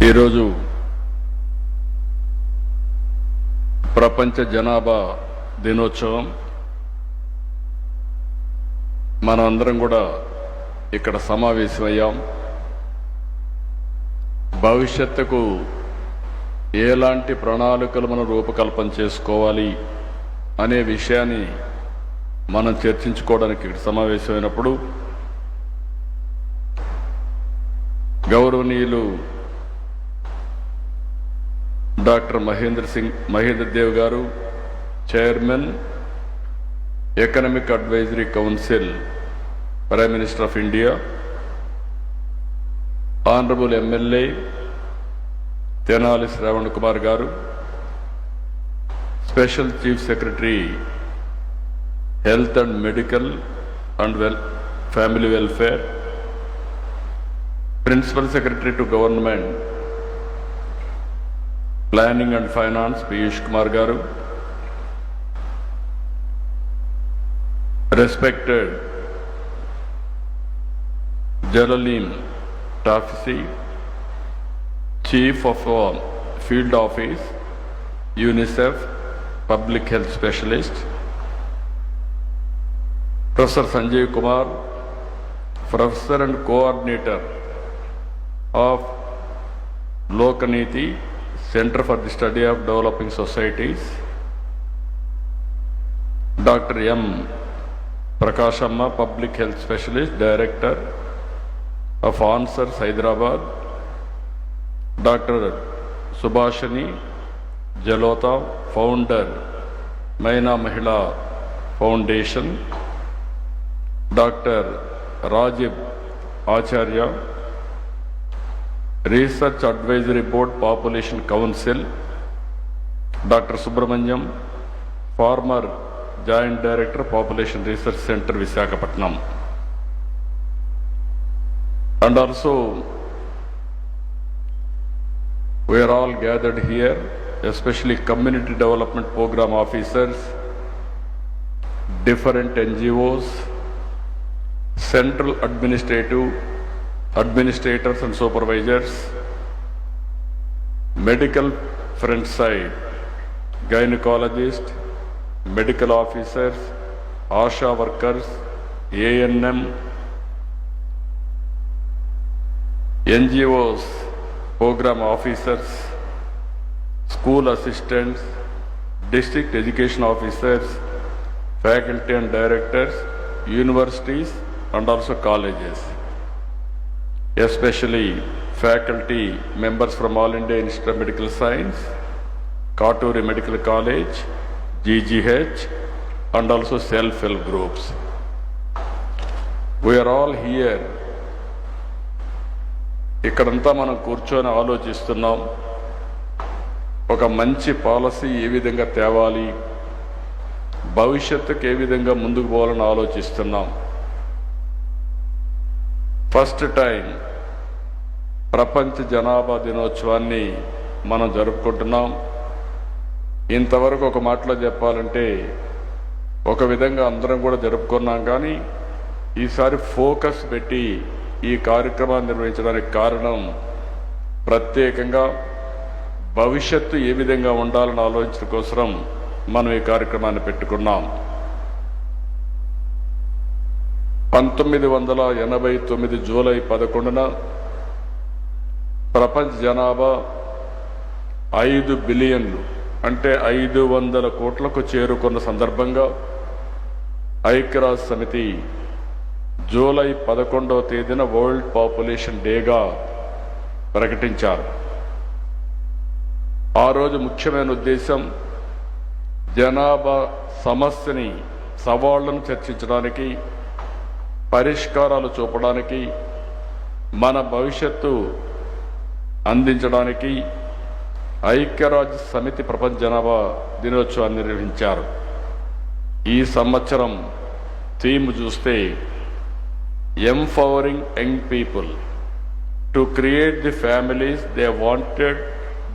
ఈరోజు ప్రపంచ జనాభా దినోత్సవం. మనమందరం కూడా ఇక్కడ సమావేశమయ్యాం. భవిష్యత్తుకు ఎలాంటి ప్రణాళికలు మనం రూపకల్పన చేసుకోవాలి అనే విషయాన్ని మనం చర్చించుకోవడానికి ఇక్కడ సమావేశమైనప్పుడు గౌరవనీయులు doctor Mahendra Dev garu, chairman, economic advisory council, prime minister of India, honourable MLA Tenali Shravan Kumar garu, special chief secretary health and medical and family welfare, principal secretary to government planning and finance Piyush Kumar garu, respected Zelalem Taffesse, chief of field office UNICEF public health specialist, professor Sanjeev Kumar, professor and coordinator of Lokniti Center for the Study of Developing Societies, Dr. M. Prakashamma, Public Health Specialist, Director of Answers, Hyderabad, Dr. Subhashini Jalota, Founder, Maina Mahila Foundation, Dr. Rajiv Acharya, Research Advisory Board Population Council, Dr. Subramanyam, former Joint Director Population Research Center, Visakhapatnam. And also we are all gathered here, especially community development program officers, different NGOs, central administrators and supervisors, medical front side, gynecologists, medical officers, ASHA workers, ANM, NGOs, program officers, school assistants, district education officers, faculty and directors, universities and also colleges, especially faculty members from All India Institute of Medical Science, Katuri Medical College, GGH, and also self-help groups. We are all here. ఇక్కడంతా మనం కూర్చొని ఆలోచిస్తున్నాం, ఒక మంచి policy ఏ విధంగా తేవాలి, భవిష్యత్తుకు ఏ విధంగా ముందుకు పోవాలని ఆలోచిస్తున్నాం. ఫస్ట్ టైం ప్రపంచ జనాభా దినోత్సవాన్ని మనం జరుపుకుంటున్నాం. ఇంతవరకు ఒక మాటలో చెప్పాలంటే ఒక విధంగా అందరం కూడా జరుపుకున్నాం, కానీ ఈసారి ఫోకస్ పెట్టి ఈ కార్యక్రమాన్ని నిర్వహించడానికి కారణం ప్రత్యేకంగా భవిష్యత్తు ఏ విధంగా ఉండాలని ఆలోచించడం కోసం మనం ఈ కార్యక్రమాన్ని పెట్టుకున్నాం. 1989 జూలై 11న ప్రపంచ జనాభా 5 బిలియన్లు అంటే 500 కోట్లకు చేరుకున్న సందర్భంగా ఐక్యరాజ్య సమితి జూలై 11వ తేదీన వరల్డ్ పాపులేషన్ డేగా ప్రకటించారు. ఆ రోజు ముఖ్యమైన ఉద్దేశం జనాభా సమస్యని, సవాళ్లను చర్చించడానికి, పరిష్కారాలు చూపడానికి, మన భవిష్యత్తు అందించడానికి ఐక్యరాజ్య సమితి ప్రపంచ జనాభా దినోత్సవాన్ని నిర్వహించారు. ఈ సంవత్సరం థీమ్ చూస్తే empowering young people to create the families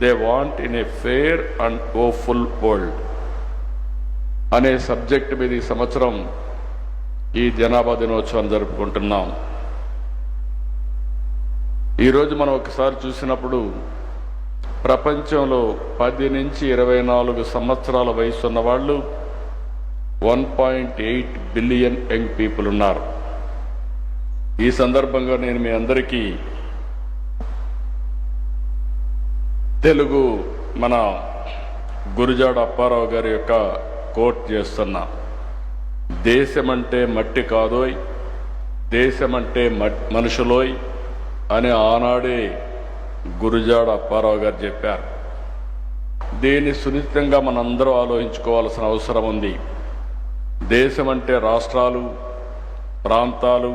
they want in a fair and hopeful world అనే సబ్జెక్ట్ మీద ఈ సంవత్సరం ఈ జనాభా దినోత్సవాన్ని జరుపుకుంటున్నాం. ఈరోజు మనం ఒకసారి చూసినప్పుడు ప్రపంచంలో 10 నుంచి 24 సంవత్సరాల వయసు ఉన్న వాళ్ళు 1.8 బిలియన్ యంగ్ పీపుల్ ఉన్నారు. ఈ సందర్భంగా నేను మీ అందరికీ తెలుగు మన గురుజాడ అప్పారావు గారి యొక్క కోట్ చేస్తున్నా. దేశమంటే మట్టి కాదోయ్, దేశమంటే మనుషులోయ్ అని ఆనాడే గురుజాడ అప్పారావు గారు చెప్పారు. దీన్ని సునిశ్చితంగా మనందరూ ఆలోచించుకోవాల్సిన అవసరం ఉంది. దేశం అంటే రాష్ట్రాలు, ప్రాంతాలు,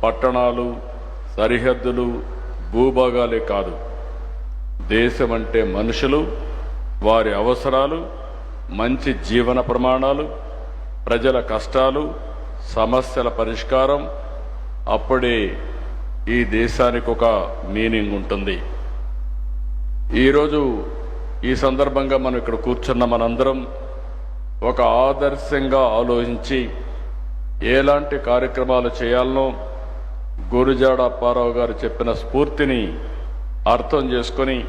పట్టణాలు, సరిహద్దులు, భూభాగాలే కాదు. దేశం అంటే మనుషులు, వారి అవసరాలు, మంచి జీవన ప్రమాణాలు, ప్రజల కష్టాలు, సమస్యల పరిష్కారం. అప్పుడే ఈ దేశానికి ఒక మీనింగ్ ఉంటుంది. ఈరోజు ఈ సందర్భంగా మనం ఇక్కడ కూర్చున్న మనందరం ఒక ఆదర్శంగా ఆలోచించి ఎలాంటి కార్యక్రమాలు చేయాలనో గురుజాడ అప్పారావు గారు చెప్పిన స్ఫూర్తిని అర్థం చేసుకొని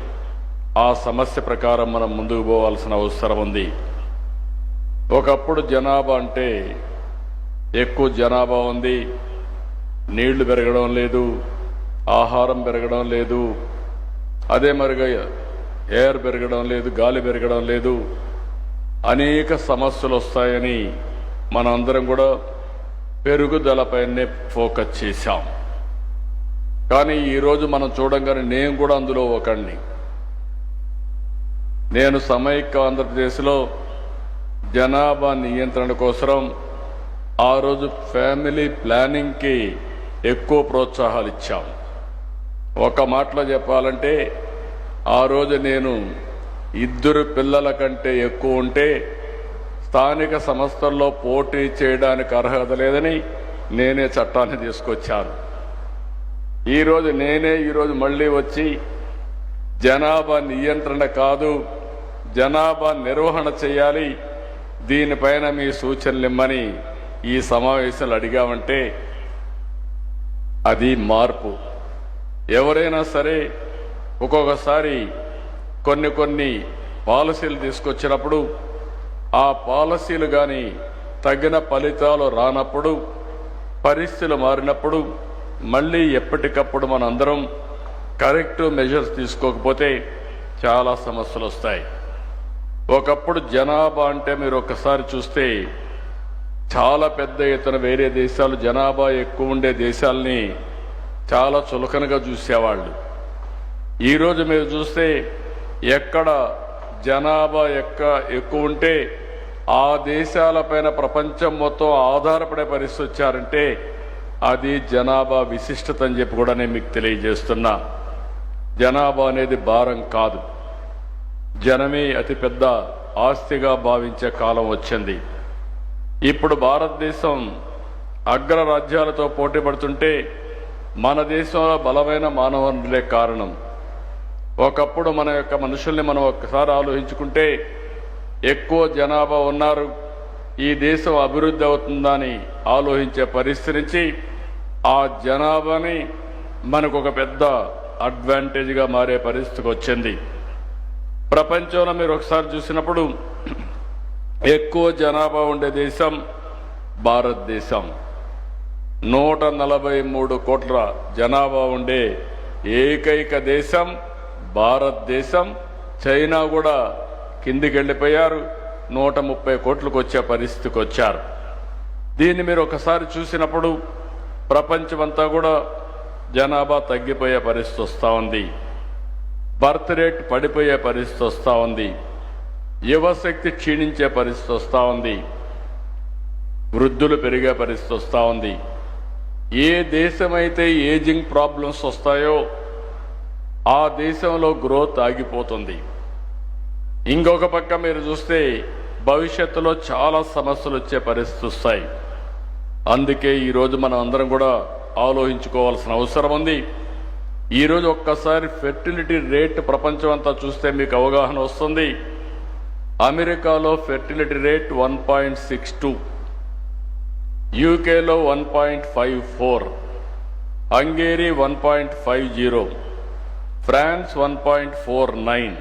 ఆ సమస్య ప్రకారం మనం ముందుకు పోవాల్సిన అవసరం ఉంది. ఒకప్పుడు జనాభా అంటే ఎక్కువ జనాభా ఉంది, నీళ్లు పెరగడం లేదు, ఆహారం పెరగడం లేదు, అదే మరిగా ఎయిర్ పెరగడం లేదు, గాలి పెరగడం లేదు, అనేక సమస్యలు వస్తాయని మనందరం కూడా పెరుగుదలపైనే ఫోకస్ చేశాం. కానీ ఈరోజు మనం చూడంగానే నేను కూడా అందులో ఒకడిని. నేను సమైక్య ఆంధ్రప్రదేశ్లో జనాభా నియంత్రణ కోసం ఆ రోజు ఫ్యామిలీ ప్లానింగ్కి ఎక్కువ ప్రోత్సాహాలు ఇచ్చాం. ఒక మాటలో చెప్పాలంటే ఆ రోజు నేను 2 పిల్లల కంటే ఎక్కువ ఉంటే స్థానిక సంస్థల్లో పోటీ చేయడానికి అర్హత లేదని నేనే చట్టాన్ని తీసుకొచ్చాను. ఈరోజు మళ్ళీ వచ్చి జనాభా నియంత్రణ కాదు, జనాభా నిర్వహణ చేయాలి, దీనిపైన మీ సూచనలు ఇమ్మని ఈ సమావేశాలు అడిగామంటే అది మార్పు. ఎవరైనా సరే ఒక్కొక్కసారి కొన్ని పాలసీలు తీసుకొచ్చినప్పుడు ఆ పాలసీలు కానీ తగిన ఫలితాలు రానప్పుడు, పరిస్థితులు మారినప్పుడు మళ్ళీ ఎప్పటికప్పుడు మనందరం కరెక్టివ్ మెజర్స్ తీసుకోకపోతే చాలా సమస్యలు వస్తాయి. ఒకప్పుడు జనాభా అంటే మీరు ఒకసారి చూస్తే చాలా పెద్ద ఎత్తున వేరే దేశాలు జనాభా ఎక్కువ ఉండే దేశాలని చాలా చులకనగా చూసేవాళ్ళు. ఈరోజు మీరు చూస్తే ఎక్కడ జనాభా ఎక్కువ ఉంటే ఆ దేశాలపైన ప్రపంచం మొత్తం ఆధారపడే పరిస్థితి వచ్చారంటే అది జనాభా విశిష్టత అని చెప్పి కూడా నేను మీకు తెలియజేస్తున్నా. జనాభా అనేది భారం కాదు, జనమే అతిపెద్ద ఆస్తిగా భావించే కాలం వచ్చింది. ఇప్పుడు భారతదేశం అగ్రరాజ్యాలతో పోటీ పడుతుంటే మన దేశంలో బలమైన మానవ వనరులే కారణం. ఒకప్పుడు మన యొక్క మనుషుల్ని మనం ఒక్కసారి ఆలోచించుకుంటే ఎక్కువ జనాభా ఉన్నారు, ఈ దేశం అభివృద్ధి అవుతుందని ఆలోచించే పరిస్థితి నుంచి ఆ జనాభాని మనకు ఒక పెద్ద అడ్వాంటేజ్గా మారే పరిస్థితికి వచ్చింది. ప్రపంచంలో మీరు ఒకసారి చూసినప్పుడు ఎక్కువ జనాభా ఉండే దేశం భారతదేశం. 143 కోట్ల జనాభా ఉండే ఏకైక దేశం భారతదేశం. చైనా కూడా కిందికి వెళ్ళిపోయారు, 130 కోట్లకు వచ్చే పరిస్థితికి వచ్చారు. దీన్ని మీరు ఒకసారి చూసినప్పుడు ప్రపంచమంతా కూడా జనాభా తగ్గిపోయే పరిస్థితి వస్తూ ఉంది, బర్త్ రేట్ పడిపోయే పరిస్థితి వస్తూ ఉంది, యువశక్తి క్షీణించే పరిస్థితి వస్తూ ఉంది, వృద్ధులు పెరిగే పరిస్థితి వస్తూ ఉంది. ఏ దేశమైతే ఏజింగ్ ప్రాబ్లమ్స్ వస్తాయో ఆ దేశంలో గ్రోత్ ఆగిపోతుంది. ఇంకొక పక్క మీరు చూస్తే భవిష్యత్తులో చాలా సమస్యలు వచ్చే పరిస్థితి వస్తాయి. అందుకే ఈరోజు మనం అందరం కూడా ఆలోచించుకోవాల్సిన అవసరం ఉంది. ఈరోజు ఒక్కసారి ఫెర్టిలిటీ రేట్ ప్రపంచం అంతా చూస్తే మీకు అవగాహన వస్తుంది. అమెరికాలో ఫెర్టిలిటీ రేట్ 1.62, యూకేలో 1.54, Hungary 1.50, France 1.49,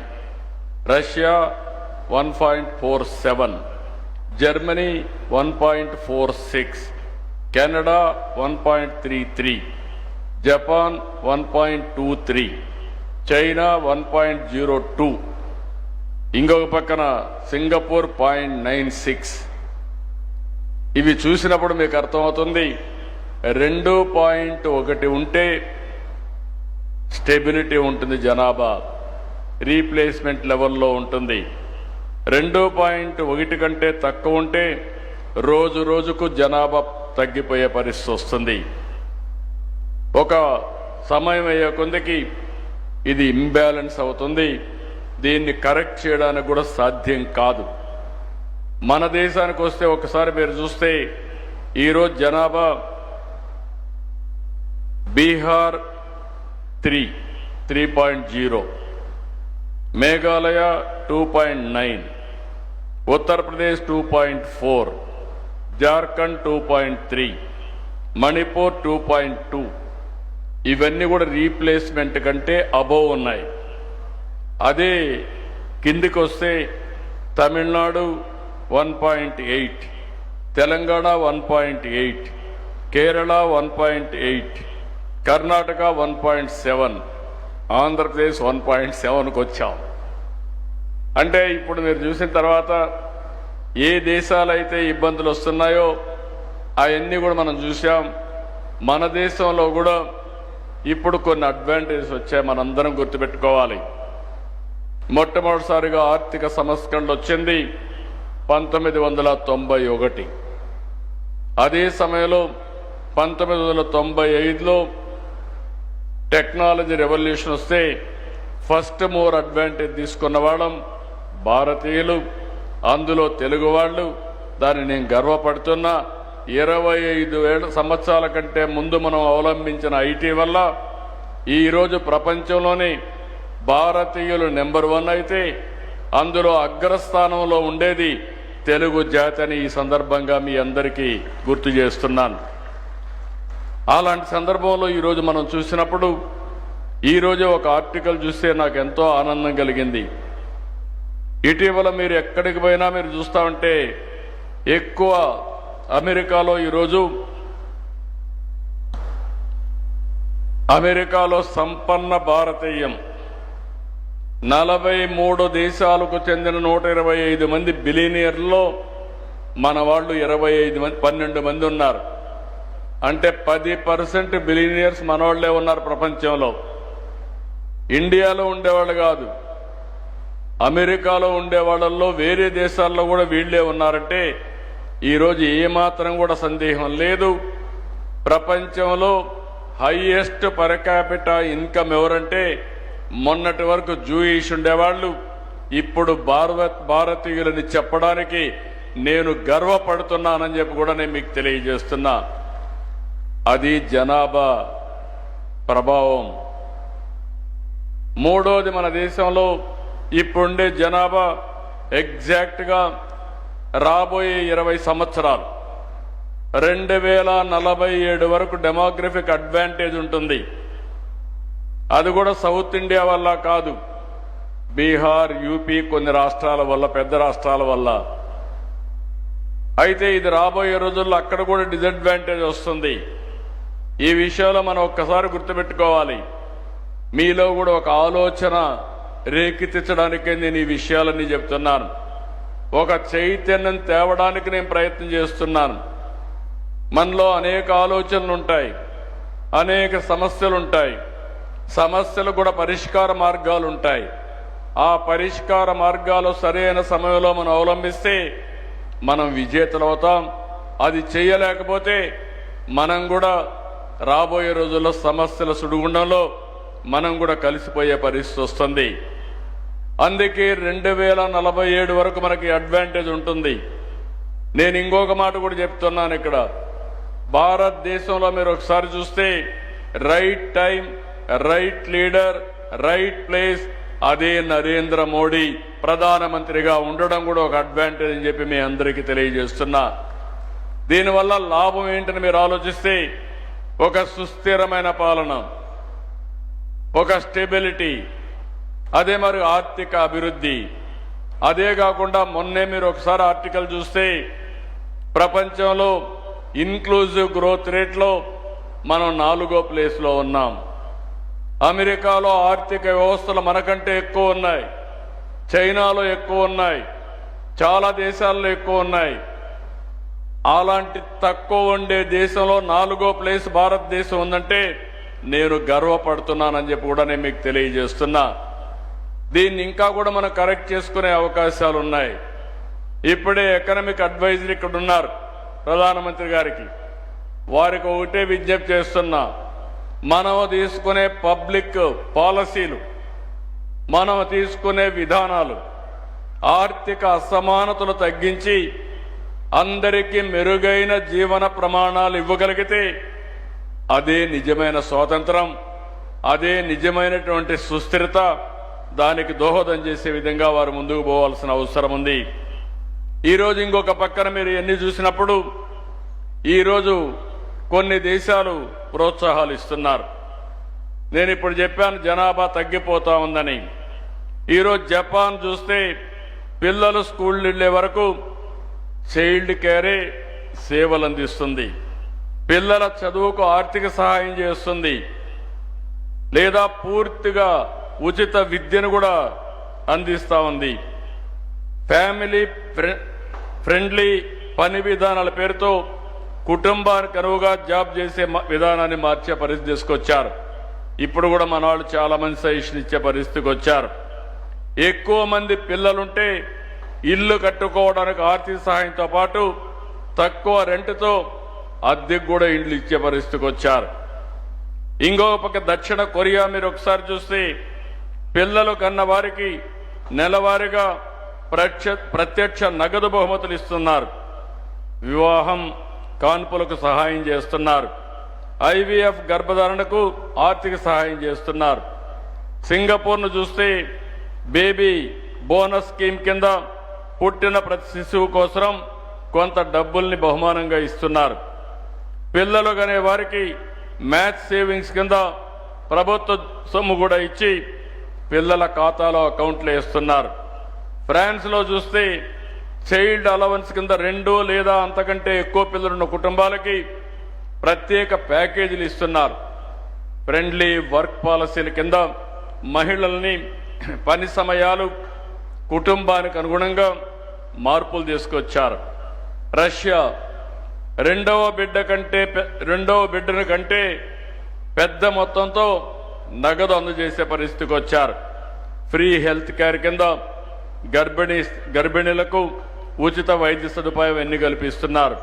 Russia 1.47, Germany 1.46, Canada 1.33, Japan 1.23, China 1.02, ఇంకొక పక్కన సింగపూర్ 0.96. ఇవి చూసినప్పుడు మీకు అర్థమవుతుంది 2.1 ఉంటే స్టెబిలిటీ ఉంటుంది, జనాభా రీప్లేస్మెంట్ లెవెల్లో ఉంటుంది. 2.1 కంటే తక్కువ ఉంటే రోజు రోజుకు జనాభా తగ్గిపోయే పరిస్థితి వస్తుంది. ఒక సమయం అయ్యే కొందికి ఇది ఇంబ్యాలెన్స్ అవుతుంది. దీన్ని కరెక్ట్ చేయడానికి కూడా సాధ్యం కాదు. మన దేశానికి వస్తే ఒకసారి మీరు చూస్తే ఈరోజు జనాభా బీహార్ 3.0, మేఘాలయ 2.9, ఉత్తరప్రదేశ్ 2.4, జార్ఖండ్ 2.3, మణిపూర్ 2.2. ఇవన్నీ కూడా రీప్లేస్మెంట్ కంటే అబోవ్ ఉన్నాయి. అదే కిందికి వస్తే తమిళనాడు 1.8, తెలంగాణ 1.8, కేరళ 1.8, కర్ణాటక 1.7, ఆంధ్రప్రదేశ్ 1.7కు వచ్చాం. అంటే ఇప్పుడు మీరు చూసిన తర్వాత ఏ దేశాలైతే ఇబ్బందులు వస్తున్నాయో అవన్నీ కూడా మనం చూసాం. మన దేశంలో కూడా ఇప్పుడు కొన్ని అడ్వాంటేజెస్ వచ్చాయి, మనందరం గుర్తుపెట్టుకోవాలి. మొట్టమొదటిసారిగా ఆర్థిక సంస్కరణలు వచ్చింది 1991. అదే సమయంలో 1995లో టెక్నాలజీ రెవల్యూషన్ వస్తే ఫస్ట్ మోర్ అడ్వాంటేజ్ తీసుకున్న వాళ్ళం భారతీయులు, అందులో తెలుగు వాళ్ళు. దాన్ని నేను గర్వపడుతున్నా. 25 సంవత్సరాల కంటే ముందు మనం అవలంబించిన ఐటీ వల్ల ఈరోజు ప్రపంచంలోనే భారతీయులు నెంబర్ 1 అయితే అందులో అగ్రస్థానంలో ఉండేది తెలుగు జాతి అని ఈ సందర్భంగా మీ అందరికీ గుర్తు చేస్తున్నాను. అలాంటి సందర్భంలో ఈరోజు మనం చూసినప్పుడు ఈరోజు ఒక ఆర్టికల్ చూస్తే నాకు ఎంతో ఆనందం కలిగింది. ఇటీవల మీరు ఎక్కడికి పోయినా మీరు చూస్తూ ఉంటే ఎక్కువ అమెరికాలో ఈరోజు సంపన్న భారతీయం 43 దేశాలకు చెందిన 125 మంది బిలియనీర్లలో మన వాళ్ళు 12 మంది ఉన్నారు. అంటే 10% బిలియనీర్స్ మనవాళ్లే ఉన్నారు ప్రపంచంలో. ఇండియాలో ఉండేవాళ్ళు కాదు, అమెరికాలో ఉండేవాళ్ళల్లో వేరే దేశాల్లో కూడా వీళ్లే ఉన్నారంటే ఈరోజు ఏమాత్రం కూడా సందేహం లేదు. ప్రపంచంలో హైయెస్ట్ పర్ క్యాపిటా ఇన్కమ్ ఎవరంటే మొన్నటి వరకు జూయిష్ ఉండేవాళ్ళు, ఇప్పుడు భారతీయులని చెప్పడానికి నేను గర్వపడుతున్నానని చెప్పి కూడా నేను మీకు తెలియజేస్తున్నా. అది జనాభా ప్రభావం. మూడోది, మన దేశంలో ఇప్పుడుండే జనాభా ఎగ్జాక్ట్గా రాబోయే 20 సంవత్సరాలు 2047 వరకు డెమోగ్రఫిక్ అడ్వాంటేజ్ ఉంటుంది. అది కూడా సౌత్ ఇండియా వల్ల కాదు, బీహార్, యూపీ కొన్ని రాష్ట్రాల వల్ల, పెద్ద రాష్ట్రాల వల్ల. అయితే ఇది రాబోయే రోజుల్లో అక్కడ కూడా డిసడ్వాంటేజ్ వస్తుంది. ఈ విషయంలో మనం ఒక్కసారి గుర్తుపెట్టుకోవాలి. మీలో కూడా ఒక ఆలోచన రేకెత్తించడానికే నేను ఈ విషయాలన్నీ చెప్తున్నాను. ఒక చైతన్యం తేవడానికి నేను ప్రయత్నం చేస్తున్నాను. మనలో అనేక ఆలోచనలు ఉంటాయి, అనేక సమస్యలు ఉంటాయి. సమస్యలు కూడా పరిష్కార మార్గాలు ఉంటాయి. ఆ పరిష్కార మార్గాలు సరైన సమయంలో మనం అవలంబిస్తే మనం విజేతలు అవుతాం. అది చేయలేకపోతే మనం కూడా రాబోయే రోజుల్లో సమస్యల సుడిగుండంలో మనం కూడా కలిసిపోయే పరిస్థితి వస్తుంది. అందుకే 2047 వరకు మనకి అడ్వాంటేజ్ ఉంటుంది. నేను ఇంకొక మాట కూడా చెప్తున్నాను. ఇక్కడ భారతదేశంలో మీరు ఒకసారి చూస్తే right time, right leader, right place, అదే నరేంద్ర మోడీ ప్రధానమంత్రిగా ఉండడం కూడా ఒక అడ్వాంటేజ్ అని చెప్పి మీ అందరికీ తెలియజేస్తున్నా. దీనివల్ల లాభం ఏంటని మీరు ఆలోచిస్తే ఒక సుస్థిరమైన పాలన, ఒక స్టెబిలిటీ, అదే మరి ఆర్థిక అభివృద్ధి. అదే కాకుండా మొన్నే మీరు ఒకసారి ఆర్టికల్ చూస్తే ప్రపంచంలో ఇన్క్లూజివ్ గ్రోత్ రేట్లో మనం 4వ ప్లేస్లో ఉన్నాం. అమెరికాలో ఆర్థిక వ్యవస్థలు మనకంటే ఎక్కువ ఉన్నాయి, చైనాలో ఎక్కువ ఉన్నాయి, చాలా దేశాల్లో ఎక్కువ ఉన్నాయి. అలాంటి తక్కువ ఉండే దేశంలో 4వ ప్లేస్ భారతదేశం ఉందంటే నేను గర్వపడుతున్నానని చెప్పి కూడా నేను మీకు తెలియజేస్తున్నా. దీన్ని ఇంకా కూడా మనం కరెక్ట్ చేసుకునే అవకాశాలు ఉన్నాయి. ఇప్పుడే ఎకనామిక్ అడ్వైజర్ ఇక్కడ ఉన్నారు ప్రధానమంత్రి గారికి. వారికి ఒకటే విజ్ఞప్తి చేస్తున్నా, మనం తీసుకునే పబ్లిక్ పాలసీలు, మనం తీసుకునే విధానాలు ఆర్థిక అసమానతలు తగ్గించి అందరికీ మెరుగైన జీవన ప్రమాణాలు ఇవ్వగలిగితే అదే నిజమైన స్వాతంత్రం, అదే నిజమైనటువంటి సుస్థిరత. దానికి దోహదం చేసే విధంగా వారు ముందుకు పోవాల్సిన అవసరం ఉంది. ఈరోజు ఇంకొక పక్కన మీరు ఎన్ని చూసినప్పుడు ఈరోజు కొన్ని దేశాలు ప్రోత్సాహాలు ఇస్తున్నారు. నేను ఇప్పుడు చెప్పాను జనాభా తగ్గిపోతా ఉందని. ఈరోజు జపాన్ చూస్తే పిల్లలు స్కూల్ వెళ్ళే వరకు చైల్డ్ కేరే సేవలు అందిస్తుంది, పిల్లల చదువుకు ఆర్థిక సహాయం చేస్తుంది, లేదా పూర్తిగా ఉచిత విద్యను కూడా అందిస్తూ ఉంది. ఫ్యామిలీ ఫ్రెండ్లీ పని విధానాల పేరుతో కుటుంబానికి అనువుగా జాబ్ చేసే విధానాన్ని మార్చే పరిస్థితి తీసుకొచ్చారు. ఇప్పుడు కూడా మన వాళ్ళు చాలా మంది సజెషన్ ఇచ్చే పరిస్థితికి వచ్చారు. ఎక్కువ మంది పిల్లలుంటే ఇల్లు కట్టుకోవడానికి ఆర్థిక సహాయంతో పాటు తక్కువ రెంట్తో అద్దెకు కూడా ఇండ్లు ఇచ్చే పరిస్థితికి వచ్చారు. ఇంకొక పక్క దక్షిణ కొరియా మీరు ఒకసారి చూస్తే పిల్లలు కన్న వారికి నెలవారీగా ప్రత్యక్ష నగదు బహుమతులు ఇస్తున్నారు, వివాహం కాన్పులకు సహాయం చేస్తున్నారు, ఐవీఎఫ్ గర్భధారణకు ఆర్థిక సహాయం చేస్తున్నారు. సింగపూర్ను చూస్తే బేబీ బోనస్ స్కీమ్ కింద పుట్టిన ప్రతి శిశువు కోసం కొంత డబ్బుల్ని బహుమానంగా ఇస్తున్నారు. పిల్లలు కనే వారికి మ్యాథ్స్ సేవింగ్స్ కింద ప్రభుత్వ సొమ్ము కూడా ఇచ్చి పిల్లల ఖాతాలో అకౌంట్లు వేస్తున్నారు. ఫ్రాన్స్లో చూస్తే చైల్డ్ అలవెన్స్ కింద 2 లేదా అంతకంటే ఎక్కువ పిల్లలున్న కుటుంబాలకి ప్రత్యేక ప్యాకేజీలు ఇస్తున్నారు. ఫ్రెండ్లీ వర్క్ పాలసీల కింద మహిళల్ని పని సమయాలు కుటుంబానికి అనుగుణంగా మార్పులు తీసుకొచ్చారు. రష్యా రెండవ బిడ్డను కంటే పెద్ద మొత్తంతో నగదు అందజేసే పరిస్థితికి వచ్చారు. ఫ్రీ హెల్త్ కేర్ కింద గర్భిణీలకు ఉచిత వైద్య సదుపాయం ఎన్ని కల్పిస్తున్నారు.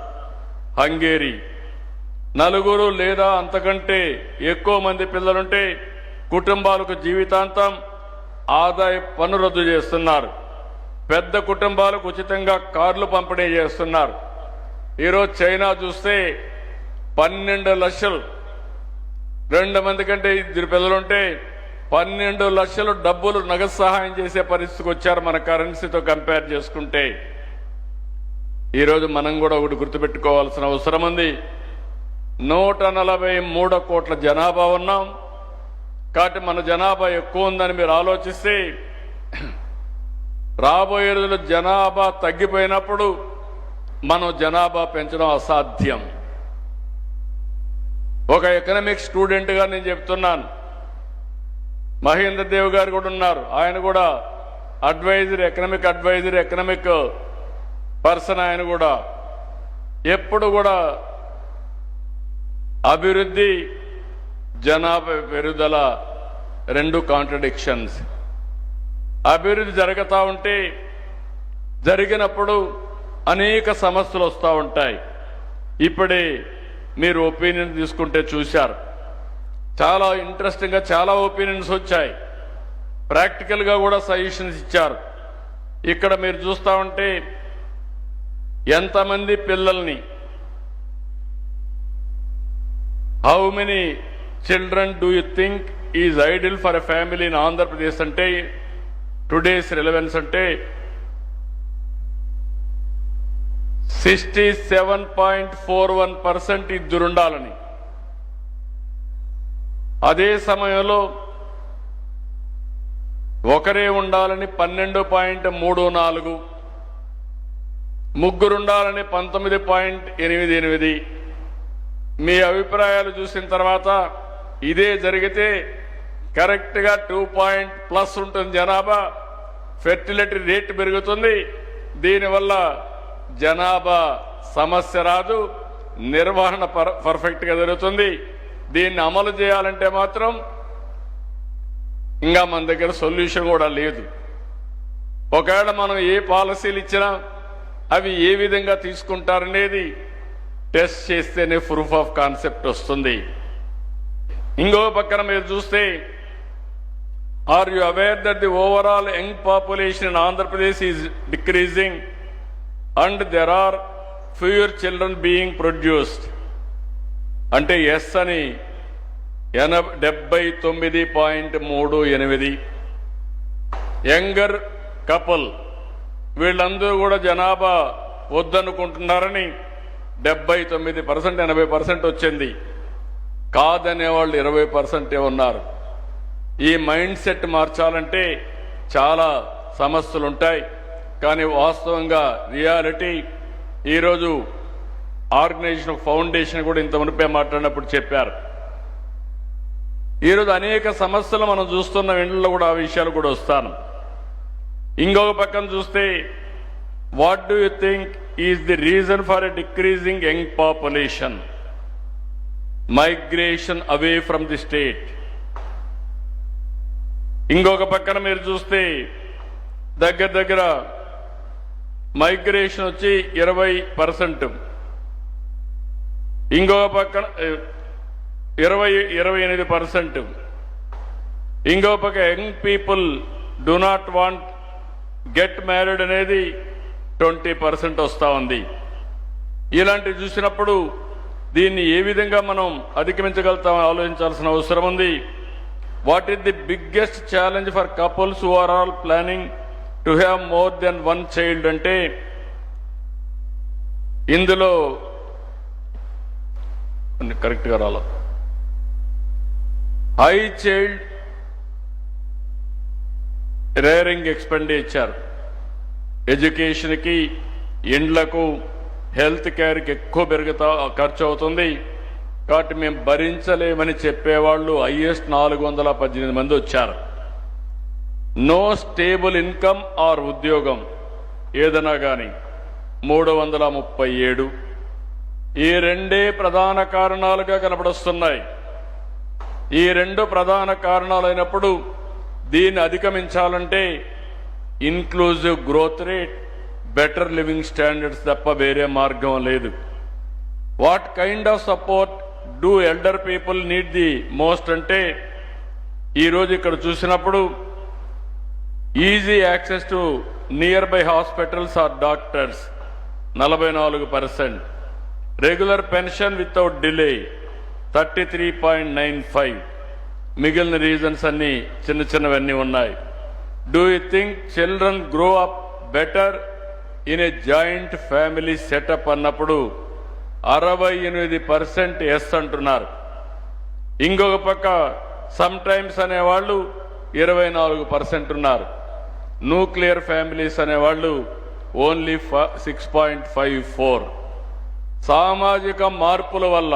హంగేరీ 4 లేదా అంతకంటే ఎక్కువ మంది పిల్లలుంటే కుటుంబాలకు జీవితాంతం ఆదాయ పన్ను రద్దు చేస్తున్నారు. పెద్ద కుటుంబాలకు ఉచితంగా కార్లు పంపిణీ చేస్తున్నారు. ఈరోజు చైనా చూస్తే 12 లక్షలు 2 మంది కంటే 2 పిల్లలుంటే 12 లక్షలు డబ్బులు నగదు సహాయం చేసే పరిస్థితికి వచ్చారు. మన కరెన్సీతో కంపేర్ చేసుకుంటే ఈరోజు మనం కూడా ఒకటి గుర్తుపెట్టుకోవాల్సిన అవసరం ఉంది. 143 కోట్ల జనాభా ఉన్నాం కాబట్టి మన జనాభా ఎక్కువ ఉందని మీరు ఆలోచిస్తే రాబోయే రోజుల్లో జనాభా తగ్గిపోయినప్పుడు మనం జనాభా పెంచడం అసాధ్యం. ఒక ఎకనామిక్ స్టూడెంట్గా నేను చెప్తున్నాను. మహేంద్ర దేవ్ గారు కూడా ఉన్నారు, ఆయన కూడా ఎకనామిక్ పర్సన్. ఆయన కూడా ఎప్పుడు కూడా అభివృద్ధి జనాభా పెరుగుదల 2 కాంట్రడిక్షన్స్. అభివృద్ధి జరుగుతూ ఉంటే జరిగినప్పుడు అనేక సమస్యలు వస్తూ ఉంటాయి. ఇప్పుడే మీరు ఒపీనియన్ తీసుకుంటే చూశారు, చాలా ఇంట్రెస్టింగ్గా చాలా ఒపీనియన్స్ వచ్చాయి. ప్రాక్టికల్గా కూడా సజెషన్స్ ఇచ్చారు. ఇక్కడ మీరు చూస్తూ ఉంటే ఎంతమంది పిల్లల్ని, how many children do you think is ideal for a family in Andhra Pradesh అంటే టుడేస్ రిలవెన్స్ అంటే 67.41% ఇద్దరుండాలని. అదే సమయంలో ఒకరే ఉండాలని 12.34, ముగ్గురుండాలని 19.88. మీ అభిప్రాయాలు చూసిన తర్వాత ఇదే జరిగితే కరెక్ట్గా 2+ ఉంటుంది జనాభా, ఫెర్టిలిటీ రేట్ పెరుగుతుంది. దీనివల్ల జనాభా సమస్య రాదు, నిర్వహణ పర్ఫెక్ట్గా జరుగుతుంది. దీన్ని అమలు చేయాలంటే మాత్రం ఇంకా మన దగ్గర సొల్యూషన్ కూడా లేదు. ఒకవేళ మనం ఏ పాలసీలు ఇచ్చినా అవి ఏ విధంగా తీసుకుంటారనేది టెస్ట్ చేస్తేనే ప్రూఫ్ ఆఫ్ కాన్సెప్ట్ వస్తుంది. ఇంకో పక్కన మీరు చూస్తే, are you aware that the overall young population in Andhra Pradesh is decreasing and there are fewer children being produced? అంటే ఎస్ అని 79.38. యంగర్ కపుల్ వీళ్ళందరూ కూడా జనాభా వద్దనుకుంటున్నారని 79%, 80% వచ్చింది. కాదనే వాళ్ళు 20% ఉన్నారు. ఈ మైండ్ సెట్ మార్చాలంటే చాలా సమస్యలు ఉంటాయి. కానీ వాస్తవంగా రియాలిటీ ఈరోజు ఆర్గనైజేషన్ ఫౌండేషన్ కూడా ఇంత మునిపే మాట్లాడినప్పుడు చెప్పారు. ఈరోజు అనేక సమస్యలు మనం చూస్తున్న ఇంట్లో కూడా ఆ విషయాలు కూడా వస్తాను. ఇంకొక పక్కన చూస్తే, what do you think is the reason for a decreasing young population? Migration away from the state. ఇంకొక పక్కన మీరు చూస్తే దగ్గర మైగ్రేషన్ వచ్చి 20%. ఇంకొక పక్కన 28%. ఇంకొక పక్క young people do not want get married అనేది 20% వస్తూ ఉంది. ఇలాంటివి చూసినప్పుడు దీన్ని ఏ విధంగా మనం అధిగమించగలుగుతామని ఆలోచించాల్సిన అవసరం ఉంది. What is the biggest challenge for couples who are all planning to have more than one child? అంటే ఇందులో కరెక్ట్గా రాల హై చైల్డ్ రేరింగ్ ఎక్స్పెండిచర్, ఎడ్యుకేషన్కి, ఇండ్లకు, హెల్త్ కేర్కి ఎక్కువ ఖర్చు అవుతుంది. కాబట్టి మేము భరించలేమని చెప్పేవాళ్ళు హైయెస్ట్ 418 మంది వచ్చారు. నో స్టేబుల్ ఇన్కమ్ ఆర్ ఉద్యోగం ఏదైనా కానీ 337. ఈ రెండే ప్రధాన కారణాలుగా కనపడొస్తున్నాయి. ఈ రెండు ప్రధాన కారణాలు అయినప్పుడు దీన్ని అధిగమించాలంటే inclusive growth rate, better living standards తప్ప వేరే మార్గం లేదు. What kind of support do elder people need the most? అంటే ఈరోజు ఇక్కడ చూసినప్పుడు easy access to nearby hospitals or doctors 44%, regular pension without delay 33.95. మిగిలిన రీజన్స్ అన్ని చిన్నవన్నీ ఉన్నాయి. Do you think children grow up better in a joint family setup అన్నప్పుడు 68% yes అంటున్నారు. ఇంకొక పక్క సమ్ టైమ్స్ అనేవాళ్ళు 24% ఉన్నారు. న్యూక్లియర్ ఫ్యామిలీస్ అనేవాళ్ళు ఓన్లీ 6.54. సామాజిక మార్పుల వల్ల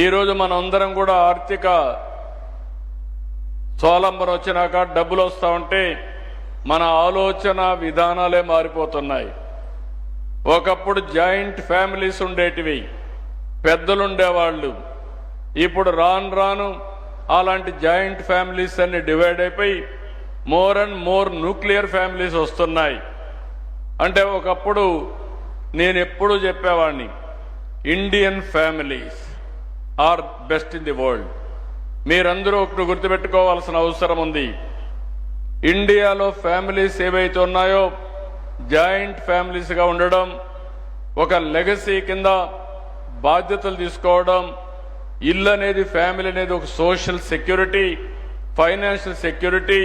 ఈరోజు మనందరం కూడా ఆర్థిక స్వావలంబన వచ్చినాక డబ్బులు వస్తూ ఉంటే మన ఆలోచన విధానాలే మారిపోతున్నాయి. ఒకప్పుడు జాయింట్ ఫ్యామిలీస్ ఉండేటివి, పెద్దలు ఉండేవాళ్ళు. ఇప్పుడు రాను అలాంటి జాయింట్ ఫ్యామిలీస్ అన్ని డివైడ్ అయిపోయి more and more nuclear families వస్తున్నాయి. అంటే ఒకప్పుడు నేను ఎప్పుడూ చెప్పేవాడిని, Indian families are best in the world. మీరందరూ ఒకటి గుర్తుపెట్టుకోవాల్సిన అవసరం ఉంది. ఇండియాలో ఫ్యామిలీస్ ఏవైతే ఉన్నాయో జాయింట్ ఫ్యామిలీస్గా ఉండడం, ఒక లెగసీ కింద బాధ్యతలు తీసుకోవడం, ఇల్లు అనేది, ఫ్యామిలీ అనేది ఒక social security, financial security,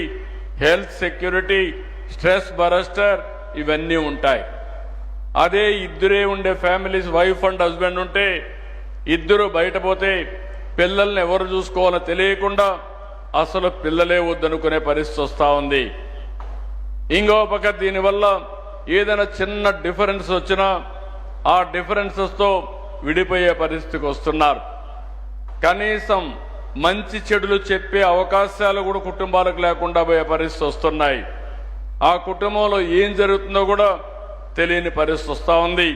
health security, stress buster ఇవన్నీ ఉంటాయి. అదే ఇద్దరే ఉండే ఫ్యామిలీస్, వైఫ్ అండ్ హస్బెండ్ ఉంటే, ఇద్దరు బయట పోతే పిల్లల్ని ఎవరు చూసుకోవాలో తెలియకుండా అసలు పిల్లలే వద్దనుకునే పరిస్థితి వస్తూ ఉంది. ఇంకో పక్క దీనివల్ల ఏదైనా చిన్న డిఫరెన్స్ వచ్చినా ఆ డిఫరెన్సెస్తో విడిపోయే పరిస్థితికి వస్తున్నారు. కనీసం మంచి చెడులు చెప్పే అవకాశాలు కూడా కుటుంబాలకు లేకుండా పోయే పరిస్థితి వస్తున్నాయి. ఆ కుటుంబంలో ఏం జరుగుతుందో కూడా తెలియని పరిస్థితి వస్తూ ఉంది.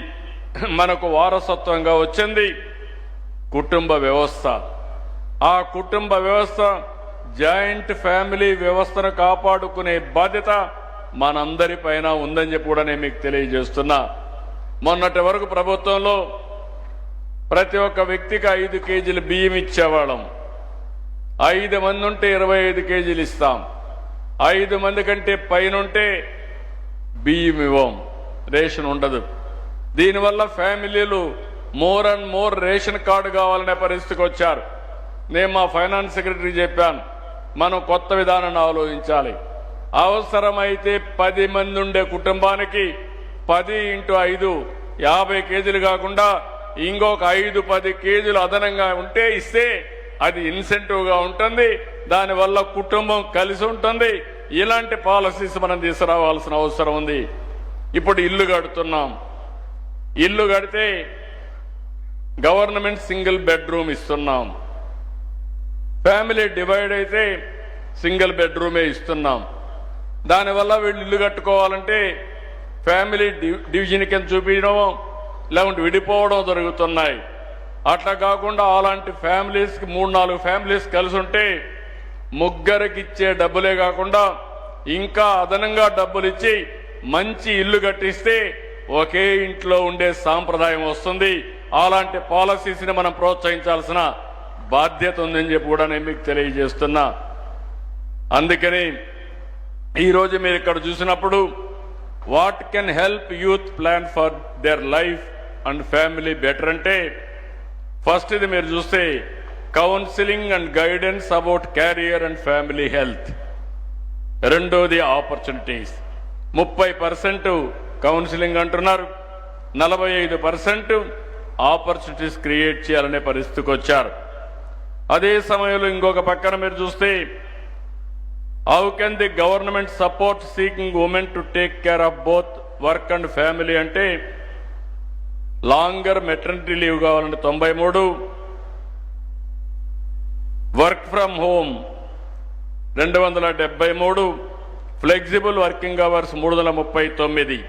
మనకు వారసత్వంగా వచ్చింది కుటుంబ వ్యవస్థ. ఆ కుటుంబ వ్యవస్థ జాయింట్ ఫ్యామిలీ వ్యవస్థను కాపాడుకునే బాధ్యత మనందరి పైన ఉందని చెప్పి కూడా నేను మీకు తెలియజేస్తున్నా. మొన్నటి వరకు ప్రభుత్వంలో ప్రతి ఒక్క వ్యక్తికి 5 కేజీలు బియ్యం ఇచ్చేవాళ్ళం. 5 మంది ఉంటే 25 కేజీలు ఇస్తాం. 5 మంది కంటే పైనుంటే బియ్యం ఇవ్వం, రేషన్ ఉండదు. దీనివల్ల ఫ్యామిలీలు more and more ration card కావాలనే పరిస్థితికి వచ్చారు. నేను మా ఫైనాన్స్ సెక్రటరీ చెప్పాను, మనం కొత్త విధానాన్ని ఆలోచించాలి. అవసరమైతే 10 మంది ఉండే కుటుంబానికి 10 × 5 50 కేజీలు కాకుండా ఇంకొక 5-10 కేజీలు అదనంగా ఉంటే ఇస్తే అది ఇన్సెంటివ్గా ఉంటుంది. దానివల్ల కుటుంబం కలిసి ఉంటుంది. ఇలాంటి పాలసీస్ మనం తీసుకురావాల్సిన అవసరం ఉంది. ఇప్పుడు ఇల్లు కడుతున్నాం. ఇల్లు కడితే గవర్నమెంట్ సింగిల్ బెడ్రూమ్ ఇస్తున్నాం. ఫ్యామిలీ డివైడ్ అయితే సింగిల్ బెడ్రూమే ఇస్తున్నాం. దానివల్ల వీళ్ళు ఇల్లు కట్టుకోవాలంటే ఫ్యామిలీ డివిజన్ కింద చూపించడం లేకుంటే విడిపోవడం జరుగుతున్నాయి. అట్లా కాకుండా అలాంటి ఫ్యామిలీస్కి 3-4 ఫ్యామిలీస్ కలిసి ఉంటే ముగ్గురికి ఇచ్చే డబ్బులే కాకుండా ఇంకా అదనంగా డబ్బులు ఇచ్చి మంచి ఇల్లు కట్టిస్తే ఒకే ఇంట్లో ఉండే సాంప్రదాయం వస్తుంది. అలాంటి పాలసీస్ని మనం ప్రోత్సహించాల్సిన బాధ్యత ఉందని చెప్పి కూడా నేను మీకు తెలియజేస్తున్నా. అందుకని ఈరోజు మీరు ఇక్కడ చూసినప్పుడు what can help youth plan for their life and family better అంటే ఫస్ట్ ఇది మీరు చూస్తే counselling and guidance about carrier and family health. రెండోది ఆపర్చునిటీస్. 30% కౌన్సిలింగ్ అంటున్నారు, 45% ఆపర్చునిటీస్ క్రియేట్ చేయాలనే పరిస్థితికి వచ్చారు. అదే సమయంలో ఇంకొక పక్కన మీరు చూస్తే how can the government support seeking women to take care of both work and family అంటే లాంగర్ మెటర్నిటీ లీవ్ కావాలంటే 93, work from home 273, flexible working hours 339.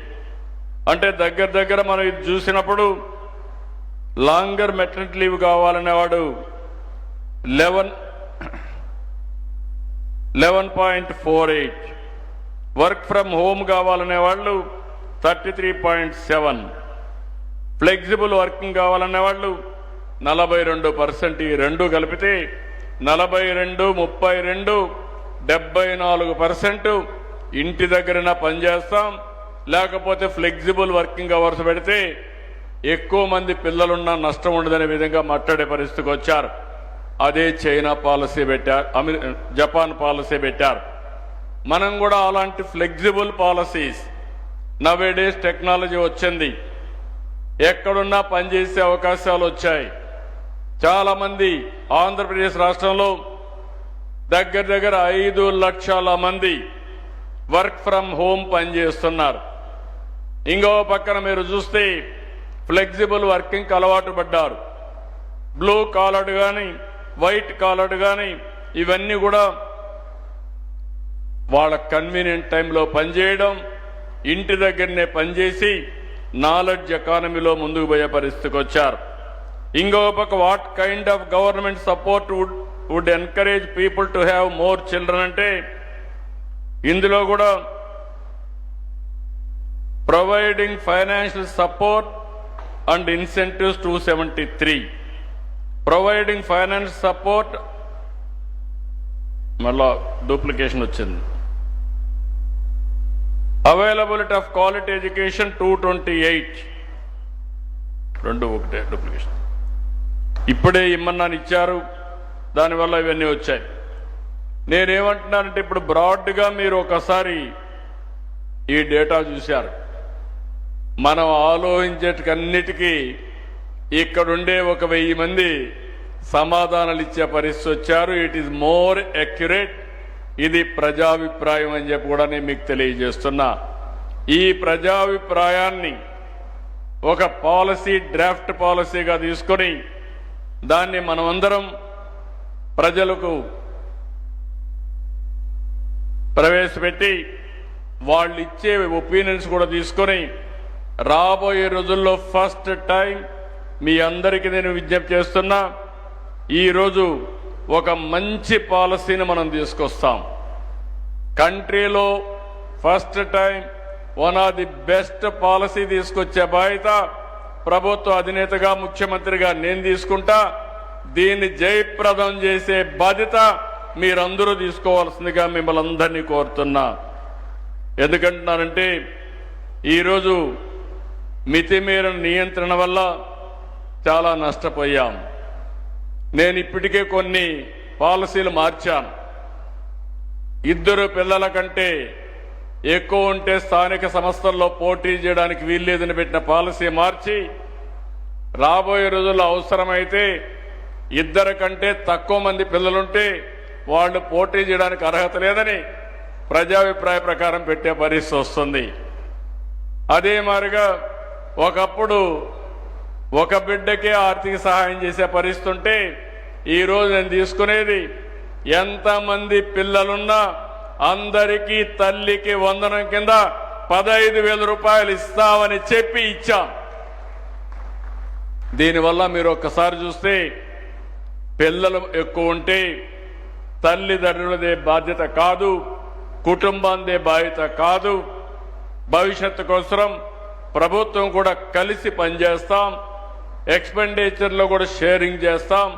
అంటే దగ్గర మనం ఇది చూసినప్పుడు లాంగర్ మెటర్నిటీ లీవ్ కావాలనేవాడు 11.48, వర్క్ ఫ్రమ్ హోమ్ కావాలనే వాళ్ళు 33.7, ఫ్లెక్సిబుల్ వర్కింగ్ కావాలనే వాళ్ళు 42%. ఈ రెండు కలిపితే 42, 32, 74% ఇంటి దగ్గరైనా పనిచేస్తాం, లేకపోతే ఫ్లెక్సిబుల్ వర్కింగ్ అవర్స్ పెడితే ఎక్కువ మంది పిల్లలున్నా నష్టం ఉండదనే విధంగా మాట్లాడే పరిస్థితికి వచ్చారు. అదే చైనా పాలసీ పెట్టారు, జపాన్ పాలసీ పెట్టారు. మనం కూడా అలాంటి ఫ్లెక్సిబుల్ పాలసీస్, నవేడేస్ టెక్నాలజీ వచ్చింది, ఎక్కడున్నా పనిచేసే అవకాశాలు వచ్చాయి. చాలా మంది ఆంధ్రప్రదేశ్ రాష్ట్రంలో దగ్గర 5 లక్షల మంది వర్క్ ఫ్రమ్ హోమ్ పనిచేస్తున్నారు. ఇంకో పక్కన మీరు చూస్తే ఫ్లెక్సిబుల్ వర్కింగ్ అలవాటు పడ్డారు. బ్లూ కాలర్డ్ కానీ వైట్ కాలర్డ్ కానీ ఇవన్నీ కూడా వాళ్ళ కన్వీనియంట్ టైంలో పనిచేయడం, ఇంటి దగ్గరనే పనిచేసి నాలెడ్జ్ ఎకానమీలో ముందుకు పోయే పరిస్థితికి వచ్చారు. ఇంకో పక్క what kind of government support would encourage people to have more children అంటే ఇందులో కూడా providing financial support and incentives 273, providing finance support మళ్ళా డూప్లికేషన్ వచ్చింది, అవైలబిలిటీ ఆఫ్ క్వాలిటీ ఎడ్యుకేషన్ 228, రెండు ఒకటే డూప్లికేషన్. ఇప్పుడే ఇమ్మన్నాను ఇచ్చారు, దానివల్ల ఇవన్నీ వచ్చాయి. నేనేమంటున్నానంటే ఇప్పుడు బ్రాడ్గా మీరు ఒకసారి ఈ డేటా చూశారు. మనం ఆలోచించేటికన్నిటికీ ఇక్కడుండే 1000 మంది సమాధానాలు ఇచ్చే పరిస్థితి వచ్చారు. It is more accurate. ఇది ప్రజాభిప్రాయం అని చెప్పి కూడా నేను మీకు తెలియజేస్తున్నా. ఈ ప్రజాభిప్రాయాన్ని ఒక పాలసీ, డ్రాఫ్ట్ పాలసీగా తీసుకొని దాన్ని మనమందరం ప్రజలకు ప్రవేశపెట్టి వాళ్ళు ఇచ్చే ఒపీనియన్స్ కూడా తీసుకొని రాబోయే రోజుల్లో ఫస్ట్ టైం మీ అందరికీ నేను విజ్ఞప్తి చేస్తున్నా, ఈరోజు ఒక మంచి పాలసీని మనం తీసుకొస్తాం. కంట్రీలో first time one of the best policy తీసుకొచ్చే బాధ్యత ప్రభుత్వ అధినేతగా, ముఖ్యమంత్రిగా నేను తీసుకుంటా. దీన్ని జయప్రదం చేసే బాధ్యత మీరందరూ తీసుకోవాల్సిందిగా మిమ్మల్ని అందరినీ కోరుతున్నా. ఎందుకంటున్నానంటే ఈరోజు మితిమీరిన నియంత్రణ వల్ల చాలా నష్టపోయాం. నేను ఇప్పటికే కొన్ని పాలసీలు మార్చాను. 2 పిల్లల కంటే ఎక్కువ ఉంటే స్థానిక సంస్థల్లో పోటీ చేయడానికి వీల్లేదని పెట్టిన పాలసీ మార్చి రాబోయే రోజుల్లో అవసరమైతే 2 కంటే తక్కువ మంది పిల్లలుంటే వాళ్ళు పోటీ చేయడానికి అర్హత లేదని ప్రజాభిప్రాయ ప్రకారం పెట్టే పరిస్థితి వస్తుంది. అదే మాదిరిగా ఒకప్పుడు ఒక బిడ్డకే ఆర్థిక సహాయం చేసే పరిస్థితి ఉంటే ఈరోజు నేను తీసుకునేది ఎంతమంది పిల్లలున్నా అందరికీ తల్లికి వందనం కింద 15,000 రూపాయలు ఇస్తామని చెప్పి ఇచ్చాం. దీనివల్ల మీరు ఒక్కసారి చూస్తే పిల్లలు ఎక్కువ ఉంటే తల్లిదండ్రులదే బాధ్యత కాదు, కుటుంబాందే బాధ్యత కాదు. భవిష్యత్తు కోసం ప్రభుత్వం కూడా కలిసి పనిచేస్తాం. ఎక్స్పెండిచర్లో కూడా షేరింగ్ చేస్తాం.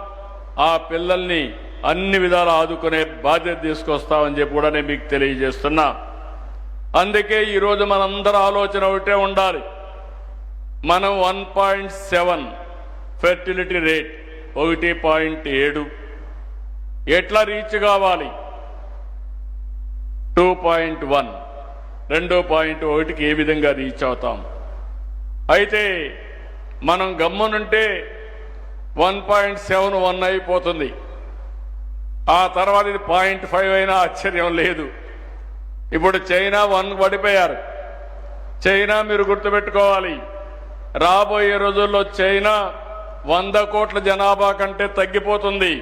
ఆ పిల్లల్ని అన్ని విధాలు ఆదుకునే బాధ్యత తీసుకొస్తామని చెప్పి కూడా నేను మీకు తెలియజేస్తున్నా. అందుకే ఈరోజు మనందరి ఆలోచన ఒకటే ఉండాలి. మనం 1.7 ఫెర్టిలిటీ రేట్ 1.7 ఎట్లా రీచ్ కావాలి? 2.1 2.1కి ఏ విధంగా రీచ్ అవుతాం? అయితే మనం గమ్మునుంటే 1.71 అయిపోతుంది. ఆ తర్వాత ఇది 0.5 అయినా ఆశ్చర్యం లేదు. ఇప్పుడు చైనా 1 పడిపోయారు. చైనా మీరు గుర్తుపెట్టుకోవాలి, రాబోయే రోజుల్లో చైనా 100 కోట్ల జనాభా కంటే తగ్గిపోతుంది.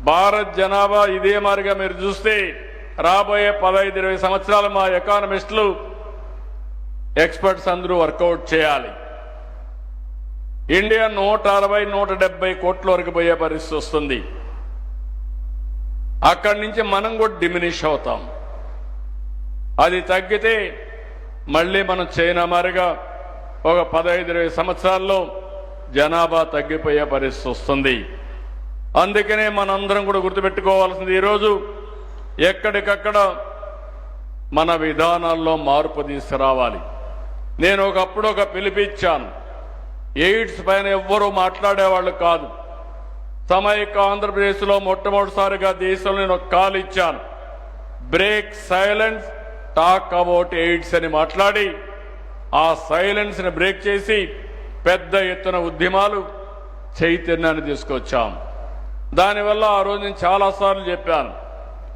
భారత్ జనాభా ఇదే మాదిరిగా మీరు చూస్తే రాబోయే 15-20 సంవత్సరాలు మా ఎకానమిస్టులు, ఎక్స్పర్ట్స్ అందరూ వర్కౌట్ చేయాలి. ఇండియా 160-170 కోట్ల వరకు పోయే పరిస్థితి వస్తుంది. అక్కడి నుంచి మనం కూడా డిమినిష్ అవుతాం. అది తగ్గితే మళ్ళీ మనం చైనా మారిగా ఒక 15-20 సంవత్సరాల్లో జనాభా తగ్గిపోయే పరిస్థితి వస్తుంది. అందుకనే మనందరం కూడా గుర్తుపెట్టుకోవాల్సింది, ఈరోజు ఎక్కడికక్కడ మన విధానాల్లో మార్పు తీసుకురావాలి. నేను ఒకప్పుడు ఒక పిలిపిచ్చాను. ఎయిడ్స్ పైన ఎవ్వరూ మాట్లాడేవాళ్ళు కాదు. సమైక్య ఆంధ్రప్రదేశ్లో మొట్టమొదటిసారిగా దేశంలో నేను ఒక కాల్ ఇచ్చాను. Break silence, talk about AIDS అని మాట్లాడి ఆ సైలెన్స్ ని బ్రేక్ చేసి పెద్ద ఎత్తున ఉద్యమాలు, చైతన్యాన్ని తీసుకొచ్చాం. దానివల్ల ఆ రోజు నేను చాలాసార్లు చెప్పాను,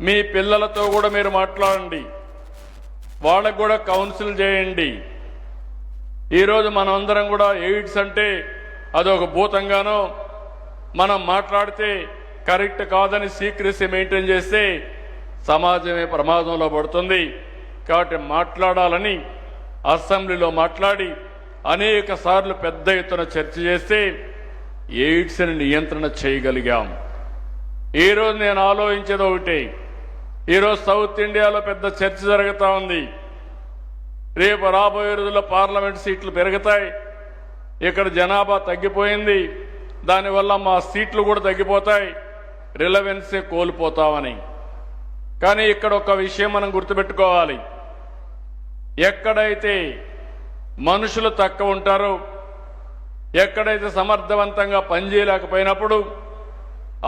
మీ పిల్లలతో కూడా మీరు మాట్లాడండి, వాళ్ళకు కూడా కౌన్సిల్ చేయండి. ఈరోజు మనమందరం కూడా ఎయిడ్స్ అంటే అదొక భూతంగానో, మనం మాట్లాడితే కరెక్ట్ కాదని సీక్రెసీ మెయింటైన్ చేస్తే సమాజమే ప్రమాదంలో పడుతుంది. కాబట్టి మాట్లాడాలని అసెంబ్లీలో మాట్లాడి అనేక సార్లు పెద్ద ఎత్తున చర్చ చేస్తే ఎయిడ్స్ని నియంత్రణ చేయగలిగాం. ఈరోజు నేను ఆలోచించేది ఒకటి, ఈరోజు సౌత్ ఇండియాలో పెద్ద చర్చ జరుగుతూ ఉంది. రేపు రాబోయే రోజుల్లో పార్లమెంట్ సీట్లు పెరుగుతాయి. ఇక్కడ జనాభా తగ్గిపోయింది, దానివల్ల మా సీట్లు కూడా తగ్గిపోతాయి, రిలవెన్సే కోల్పోతామని. కానీ ఇక్కడ ఒక విషయం మనం గుర్తుపెట్టుకోవాలి, ఎక్కడైతే మనుషులు తక్కువ ఉంటారో, ఎక్కడైతే సమర్థవంతంగా పనిచేయలేకపోయినప్పుడు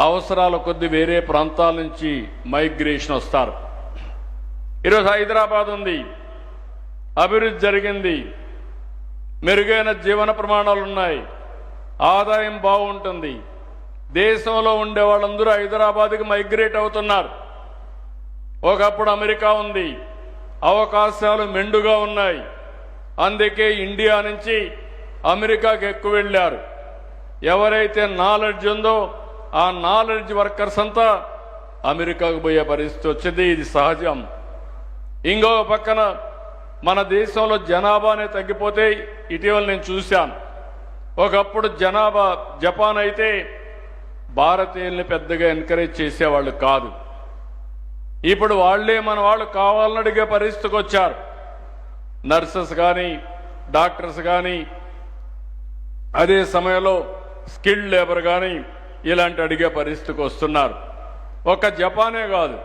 అవసరాల కొద్ది వేరే ప్రాంతాల నుంచి మైగ్రేషన్ వస్తారు. ఈరోజు హైదరాబాద్ ఉంది, అభివృద్ధి జరిగింది, మెరుగైన జీవన ప్రమాణాలు ఉన్నాయి, ఆదాయం బాగుంటుంది, దేశంలో ఉండే వాళ్ళందరూ హైదరాబాద్కి మైగ్రేట్ అవుతున్నారు. ఒకప్పుడు అమెరికా ఉంది, అవకాశాలు మెండుగా ఉన్నాయి. అందుకే ఇండియా నుంచి అమెరికాకి ఎక్కువ వెళ్ళారు. ఎవరైతే నాలెడ్జ్ ఉందో ఆ నాలెడ్జ్ వర్కర్స్ అంతా అమెరికాకు పోయే పరిస్థితి వచ్చింది. ఇది సహజం. ఇంకో పక్కన మన దేశంలో జనాభానే తగ్గిపోతే ఇటీవల నేను చూశాను. ఒకప్పుడు జనాభా జపాన్ అయితే భారతీయుల్ని పెద్దగా ఎంకరేజ్ చేసేవాళ్ళు కాదు. ఇప్పుడు వాళ్లే మన వాళ్ళు కావాలని అడిగే పరిస్థితికి వచ్చారు. నర్సెస్ కానీ డాక్టర్స్ కానీ అదే సమయంలో స్కిల్డ్ లేబర్ కానీ ఇలాంటి అడిగే పరిస్థితికి వస్తున్నారు. ఒక జపానే కాదు,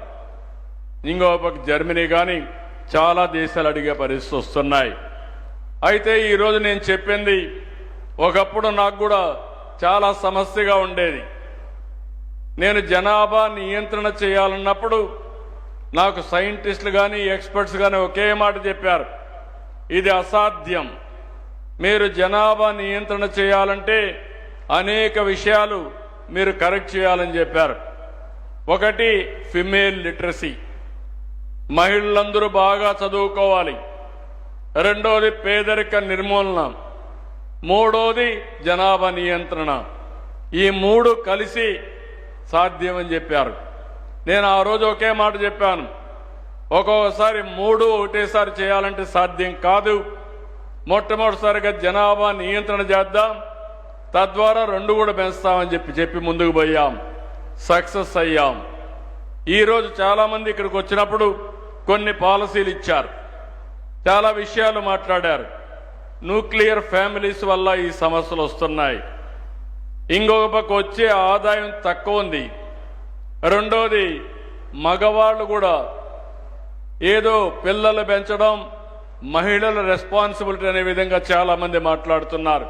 ఇంకో పక్క జర్మనీ కానీ చాలా దేశాలు అడిగే పరిస్థితి వస్తున్నాయి. అయితే ఈరోజు నేను చెప్పింది ఒకప్పుడు నాకు కూడా చాలా సమస్యగా ఉండేది. నేను జనాభా నియంత్రణ చేయాలన్నప్పుడు నాకు సైంటిస్టులు కానీ ఎక్స్పర్ట్స్ కానీ ఒకే మాట చెప్పారు, ఇది అసాధ్యం. మీరు జనాభా నియంత్రణ చేయాలంటే అనేక విషయాలు మీరు కరెక్ట్ చేయాలని చెప్పారు. ఒకటి ఫిమేల్ లిటరసీ, మహిళలందరూ బాగా చదువుకోవాలి. రెండోది పేదరిక నిర్మూలన. మూడోది జనాభా నియంత్రణ. ఈ మూడు కలిసి సాధ్యమని చెప్పారు. నేను ఆ రోజు ఒకే మాట చెప్పాను, ఒక్కొక్కసారి మూడు ఒకటేసారి చేయాలంటే సాధ్యం కాదు. మొట్టమొదటిసారిగా జనాభా నియంత్రణ చేద్దాం, తద్వారా రెండు కూడా పెంచుతామని చెప్పి ముందుకు పోయాం, సక్సెస్ అయ్యాం. ఈరోజు చాలామంది ఇక్కడికి వచ్చినప్పుడు కొన్ని పాలసీలు ఇచ్చారు, చాలా విషయాలు మాట్లాడారు. న్యూక్లియర్ ఫ్యామిలీస్ వల్ల ఈ సమస్యలు వస్తున్నాయి. ఇంకొక పక్క వచ్చే ఆదాయం తక్కువ ఉంది. రెండోది మగవాళ్ళు కూడా ఏదో పిల్లలు పెంచడం మహిళల రెస్పాన్సిబిలిటీ అనే విధంగా చాలా మంది మాట్లాడుతున్నారు.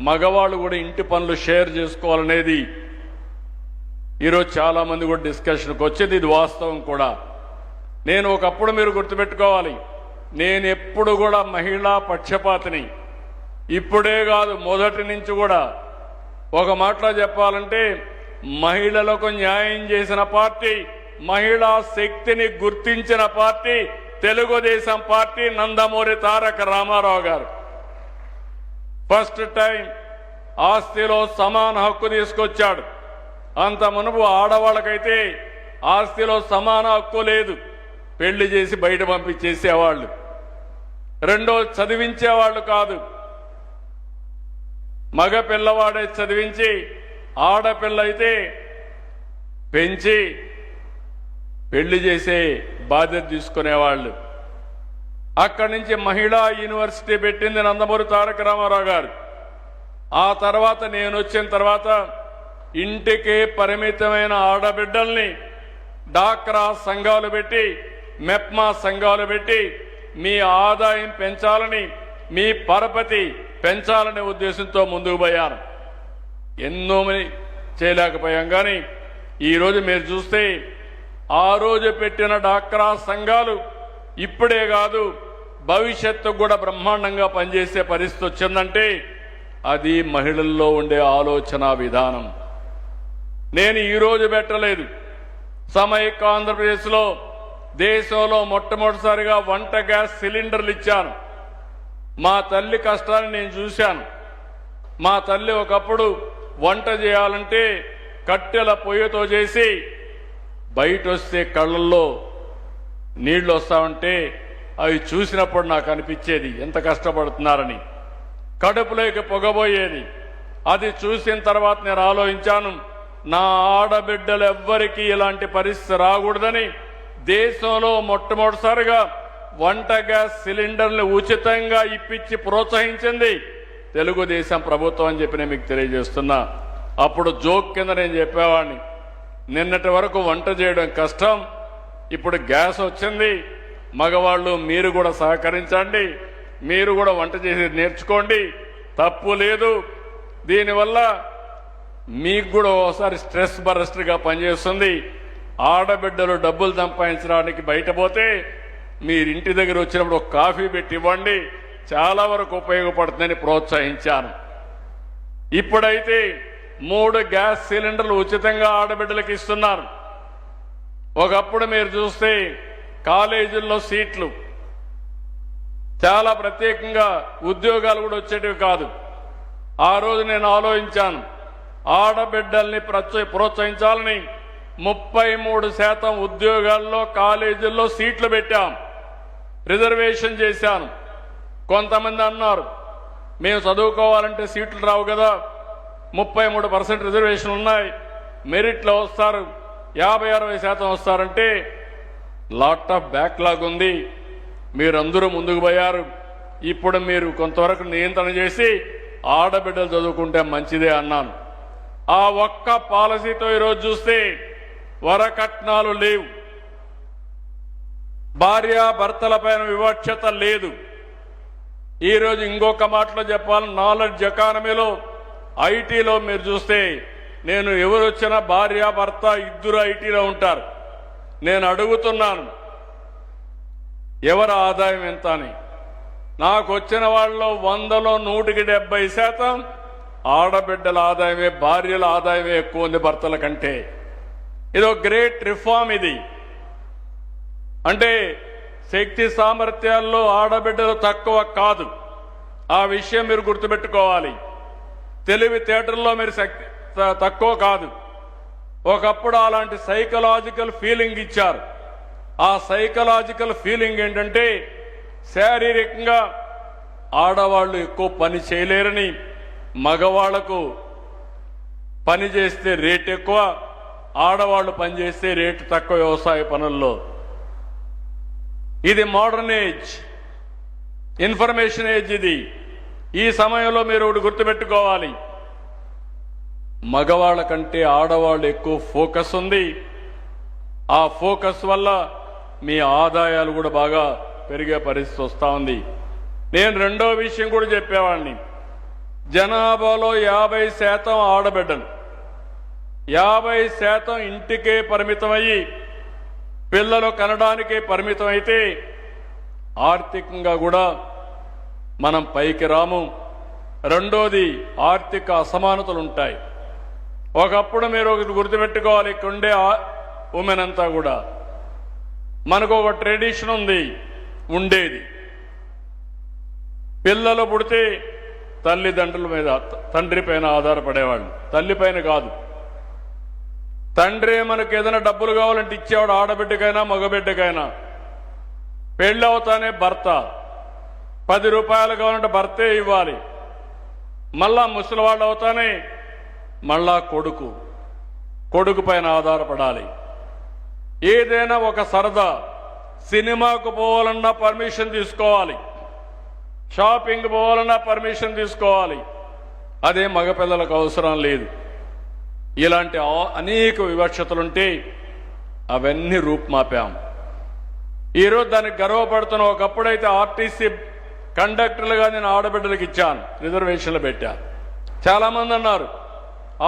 మగవాళ్ళు కూడా ఇంటి పనులు షేర్ చేసుకోవాలనేది ఈరోజు చాలా మంది కూడా డిస్కషన్కి వచ్చేది. ఇది వాస్తవం కూడా. నేను ఒకప్పుడు మీరు గుర్తుపెట్టుకోవాలి, నేను ఎప్పుడు కూడా మహిళా పక్షపాతిని. ఇప్పుడే కాదు, మొదటి నుంచి కూడా. ఒక మాటలో చెప్పాలంటే మహిళలకు న్యాయం చేసిన పార్టీ, మహిళా శక్తిని గుర్తించిన పార్టీ తెలుగుదేశం పార్టీ, నందమూరి తారక రామారావు గారు. ఫస్ట్ టైం ఆస్తిలో సమాన హక్కు తీసుకొచ్చాడు. అంత మునుపు ఆడవాళ్ళకైతే ఆస్తిలో సమాన హక్కు లేదు, పెళ్లి చేసి బయట పంపించేసేవాళ్ళు. రెండో చదివించేవాళ్ళు కాదు, మగ పిల్లవాడే చదివించి ఆడపిల్ల అయితే పెంచి పెళ్లి చేసే బాధ్యత తీసుకునేవాళ్ళు. అక్కడి నుంచి మహిళా యూనివర్సిటీ పెట్టింది నందమూరి తారక రామారావు గారు. ఆ తర్వాత నేను వచ్చిన తర్వాత ఇంటికి పరిమితమైన ఆడబిడ్డల్ని డాక్రా సంఘాలు పెట్టి, మెప్మా సంఘాలు పెట్టి మీ ఆదాయం పెంచాలని, మీ పరపతి పెంచాలనే ఉద్దేశంతో ముందుకు పోయాను. ఎన్నో చేయలేకపోయాం. కానీ ఈరోజు మీరు చూస్తే ఆ రోజు పెట్టిన డాక్రా సంఘాలు ఇప్పుడే కాదు భవిష్యత్తు కూడా బ్రహ్మాండంగా పనిచేసే పరిస్థితి వచ్చిందంటే అది మహిళల్లో ఉండే ఆలోచన విధానం. నేను ఈరోజు పెట్టలేదు, సమైక్య ఆంధ్రప్రదేశ్లో దేశంలో మొట్టమొదటిసారిగా వంట గ్యాస్ సిలిండర్లు ఇచ్చాను. మా తల్లి కష్టాన్ని నేను చూశాను. మా తల్లి ఒకప్పుడు వంట చేయాలంటే కట్టెల పొయ్యితో చేసి బయట వస్తే కళ్ళల్లో నీళ్లు వస్తామంటే అవి చూసినప్పుడు నాకు అనిపించేది ఎంత కష్టపడుతున్నారని. కడుపులోకి పొగబోయేది. అది చూసిన తర్వాత నేను ఆలోచించాను, నా ఆడబిడ్డలు ఎవ్వరికీ ఇలాంటి పరిస్థితి రాకూడదని దేశంలో మొట్టమొదటిసారిగా వంట గ్యాస్ సిలిండర్లు ఉచితంగా ఇప్పించి ప్రోత్సహించింది తెలుగుదేశం ప్రభుత్వం అని చెప్పి నేను మీకు తెలియజేస్తున్నా. అప్పుడు జోక్ కింద నేను చెప్పేవాడిని, నిన్నటి వరకు వంట చేయడం కష్టం, ఇప్పుడు గ్యాస్ వచ్చింది, మగవాళ్ళు మీరు కూడా సహకరించండి, మీరు కూడా వంట చేసి నేర్చుకోండి, తప్పు లేదు. దీనివల్ల మీకు కూడా ఒకసారి స్ట్రెస్ బరస్ట్గా పనిచేస్తుంది. ఆడబిడ్డలు డబ్బులు సంపాదించడానికి బయట పోతే మీరు ఇంటి దగ్గర వచ్చినప్పుడు ఒక కాఫీ పెట్టి ఇవ్వండి, చాలా వరకు ఉపయోగపడుతుందని ప్రోత్సహించాను. ఇప్పుడైతే 3 గ్యాస్ సిలిండర్లు ఉచితంగా ఆడబిడ్డలకు ఇస్తున్నారు. ఒకప్పుడు మీరు చూస్తే కాలేజీల్లో సీట్లు చాలా ప్రత్యేకంగా ఉద్యోగాలు కూడా వచ్చేటివి కాదు. ఆ రోజు నేను ఆలోచించాను, ఆడబిడ్డల్ని ప్రోత్సహించాలని 33% ఉద్యోగాల్లో కాలేజీల్లో సీట్లు పెట్టాం, రిజర్వేషన్ చేశాను. కొంతమంది అన్నారు మేము చదువుకోవాలంటే సీట్లు రావు కదా, 33% రిజర్వేషన్ ఉన్నాయి, మెరిట్లో వస్తారు, 50-60% వస్తారంటే లాట్ ఆఫ్ బ్యాక్లాగ్ ఉంది. మీరందరూ ముందుకు పోయారు. ఇప్పుడు మీరు కొంతవరకు నియంత్రణ చేసి ఆడబిడ్డలు చదువుకుంటే మంచిదే అన్నాను. ఆ ఒక్క పాలసీతో ఈరోజు చూస్తే వరకట్నాలు లేవు, భార్యాభర్తలపైన వివక్షత లేదు. ఈరోజు ఇంకొక మాటలో చెప్పాలి, నాలెడ్జ్ ఎకానమీలో ఐటీలో మీరు చూస్తే నేను ఎవరు వచ్చినా భార్యాభర్త ఇద్దరు ఐటీలో ఉంటారు. నేను అడుగుతున్నాను ఎవరి ఆదాయం ఎంత అని. నాకు వచ్చిన వాళ్ళలో 100లో 170% ఆడబిడ్డల ఆదాయమే, భార్యల ఆదాయమే ఎక్కువ ఉంది భర్తల కంటే. ఇదో గ్రేట్ రిఫార్మ్. ఇది అంటే శక్తి సామర్థ్యాల్లో ఆడబిడ్డలు తక్కువ కాదు. ఆ విషయం మీరు గుర్తుపెట్టుకోవాలి. తెలివితేటల్లో మీరు తక్కువ కాదు. ఒకప్పుడు అలాంటి సైకలాజికల్ ఫీలింగ్ ఇచ్చారు. ఆ సైకలాజికల్ ఫీలింగ్ ఏంటంటే శారీరకంగా ఆడవాళ్లు ఎక్కువ పని చేయలేరని, మగవాళ్లకు పని చేస్తే రేట్ ఎక్కువ, ఆడవాళ్లు పని చేస్తే రేటు తక్కువ వ్యవసాయ పనుల్లో. ఇది మోడర్న్ ఏజ్, ఇన్ఫర్మేషన్ ఏజ్. ఇది ఈ సమయంలో మీరు ఒకటి గుర్తుపెట్టుకోవాలి, మగవాళ్ల కంటే ఆడవాళ్ళు ఎక్కువ ఫోకస్ ఉంది. ఆ ఫోకస్ వల్ల మీ ఆదాయాలు కూడా బాగా పెరిగే పరిస్థితి వస్తూ ఉంది. నేను రెండో విషయం కూడా చెప్పేవాడిని, జనాభాలో 50% ఆడబిడ్డలు, 50% ఇంటికే పరిమితమయ్యి పిల్లలు కనడానికే పరిమితం అయితే ఆర్థికంగా కూడా మనం పైకి రాము. రెండోది ఆర్థిక అసమానతలు ఉంటాయి. ఒకప్పుడు మీరు ఒకటి గుర్తుపెట్టుకోవాలి, ఇక్కడ ఉండే ఉమెన్ అంతా కూడా మనకు ఒక ట్రెడిషన్ ఉంది, ఉండేది పిల్లలు పుడితే తల్లిదండ్రుల మీద, తండ్రి పైన ఆధారపడేవాళ్ళు. తల్లి పైన కాదు, తండ్రి మనకు ఏదైనా డబ్బులు కావాలంటే ఇచ్చేవాడు, ఆడబిడ్డకైనా మగబిడ్డకైనా. పెళ్ళి అవుతానే భర్త, 10 రూపాయలు కావాలంటే భర్తే ఇవ్వాలి. మళ్ళా ముసలివాళ్ళు అవుతానే మళ్ళా కొడుకు పైన ఆధారపడాలి. ఏదైనా ఒక సరదా, సినిమాకు పోవాలన్నా పర్మిషన్ తీసుకోవాలి, షాపింగ్ పోవాలన్నా పర్మిషన్ తీసుకోవాలి. అదే మగపిల్లలకు అవసరం లేదు. ఇలాంటి అనేక వివక్షతలుంటే అవన్నీ రూపుమాపాం. ఈరోజు దానికి గర్వపడుతున్న, ఒకప్పుడైతే ఆర్టీసీ కండక్టర్లుగా నేను ఆడబిడ్డలకు ఇచ్చాను, రిజర్వేషన్లు పెట్టాను. చాలామంది అన్నారు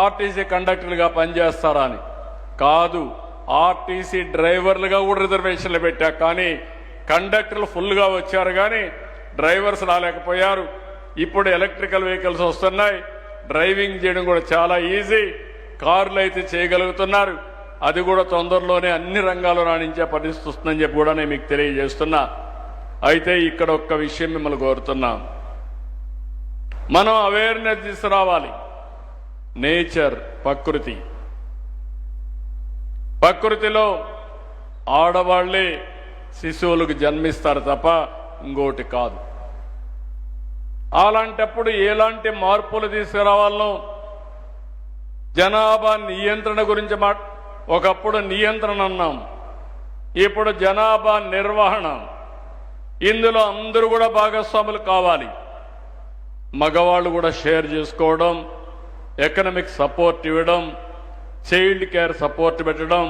ఆర్టీసీ కండక్టర్లుగా పనిచేస్తారా అని. కాదు, ఆర్టీసీ డ్రైవర్లుగా కూడా రిజర్వేషన్లు పెట్టా. కానీ కండక్టర్లు ఫుల్గా వచ్చారు, కానీ డ్రైవర్స్ రాలేకపోయారు. ఇప్పుడు ఎలక్ట్రికల్ వెహికల్స్ వస్తున్నాయి, డ్రైవింగ్ చేయడం కూడా చాలా ఈజీ. కార్లు అయితే చేయగలుగుతున్నారు. అది కూడా తొందరలోనే అన్ని రంగాల్లో రాణించే పరిస్థితి వస్తుందని చెప్పి కూడా నేను మీకు తెలియజేస్తున్నా. అయితే ఇక్కడ ఒక్క విషయం మిమ్మల్ని కోరుతున్నాం, మనం అవేర్నెస్ తీసుకురావాలి. నేచర్, ప్రకృతిలో ఆడవాళ్లే శిశువులకు జన్మిస్తారు తప్ప ఇంకోటి కాదు. అలాంటప్పుడు ఎలాంటి మార్పులు తీసుకురావాలనో, జనాభా నియంత్రణ గురించి ఒకప్పుడు నియంత్రణ అన్నాం, ఇప్పుడు జనాభా నిర్వహణ. ఇందులో అందరూ కూడా భాగస్వాములు కావాలి. మగవాళ్ళు కూడా షేర్ చేసుకోవడం, ఎకనామిక్ సపోర్ట్ ఇవ్వడం, చైల్డ్ కేర్ సపోర్ట్ పెట్టడం,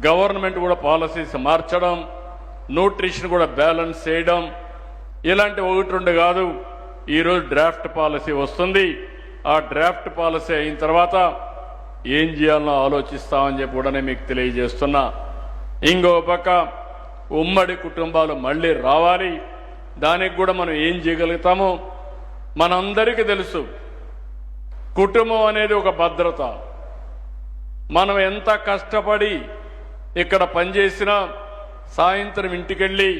గవర్నమెంట్ కూడా పాలసీస్ మార్చడం, న్యూట్రిషన్ కూడా బ్యాలెన్స్ చేయడం. ఇలాంటి 1-2 కాదు, ఈరోజు డ్రాఫ్ట్ పాలసీ వస్తుంది. ఆ డ్రాఫ్ట్ పాలసీ అయిన తర్వాత ఏం చేయాలనో ఆలోచిస్తామని చెప్పి కూడా మీకు తెలియజేస్తున్నా. ఇంకో పక్క ఉమ్మడి కుటుంబాలు మళ్ళీ రావాలి. దానికి కూడా మనం ఏం చేయగలుగుతామో మనందరికీ తెలుసు. కుటుంబం అనేది ఒక భద్రత. మనం ఎంత కష్టపడి ఇక్కడ పనిచేసినా సాయంత్రం ఇంటికెళ్ళి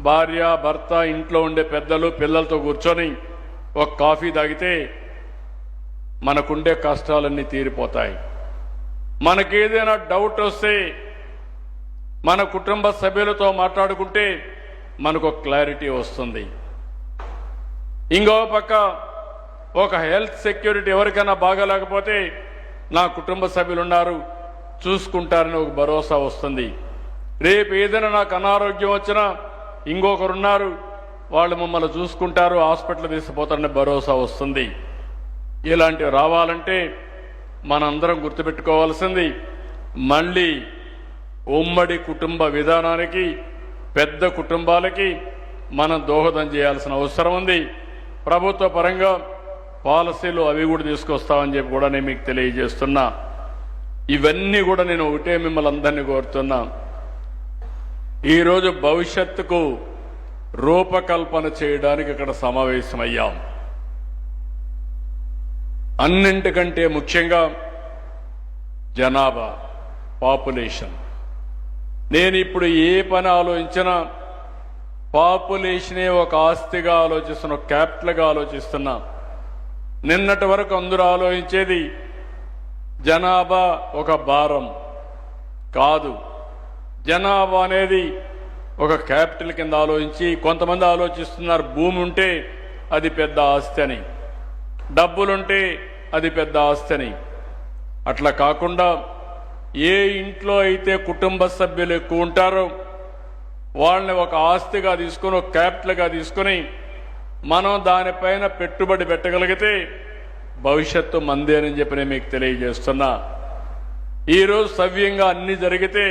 భార్య భర్త ఇంట్లో ఉండే పెద్దలు పిల్లలతో కూర్చొని ఒక కాఫీ తాగితే మనకుండే కష్టాలన్నీ తీరిపోతాయి. మనకేదైనా డౌట్ వస్తే మన కుటుంబ సభ్యులతో మాట్లాడుకుంటే మనకు క్లారిటీ వస్తుంది. ఇంకో పక్క ఒక హెల్త్ సెక్యూరిటీ, ఎవరికైనా బాగాలేకపోతే నా కుటుంబ సభ్యులు ఉన్నారు చూసుకుంటారని ఒక భరోసా వస్తుంది. రేపు ఏదైనా నాకు అనారోగ్యం వచ్చినా ఇంకొకరున్నారు, వాళ్ళు మమ్మల్ని చూసుకుంటారు, హాస్పిటల్ తీసుకుపోతారని భరోసా వస్తుంది. ఇలాంటివి రావాలంటే మనందరం గుర్తుపెట్టుకోవాల్సింది మళ్ళీ ఉమ్మడి కుటుంబ విధానానికి, పెద్ద కుటుంబాలకి మనం దోహదం చేయాల్సిన అవసరం ఉంది. ప్రభుత్వ పరంగా పాలసీలు అవి కూడా తీసుకొస్తామని చెప్పి కూడా నేను మీకు తెలియజేస్తున్నా. ఇవన్నీ కూడా నేను ఒకటే మిమ్మల్ని అందరినీ కోరుతున్నా, ఈరోజు భవిష్యత్తుకు రూపకల్పన చేయడానికి ఇక్కడ సమావేశమయ్యాం. అన్నింటికంటే ముఖ్యంగా జనాభా, పాపులేషన్. నేను ఇప్పుడు ఏ పని ఆలోచించినా పాపులేషనే ఒక ఆస్తిగా ఆలోచిస్తున్నా, ఒక క్యాపిటల్గా ఆలోచిస్తున్నా. నిన్నటి వరకు అందరూ ఆలోచించేది జనాభా ఒక భారం కాదు, జనాభా అనేది ఒక క్యాపిటల్ కింద ఆలోచించి కొంతమంది ఆలోచిస్తున్నారు భూమి ఉంటే అది పెద్ద ఆస్తి అని, డబ్బులుంటే అది పెద్ద ఆస్తి అని. అట్లా కాకుండా ఏ ఇంట్లో అయితే కుటుంబ సభ్యులు ఎక్కువ ఉంటారో వాళ్ళని ఒక ఆస్తిగా తీసుకుని, ఒక క్యాపిటల్గా తీసుకుని మనం దానిపైన పెట్టుబడి పెట్టగలిగితే భవిష్యత్తు మందే అని చెప్పి నేను మీకు తెలియజేస్తున్నా. ఈరోజు సవ్యంగా అన్ని జరిగితే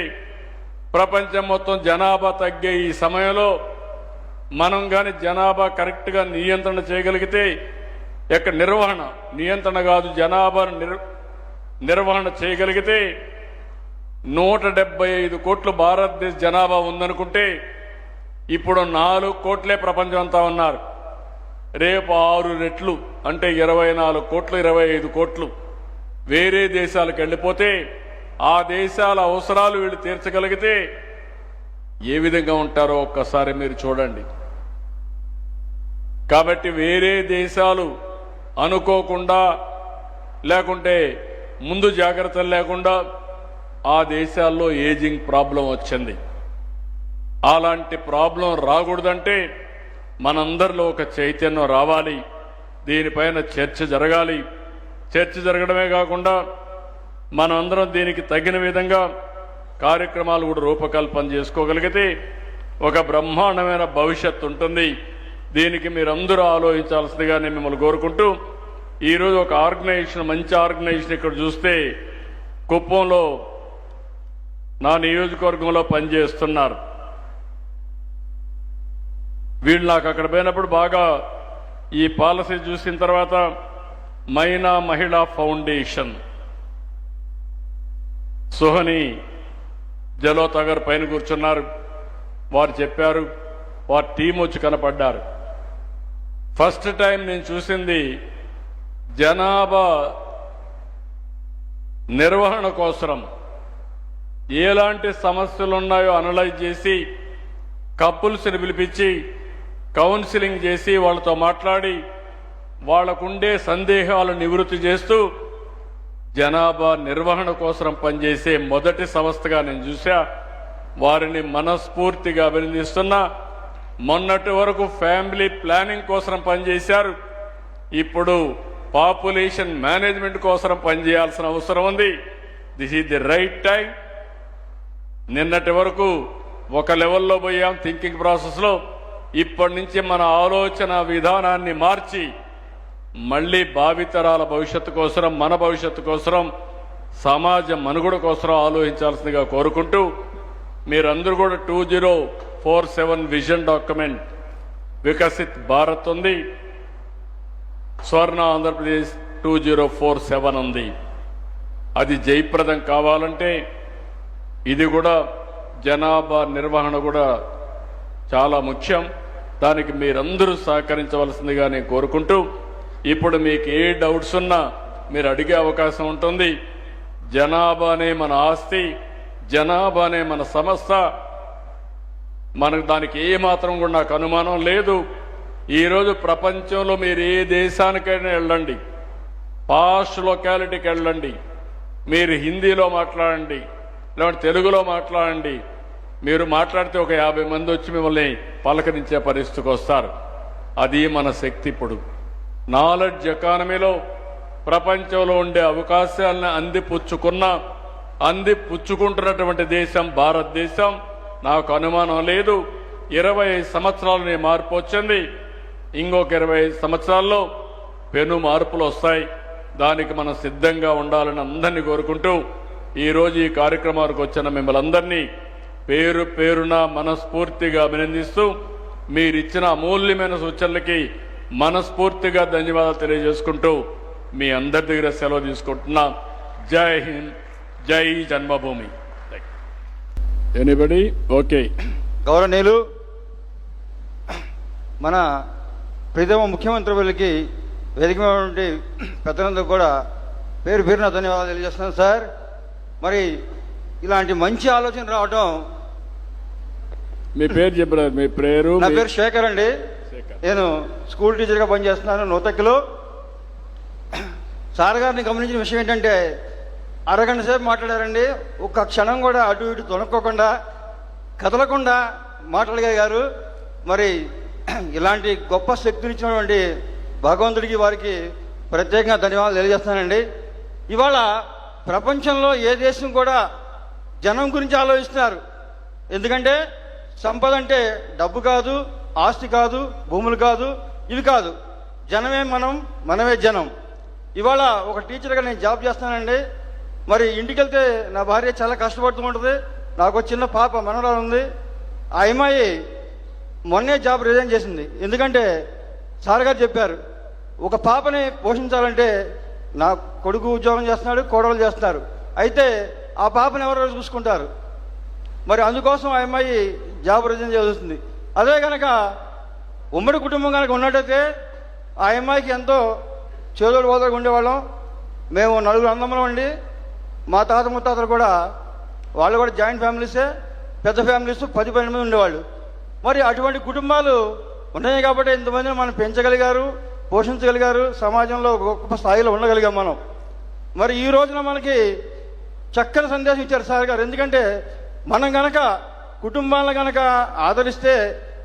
ప్రపంచం మొత్తం జనాభా తగ్గే ఈ సమయంలో మనం కానీ జనాభా కరెక్ట్గా నియంత్రణ చేయగలిగితే, ఎక్కడ నియంత్రణ కాదు, జనాభా నిర్వహణ చేయగలిగితే 175 కోట్లు భారతదేశ జనాభా ఉందనుకుంటే ఇప్పుడు 4 కోట్లే ప్రపంచం అంతా ఉన్నారు. రేపు 6 రెట్లు అంటే 24 కోట్లు, 25 కోట్లు వేరే దేశాలకు వెళ్ళిపోతే ఆ దేశాల అవసరాలు వీళ్ళు తీర్చగలిగితే ఏ విధంగా ఉంటారో ఒక్కసారి మీరు చూడండి. కాబట్టి వేరే దేశాలు అనుకోకుండా లేకుంటే ముందు జాగ్రత్తలు లేకుండా ఆ దేశాల్లో ఏజింగ్ ప్రాబ్లం వచ్చింది. అలాంటి ప్రాబ్లం రాకూడదంటే మనందరిలో ఒక చైతన్యం రావాలి, దీనిపైన చర్చ జరగాలి. చర్చ జరగడమే కాకుండా మనందరం దీనికి తగిన విధంగా కార్యక్రమాలు కూడా రూపకల్పన చేసుకోగలిగితే ఒక బ్రహ్మాండమైన భవిష్యత్తు ఉంటుంది. దీనికి మీరందరూ ఆలోచించాల్సిందిగా నేను మిమ్మల్ని కోరుకుంటూ, ఈరోజు ఒక ఆర్గనైజేషన్, మంచి ఆర్గనైజేషన్ ఇక్కడ చూస్తే కుప్పంలో నా నియోజకవర్గంలో పనిచేస్తున్నారు. వీళ్ళు నాకు అక్కడ పోయినప్పుడు బాగా ఈ పాలసీ చూసిన తర్వాత మైనా మహిళా ఫౌండేషన్ సుహని జలోతా గారు పైన కూర్చున్నారు. వారు చెప్పారు, వారి టీం వచ్చి కనపడ్డారు. ఫస్ట్ టైం నేను చూసింది జనాభా నిర్వహణ కోసం ఎలాంటి సమస్యలు ఉన్నాయో అనలైజ్ చేసి కపుల్స్ని పిలిపించి కౌన్సిలింగ్ చేసి వాళ్ళతో మాట్లాడి వాళ్ళకుండే సందేహాలు నివృత్తి చేస్తూ జనాభా నిర్వహణ కోసం పనిచేసే మొదటి సంస్థగా నేను చూసా. వారిని మనస్ఫూర్తిగా అభినందిస్తున్నా. మొన్నటి వరకు ఫ్యామిలీ ప్లానింగ్ కోసం పనిచేశారు, ఇప్పుడు పాపులేషన్ మేనేజ్మెంట్ కోసం పనిచేయాల్సిన అవసరం ఉంది. This is the right time. నిన్నటి వరకు ఒక లెవెల్లో పోయాం థింకింగ్ ప్రాసెస్లో, ఇప్పటి నుంచి మన ఆలోచన విధానాన్ని మార్చి మళ్ళీ భావితరాల భవిష్యత్తు కోసం, మన భవిష్యత్తు కోసం, సమాజ మనుగడ కోసం ఆలోచించాల్సిందిగా కోరుకుంటూ, మీరందరూ కూడా 2047 విజన్ డాక్యుమెంట్ వికసిత్ భారత్ ఉంది, స్వర్ణ ఆంధ్రప్రదేశ్ 2047 ఉంది. అది జయప్రదం కావాలంటే ఇది కూడా జనాభా నిర్వహణ కూడా చాలా ముఖ్యం. దానికి మీరందరూ సహకరించవలసిందిగా నేను కోరుకుంటూ, ఇప్పుడు మీకు ఏ డౌట్స్ ఉన్నా మీరు అడిగే అవకాశం ఉంటుంది. జనాభానే మన ఆస్తి, జనాభానే మన సమస్య. మనకు దానికి ఏ మాత్రం కూడా నాకు అనుమానం లేదు. ఈరోజు ప్రపంచంలో మీరు ఏ దేశానికైనా వెళ్ళండి, పాష్ లొకాలిటీకి వెళ్ళండి, మీరు హిందీలో మాట్లాడండి, లేదంటే తెలుగులో మాట్లాడండి, మీరు మాట్లాడితే ఒక 50 మంది వచ్చి మిమ్మల్ని పలకరించే పరిస్థితికి వస్తారు. అది మన శక్తి. ఇప్పుడు నాలెడ్జ్ ఎకానమీలో ప్రపంచంలో ఉండే అవకాశాలను అందిపుచ్చుకుంటున్నటువంటి దేశం భారతదేశం. నాకు అనుమానం లేదు 25 సంవత్సరాలు నీ మార్పు వచ్చింది. ఇంకొక 25 సంవత్సరాల్లో పెను మార్పులు వస్తాయి. దానికి మనం సిద్ధంగా ఉండాలని అందరినీ కోరుకుంటూ ఈరోజు ఈ కార్యక్రమానికి వచ్చిన మిమ్మల్ని అందరినీ పేరు పేరున మనస్ఫూర్తిగా అభినందిస్తూ మీరిచ్చిన అమూల్యమైన సూచనలకి మనస్ఫూర్తిగా ధన్యవాదాలు తెలియజేసుకుంటూ మీ అందరి దగ్గర సెలవు తీసుకుంటున్నా. జై హింద్, జై జన్మభూమి. ఎనీబడి? ఓకే. గౌరవనీయులు మన ప్రీతమ ముఖ్యమంత్రి వారికి వేదిక మీద ఉన్నటువంటి పెద్దలందరూ కూడా పేరు పేరున ధన్యవాదాలు తెలియజేస్తున్నాను సార్. మరి ఇలాంటి మంచి ఆలోచన రావటం. మీ పేరు చెప్పారు? మీ పేరు? నా పేరు శేఖర్ అండి. నేను స్కూల్ టీచర్గా పనిచేస్తున్నాను నూతక్కిలో. సార్ గారిని గమనించిన విషయం ఏంటంటే అరగంట సేపు మాట్లాడారండి. ఒక్క క్షణం కూడా అటు ఇటు తొణక్కోకుండా కదలకుండా మాట్లాడగలిగారు. మరి ఇలాంటి గొప్ప శక్తినిచ్చినటువంటి భగవంతుడికి వారికి ప్రత్యేకంగా ధన్యవాదాలు తెలియజేస్తానండి. ఇవాళ ప్రపంచంలో ఏ దేశం కూడా జనం గురించి ఆలోచిస్తున్నారు. ఎందుకంటే సంపద అంటే డబ్బు కాదు, ఆస్తి కాదు, భూములు కాదు, ఇవి కాదు. జనమే మనమే జనం. ఇవాళ ఒక టీచర్గా నేను జాబ్ చేస్తానండి. మరి ఇంటికి వెళ్తే నా భార్య చాలా కష్టపడుతూ ఉంటుంది. నాకు ఒక చిన్న పాప మనవరాలు ఉంది. ఆ అమ్మాయి మొన్నే జాబ్ రిజైన్ చేసింది. ఎందుకంటే సార్ గారు చెప్పారు, ఒక పాపని పోషించాలంటే నా కొడుకు ఉద్యోగం చేస్తున్నాడు, కోడలు చేస్తున్నారు, అయితే ఆ పాపని ఎవరు చూసుకుంటారు? మరి అందుకోసం ఆ అమ్మాయి జాబ్ రిజైన్ చేస్తుంది. అదే కనుక ఉమ్మడి కుటుంబం కనుక ఉన్నట్టయితే ఆ అమ్మాయికి ఎంతో చేదోడు బోదోడుగా ఉండేవాళ్ళం. మేము 4 అన్నదమ్ములం అండి. మా తాత ముత్తాతలు కూడా వాళ్ళు కూడా జాయింట్ ఫ్యామిలీసే, పెద్ద ఫ్యామిలీస్ 10-12 మంది ఉండేవాళ్ళు. మరి అటువంటి కుటుంబాలు ఉన్నాయి కాబట్టి ఇంతమందిని మనం పెంచగలిగారు, పోషించగలిగారు, సమాజంలో గొప్ప స్థాయిలో ఉండగలిగాం మనం. మరి ఈ రోజున మనకి చక్కని సందేశం ఇచ్చారు సార్ గారు. ఎందుకంటే మనం గనక కుటుంబాలను గనక ఆదరిస్తే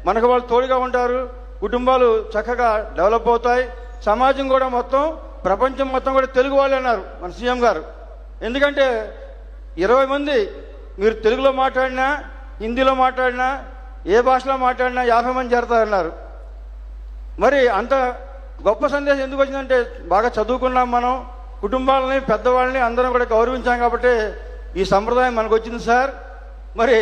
మనకు వాళ్ళు తోడుగా ఉంటారు, కుటుంబాలు చక్కగా డెవలప్ అవుతాయి, సమాజం కూడా మొత్తం ప్రపంచం మొత్తం కూడా తెలుగు వాళ్ళు అన్నారు మన సీఎం గారు. ఎందుకంటే 20 మంది మీరు తెలుగులో మాట్లాడినా, హిందీలో మాట్లాడినా, ఏ భాషలో మాట్లాడినా 50 మంది చేరతారన్నారు. మరి అంత గొప్ప సందేశం ఎందుకు వచ్చిందంటే బాగా చదువుకున్నాం మనం, కుటుంబాలని పెద్దవాళ్ళని అందరం కూడా గౌరవించాం కాబట్టి ఈ సంప్రదాయం మనకు వచ్చింది సార్. మరి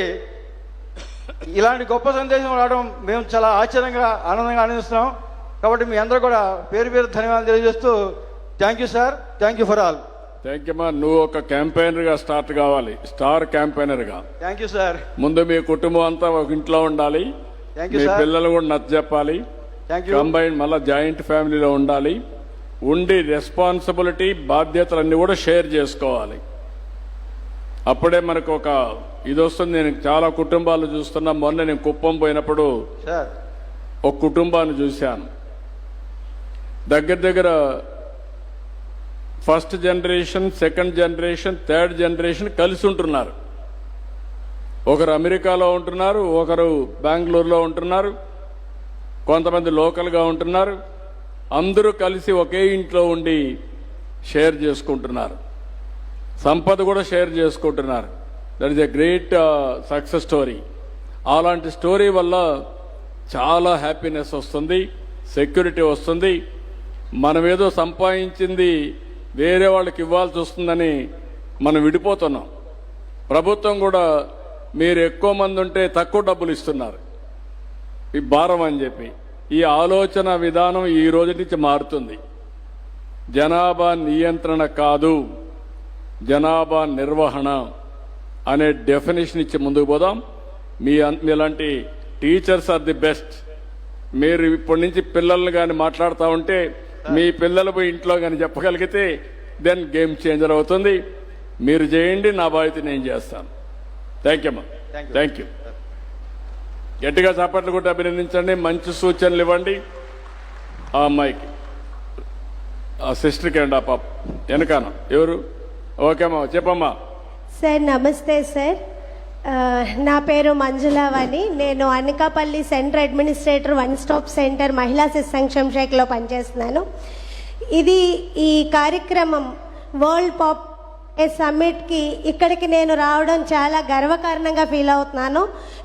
ఇలాంటి గొప్ప సందేశం రావడం మేము చాలా ఆశ్చర్యంగా ఆనందంగా ఆనందిస్తున్నాం. కాబట్టి మీ అందరూ కూడా పేరు పేరు ధన్యవాదాలు తెలియజేస్తూ thank you sir, thank you for all. Thank you మా. నువ్వు ఒక క్యాంపెయినర్గా స్టార్ట్ కావాలి, స్టార్ క్యాంపెయినర్గా. Thank you sir. ముందు మీ కుటుంబం అంతా ఒక ఇంట్లో ఉండాలి, మీ పిల్లలు కూడా నచ్చ చెప్పాలి, కంబైన్ మళ్ళీ జాయింట్ ఫ్యామిలీలో ఉండాలి, ఉండి రెస్పాన్సిబిలిటీ బాధ్యతలన్నీ కూడా షేర్ చేసుకోవాలి. అప్పుడే మనకు ఒక ఇది వస్తుంది. నేను చాలా కుటుంబాలు చూస్తున్నా. మొన్న నేను కుప్పం పోయినప్పుడు ఒక కుటుంబాన్ని చూశాను. దగ్గర first generation, second generation, third generation కలిసి ఉంటున్నారు. ఒకరు అమెరికాలో ఉంటున్నారు, ఒకరు బెంగళూరులో ఉంటున్నారు, కొంతమంది లోకల్గా ఉంటున్నారు. అందరూ కలిసి ఒకే ఇంట్లో ఉండి షేర్ చేసుకుంటున్నారు, సంపద కూడా షేర్ చేసుకుంటున్నారు. That is a great success story. అలాంటి స్టోరీ వల్ల చాలా హ్యాపీనెస్ వస్తుంది, సెక్యూరిటీ వస్తుంది. మనం ఏదో సంపాదించింది వేరే వాళ్ళకి ఇవ్వాల్సి వస్తుందని మనం విడిపోతున్నాం. ప్రభుత్వం కూడా మీరు ఎక్కువ మంది ఉంటే తక్కువ డబ్బులు ఇస్తున్నారు, ఈ భారం అని చెప్పి. ఈ ఆలోచన విధానం ఈ రోజు నుంచి మారుతుంది. జనాభా నియంత్రణ కాదు, జనాభా నిర్వహణ అనే డెఫినేషన్ ఇచ్చి ముందుకు పోదాం. మీలాంటి టీచర్స్ ఆర్ ది బెస్ట్. మీరు ఇప్పటి నుంచి పిల్లల్ని కానీ మాట్లాడుతూ ఉంటే మీ పిల్లలు పోయి ఇంట్లో కానీ చెప్పగలిగితే దెన్ గేమ్ చేంజర్ అవుతుంది. మీరు చేయండి, నా బాధ్యత నేను చేస్తాను. థ్యాంక్ యూ అమ్మా. Thank you. గట్టిగా చప్పట్లు కొట్టి అభినందించండి. మంచి సూచనలు ఇవ్వండి ఆ అమ్మాయికి, ఆ సిస్టర్కి అండి. ఆ పాప వెనకాన ఎవరు? ఓకే అమ్మా, చెప్పమ్మా. సార్ నమస్తే సార్. నా పేరు మంజులావాణి. నేను Anakapalli centre administrator one stop centre మహిళా శిశు సంక్షేమ శాఖలో పనిచేస్తున్నాను. ఈ కార్యక్రమం వరల్డ్ పాప్ సమ్మిట్కి ఇక్కడికి నేను రావడం చాలా గర్వకారణంగా ఫీల్ అవుతున్నాను.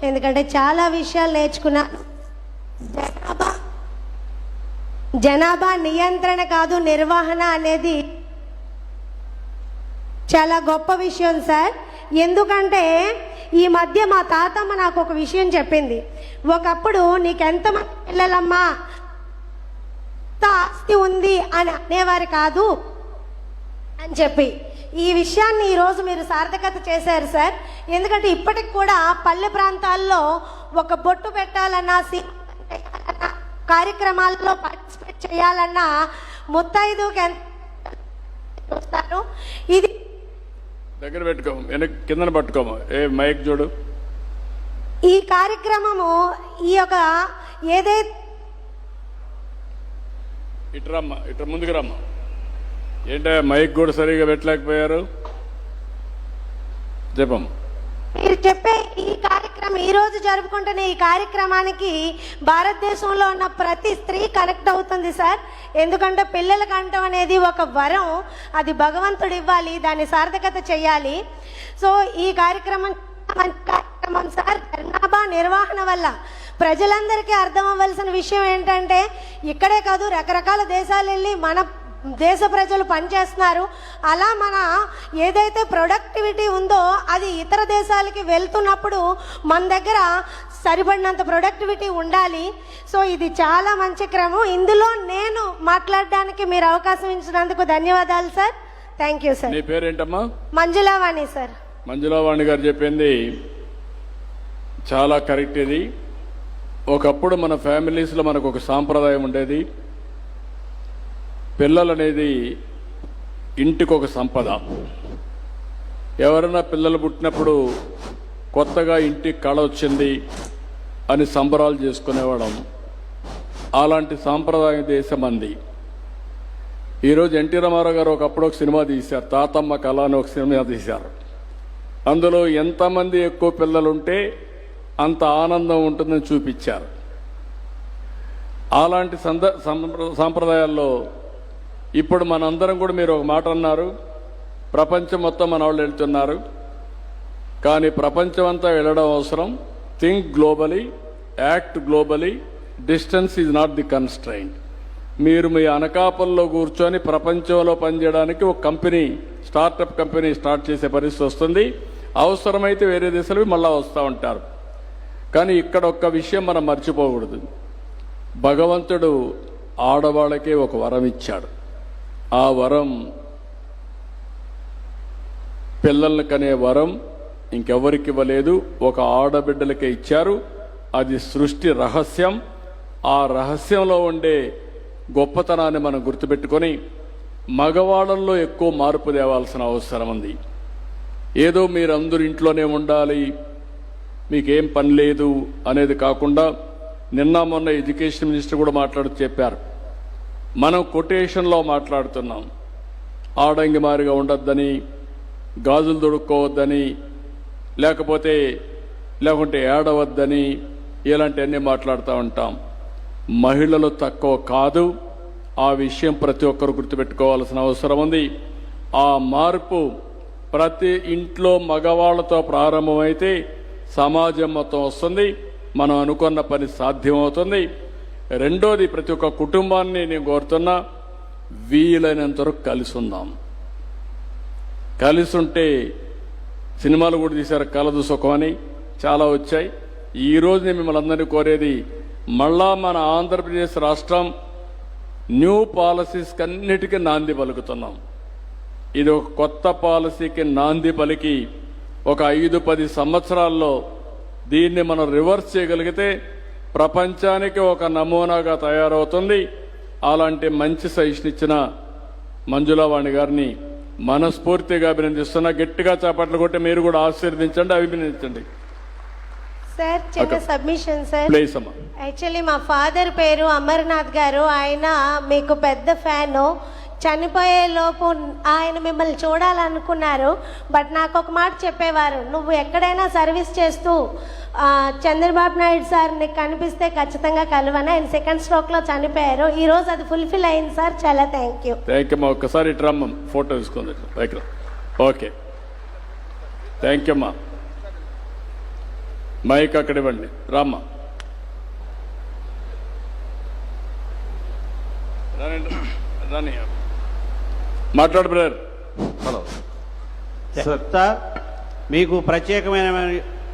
ఎందుకంటే చాలా విషయాలు నేర్చుకున్నాను. జనాభా నియంత్రణ కాదు, నిర్వహణ అనేది చాలా గొప్ప విషయం సార్. ఎందుకంటే ఈ మధ్య మా తాతమ్మ నాకు ఒక విషయం చెప్పింది. ఒకప్పుడు నీకెంతమంది పిల్లలమ్మా, ఆస్తి ఉంది అని అనేవారు కాదు అని చెప్పి ఈ విషయాన్ని ఈరోజు మీరు సార్థకత చేశారు సార్. ఎందుకంటే ఇప్పటికి కూడా పల్లె ప్రాంతాల్లో ఒక బొట్టు పెట్టాలన్నా, కార్యక్రమాల్లో పార్టిసిపేట్ చేయాలన్నా ముత్తైదుకి ఎంత చూస్తారు. ఇది దగ్గర పెట్టుకో, కిందన పట్టుకోమా. మైక్ చూడు. ఈ కార్యక్రమము ఈ యొక్క ఏదైతే ఇట్రమ్మా, ఇట్ర ముందుకు రమ్మా. ఏంటో మైక్ కూడా సరిగా పెట్టలేకపోయారు. చెప్పమ్మా. మీరు చెప్పే ఈ కార్యక్రమం, ఈ రోజు జరుపుకుంటున్న ఈ కార్యక్రమానికి భారతదేశంలో ఉన్న ప్రతి స్త్రీ కనెక్ట్ అవుతుంది సార్. ఎందుకంటే పిల్లల కంటం అనేది ఒక వరం, అది భగవంతుడు ఇవ్వాలి, దాన్ని సార్థకత చేయాలి. సో ఈ కార్యక్రమం సార్, జనాభా నిర్వహణ వల్ల ప్రజలందరికీ అర్థం అవ్వాల్సిన విషయం ఏంటంటే, ఇక్కడే కాదు రకరకాల దేశాలు వెళ్ళి మన దేశ ప్రజలు పనిచేస్తున్నారు. అలా మన ఏదైతే ప్రొడక్టివిటీ ఉందో అది ఇతర దేశాలకి వెళ్తున్నప్పుడు మన దగ్గర సరిపడినంత ప్రొడక్టివిటీ ఉండాలి. సో ఇది చాలా మంచి క్రమం. ఇందులో నేను మాట్లాడడానికి మీరు అవకాశం ఇచ్చినందుకు ధన్యవాదాలు సార్. Thank you sir. నీ పేరేంటమ్మా? మంజులావాణి సార్. మంజులావాణి గారు చెప్పింది చాలా కరెక్ట్. ఇది ఒకప్పుడు మన ఫ్యామిలీస్లో మనకు ఒక సాంప్రదాయం ఉండేది. పిల్లలు అనేది ఇంటికి ఒక సంపద. ఎవరైనా పిల్లలు పుట్టినప్పుడు కొత్తగా ఇంటికి కళ వచ్చింది అని సంబరాలు చేసుకునేవాళ్ళం. అలాంటి సాంప్రదాయం దేశం అంది. ఈరోజు ఎన్టీ రామారావు గారు ఒకప్పుడు ఒక సినిమా తీశారు, తాతమ్మ కళ అని ఒక సినిమా తీశారు. అందులో ఎంతమంది ఎక్కువ పిల్లలుంటే అంత ఆనందం ఉంటుందని చూపించారు. అలాంటి సాంప్రదాయాల్లో ఇప్పుడు మనందరం కూడా, మీరు ఒక మాట అన్నారు, ప్రపంచం మొత్తం మన వాళ్ళు వెళ్తున్నారు. కానీ ప్రపంచం అంతా వెళ్ళడం అవసరం. Think globally, act globally, distance is not the constraint. మీరు మీ అనకాపల్లో కూర్చొని ప్రపంచంలో పనిచేయడానికి ఒక కంపెనీ, స్టార్టప్ కంపెనీ స్టార్ట్ చేసే పరిస్థితి వస్తుంది. అవసరమైతే వేరే దేశాలు మళ్ళా వస్తూ ఉంటారు. కానీ ఇక్కడ ఒక్క విషయం మనం మర్చిపోకూడదు. భగవంతుడు ఆడవాళ్ళకే ఒక వరం ఇచ్చాడు. ఆ వరం పిల్లల్ని కనే వరం ఇంకెవరికి ఇవ్వలేదు, ఒక ఆడబిడ్డలకే ఇచ్చారు. అది సృష్టి రహస్యం. ఆ రహస్యంలో ఉండే గొప్పతనాన్ని మనం గుర్తుపెట్టుకొని మగవాళ్ళల్లో ఎక్కువ మార్పు తేవాల్సిన అవసరం ఉంది. ఏదో మీరందరూ ఇంట్లోనే ఉండాలి, మీకేం పని లేదు అనేది కాకుండా, నిన్న మొన్న ఎడ్యుకేషన్ మినిస్టర్ కూడా మాట్లాడుతూ చెప్పారు, మనం కొటేషన్లో మాట్లాడుతున్నాం. ఆడంగి మారిగా ఉండొద్దని, గాజులు దొడుక్కోవద్దని, లేకుంటే ఏడవద్దని, ఇలాంటివన్నీ మాట్లాడుతూ ఉంటాం. మహిళలు తక్కువ కాదు. ఆ విషయం ప్రతి ఒక్కరు గుర్తుపెట్టుకోవాల్సిన అవసరం ఉంది. ఆ మార్పు ప్రతి ఇంట్లో మగవాళ్లతో ప్రారంభమైతే సమాజం మొత్తం వస్తుంది. మనం అనుకున్న పని సాధ్యమవుతుంది. రెండోది, ప్రతి ఒక్క కుటుంబాన్ని నేను కోరుతున్నా, వీలైనంత వరకు కలిసి ఉందాం. కలిసి ఉంటే, సినిమాలు కూడా తీశారు, కలదు సుఖం అని చాలా వచ్చాయి. ఈరోజు నేను మిమ్మల్ని అందరినీ కోరేది, మళ్ళా మన ఆంధ్రప్రదేశ్ రాష్ట్రం న్యూ పాలసీస్ అన్నిటికీ నాంది పలుకుతున్నాం. ఇది ఒక కొత్త పాలసీకి నాంది పలికి ఒక 5-10 సంవత్సరాల్లో దీన్ని మనం రివర్స్ చేయగలిగితే ప్రపంచానికి ఒక నమూనాగా తయారవుతుంది. అలాంటి మంచి సజెషన్ ఇచ్చిన మంజులావాణి గారిని మనస్ఫూర్తిగా అభినందిస్తున్నా. గట్టిగా చప్పట్లు కొట్టి మీరు కూడా ఆశీర్వదించండి, అభినందించండి. సార్ చిన్న సబ్మిషన్ సార్. ప్లీజ్ అమ్మా. యాక్చువల్లీ మా ఫాదర్ పేరు అమర్నాథ్ గారు. ఆయన మీకు పెద్ద ఫ్యాను. చనిపోయే లోపు ఆయన మిమ్మల్ని చూడాలనుకున్నారు. బట్ నాకు ఒక మాట చెప్పేవారు, నువ్వు ఎక్కడైనా సర్వీస్ చేస్తూ చంద్రబాబు నాయుడు సార్ నీకు కనిపిస్తే ఖచ్చితంగా కలవని. ఆయన సెకండ్ స్ట్రోక్లో చనిపోయారు. ఈ రోజు అది ఫుల్ఫిల్ అయింది సార్. చాలా థ్యాంక్ యూ. థ్యాంక్ యూ అమ్మా. ఒక్కసారి ఇటు రమ్మ, ఫోటో తీసుకుంది పైకి రా. ఓకే, థ్యాంక్ యూ అమ్మా. మైక్ అక్కడ ఇవ్వండి, రామ్మా. రాని మాట్లాడు బ్రదర్. హలో సార్, మీకు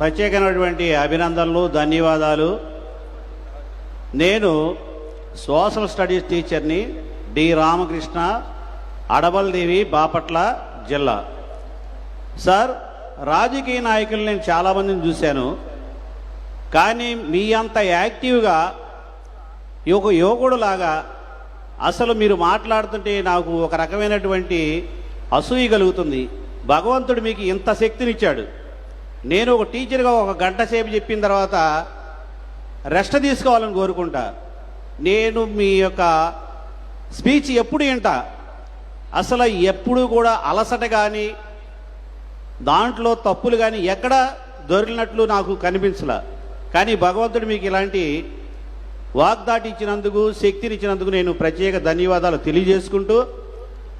ప్రత్యేకమైనటువంటి అభినందనలు, ధన్యవాదాలు. నేను సోషల్ స్టడీస్ టీచర్ని, డి రామకృష్ణ, అడబల్దేవి, బాపట్ల జిల్లా. సార్, రాజకీయ నాయకులు నేను చాలామందిని చూశాను, కానీ మీ అంత యాక్టివ్గా యువకుడులాగా అసలు మీరు మాట్లాడుతుంటే నాకు ఒక రకమైనటువంటి అసూయ కలుగుతుంది. భగవంతుడు మీకు ఇంత శక్తినిచ్చాడు. నేను ఒక టీచర్గా ఒక గంట సేపు చెప్పిన తర్వాత రెస్ట్ తీసుకోవాలని కోరుకుంటా. నేను మీ యొక్క స్పీచ్ ఎప్పుడు వింటా, అసలు ఎప్పుడు కూడా అలసట కానీ దాంట్లో తప్పులు కానీ ఎక్కడ దొరికినట్లు నాకు కనిపించలా. కానీ భగవంతుడు మీకు ఇలాంటి వాగ్దాటి ఇచ్చినందుకు, శక్తినిచ్చినందుకు నేను ప్రత్యేక ధన్యవాదాలు తెలియజేసుకుంటూ,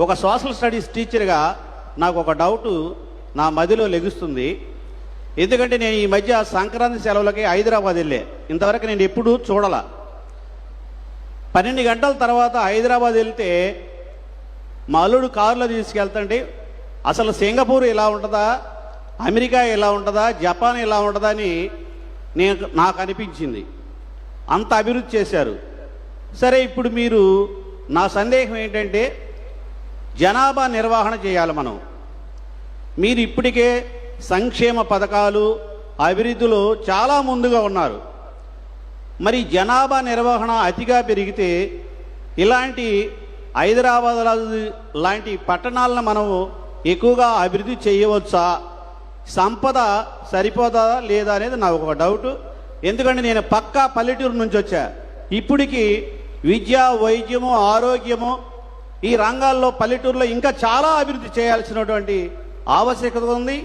ఒక సోషల్ స్టడీస్ టీచర్గా నాకు ఒక డౌటు నా మదిలో లెగుస్తుంది. ఎందుకంటే నేను ఈ మధ్య సంక్రాంతి సెలవులకి హైదరాబాద్ వెళ్ళే, ఇంతవరకు నేను ఎప్పుడూ చూడాల. 12 గంటల తర్వాత హైదరాబాద్ వెళ్తే మా అల్లుడు కారులో తీసుకెళ్తుంటే అసలు సింగపూర్ ఎలా ఉంటుందా, అమెరికా ఎలా ఉంటుందా, జపాన్ ఎలా ఉంటుందా అని నాకు అనిపించింది. అంత అభివృద్ధి చేశారు. సరే, ఇప్పుడు మీరు, నా సందేహం ఏంటంటే జనాభా నిర్వహణ చేయాలి మనం. మీరు ఇప్పటికే సంక్షేమ పథకాలు, అభివృద్ధిలో చాలా ముందుగా ఉన్నారు. మరి జనాభా నిర్వహణ అతిగా పెరిగితే ఇలాంటి హైదరాబాద్ లాంటి పట్టణాలను మనం ఎక్కువగా అభివృద్ధి చేయవచ్చా? సంపద సరిపోదా లేదా అనేది నాకు ఒక డౌటు. ఎందుకంటే నేను పక్కా పల్లెటూరు నుంచి వచ్చా. ఇప్పటికీ విద్య, వైద్యము, ఆరోగ్యము ఈ రంగాల్లో పల్లెటూరులో ఇంకా చాలా అభివృద్ధి చేయాల్సినటువంటి ఆవశ్యకత ఉంది.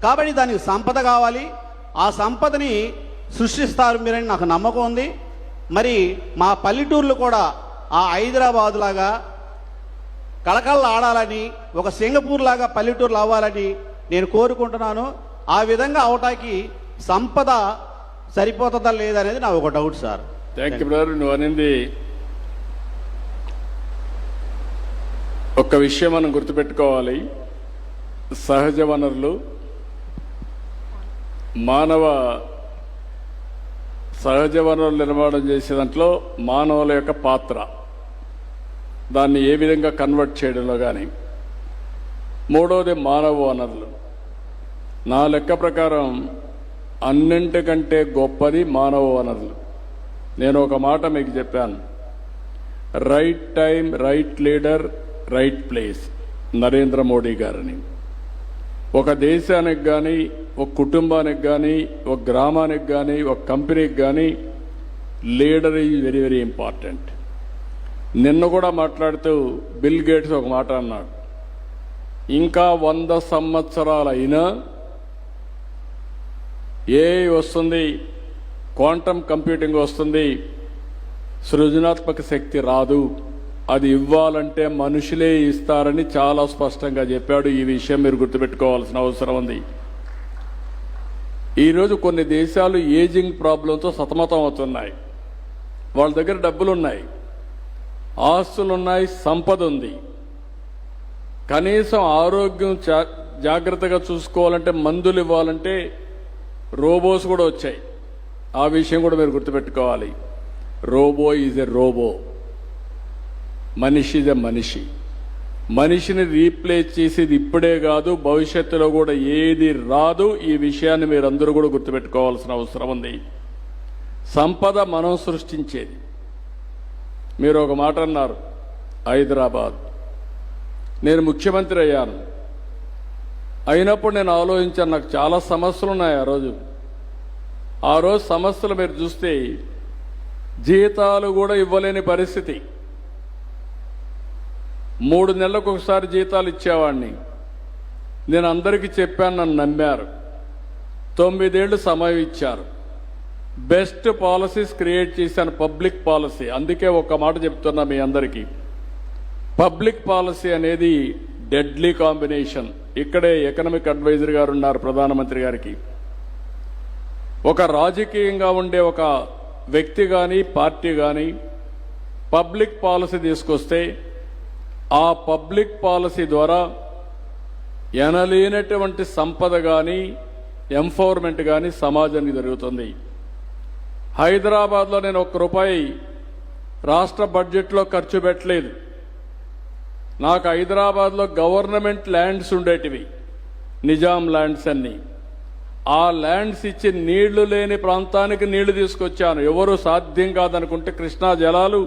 కాబట్టి దానికి సంపద కావాలి. ఆ సంపదని సృష్టిస్తారు మీరని నాకు నమ్మకం ఉంది. మరి మా పల్లెటూర్లు కూడా ఆ హైదరాబాద్ లాగా కళకళ ఆడాలని, ఒక సింగపూర్ లాగా పల్లెటూర్లు అవ్వాలని నేను కోరుకుంటున్నాను. ఆ విధంగా అవటానికి సంపద సరిపోతుందా లేదనేది నా ఒక doubt sir. Thank you brother. నువ్వు అనేది ఒక్క విషయం మనం గుర్తుపెట్టుకోవాలి. సహజ వనరులు, సహజ వనరులు నిర్మాణం చేసే దాంట్లో మానవుల యొక్క పాత్ర, దాన్ని ఏ విధంగా కన్వర్ట్ చేయడంలో కానీ. మూడవది మానవ వనరులు. నా లెక్క ప్రకారం అన్నింటికంటే గొప్పది మానవ వనరులు. నేను ఒక మాట మీకు చెప్పాను, right time, right leader, right place, Narendra Modi గారని. ఒక దేశానికి కానీ, ఒక కుటుంబానికి కానీ, ఒక గ్రామానికి కానీ, ఒక కంపెనీకి కానీ leader is very very important. నిన్న కూడా మాట్లాడుతూ బిల్ గేట్స్ ఒక మాట అన్నాడు, ఇంకా 100 సంవత్సరాలైనా ఏఐ వస్తుంది, క్వాంటమ్ కంప్యూటింగ్ వస్తుంది, సృజనాత్మక శక్తి రాదు, అది ఇవ్వాలంటే మనుషులే ఇస్తారని చాలా స్పష్టంగా చెప్పాడు. ఈ విషయం మీరు గుర్తుపెట్టుకోవాల్సిన అవసరం ఉంది. ఈరోజు కొన్ని దేశాలు ఏజింగ్ ప్రాబ్లంతో సతమతం అవుతున్నాయి. వాళ్ళ దగ్గర డబ్బులున్నాయి, ఆస్తులున్నాయి, సంపద ఉంది. కనీసం ఆరోగ్యం జాగ్రత్తగా చూసుకోవాలంటే, మందులు ఇవ్వాలంటే రోబోస్ కూడా వచ్చాయి. ఆ విషయం కూడా మీరు గుర్తుపెట్టుకోవాలి. రోబో ఈజ్ ఎ రోబో, మనిషి ఈజ్ ఎ మనిషి. మనిషిని రీప్లేస్ చేసేది ఇప్పుడే కాదు, భవిష్యత్తులో కూడా ఏది రాదు. ఈ విషయాన్ని మీరందరూ కూడా గుర్తుపెట్టుకోవాల్సిన అవసరం ఉంది. సంపద మనం సృష్టించేది. మీరు ఒక మాట అన్నారు, హైదరాబాద్. నేను ముఖ్యమంత్రి అయ్యాను. అయినప్పుడు నేను ఆలోచించాను, నాకు చాలా సమస్యలు ఉన్నాయి ఆ రోజు సమస్యలు మీరు చూస్తే జీతాలు కూడా ఇవ్వలేని పరిస్థితి. 3 నెలలకు ఒకసారి జీతాలు ఇచ్చేవాడిని. నేను అందరికీ చెప్పాను, నన్ను నమ్మారు. 9 ఏళ్ళు సమయం ఇచ్చారు. బెస్ట్ పాలసీస్ క్రియేట్ చేశాను, పబ్లిక్ పాలసీ. అందుకే ఒక మాట చెప్తున్నా మీ అందరికీ, పబ్లిక్ పాలసీ అనేది డెడ్లీ కాంబినేషన్. ఇక్కడే ఎకనామిక్ అడ్వైజర్ గారు ఉన్నారు ప్రధానమంత్రి గారికి. ఒక రాజకీయంగా ఉండే ఒక వ్యక్తి కానీ పార్టీ కానీ పబ్లిక్ పాలసీ తీసుకొస్తే ఆ పబ్లిక్ పాలసీ ద్వారా ఎనలేనటువంటి సంపద కానీ ఎంపవర్మెంట్ కానీ సమాజానికి జరుగుతుంది. హైదరాబాద్లో నేను ₹1 రాష్ట్ర బడ్జెట్లో ఖర్చు పెట్టలేదు. నాకు హైదరాబాద్లో గవర్నమెంట్ ల్యాండ్స్ ఉండేటివి, నిజాం ల్యాండ్స్ అన్ని. ఆ ల్యాండ్స్ ఇచ్చి నీళ్లు లేని ప్రాంతానికి నీళ్లు తీసుకొచ్చాను. ఎవరు సాధ్యం కాదనుకుంటే కృష్ణా జలాలు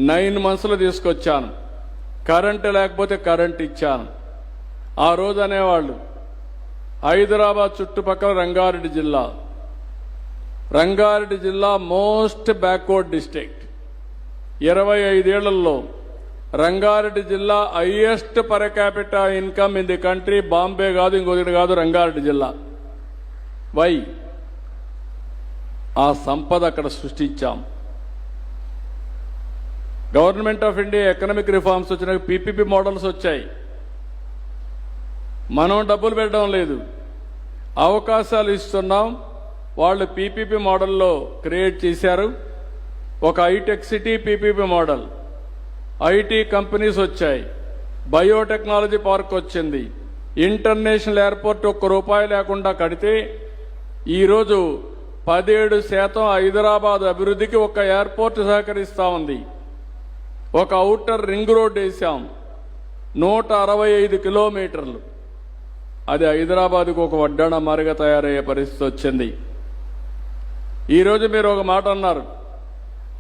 9 monthsలో తీసుకొచ్చాను. కరెంటు లేకపోతే కరెంట్ ఇచ్చాను. ఆ రోజు అనేవాళ్ళు హైదరాబాద్ చుట్టుపక్కల రంగారెడ్డి జిల్లా మోస్ట్ బ్యాక్వర్డ్ డిస్ట్రిక్ట్. 25 ఏళ్లలో రంగారెడ్డి జిల్లా highest per capital income in the country. Bombay కాదు, ఇంకొకటి కాదు, రంగారెడ్డి జిల్లా. వై? ఆ సంపద అక్కడ సృష్టించాం. Government of India economic reforms వచ్చిన పీపీపీ మోడల్స్ వచ్చాయి. మనం డబ్బులు పెట్టడం లేదు, అవకాశాలు ఇస్తున్నాం. వాళ్ళు పీపీపీ మోడల్లో క్రియేట్ చేశారు. ఒక hitech city PPP model. IT companies వచ్చాయి, బయోటెక్నాలజీ పార్క్ వచ్చింది, ఇంటర్నేషనల్ ఎయిర్పోర్ట్ ₹1 లేకుండా కడితే ఈరోజు 17% హైదరాబాద్ అభివృద్ధికి ఒక ఎయిర్పోర్ట్ సహకరిస్తా ఉంది. ఒక ఔటర్ రింగ్ రోడ్ వేసాం, 165 కిలోమీటర్లు. అది హైదరాబాద్కు ఒక వడ్డాణ మారిగా తయారయ్యే పరిస్థితి వచ్చింది. ఈరోజు మీరు ఒక మాట అన్నారు,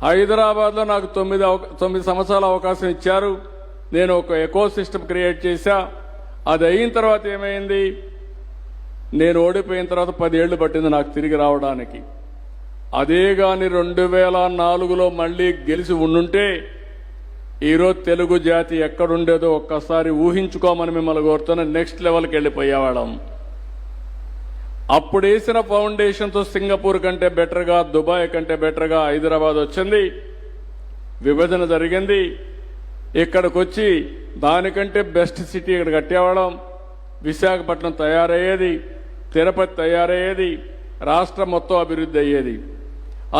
హైదరాబాద్లో నాకు 9 సంవత్సరాల అవకాశం ఇచ్చారు, నేను ఒక ఎకో సిస్టమ్ క్రియేట్ చేశా. అది అయిన తర్వాత ఏమైంది? నేను ఓడిపోయిన తర్వాత 10 ఏళ్లు పట్టింది నాకు తిరిగి రావడానికి. అదే గాని 2004లో మళ్ళీ గెలిచి ఉండుంటే ఈరోజు తెలుగు జాతి ఎక్కడుండేదో ఒక్కసారి ఊహించుకోమని మిమ్మల్ని కోరుతున్న. నెక్స్ట్ లెవెల్కి వెళ్ళిపోయేవాళ్ళం. అప్పుడు వేసిన ఫౌండేషన్తో సింగపూర్ కంటే బెటర్గా, దుబాయ్ కంటే బెటర్గా హైదరాబాద్ వచ్చింది. విభజన జరిగింది. ఇక్కడికి వచ్చి దానికంటే బెస్ట్ సిటీ ఇక్కడ కట్టేవాళ్ళం. విశాఖపట్నం తయారయ్యేది, తిరుపతి తయారయ్యేది, రాష్ట్రం మొత్తం అభివృద్ధి అయ్యేది.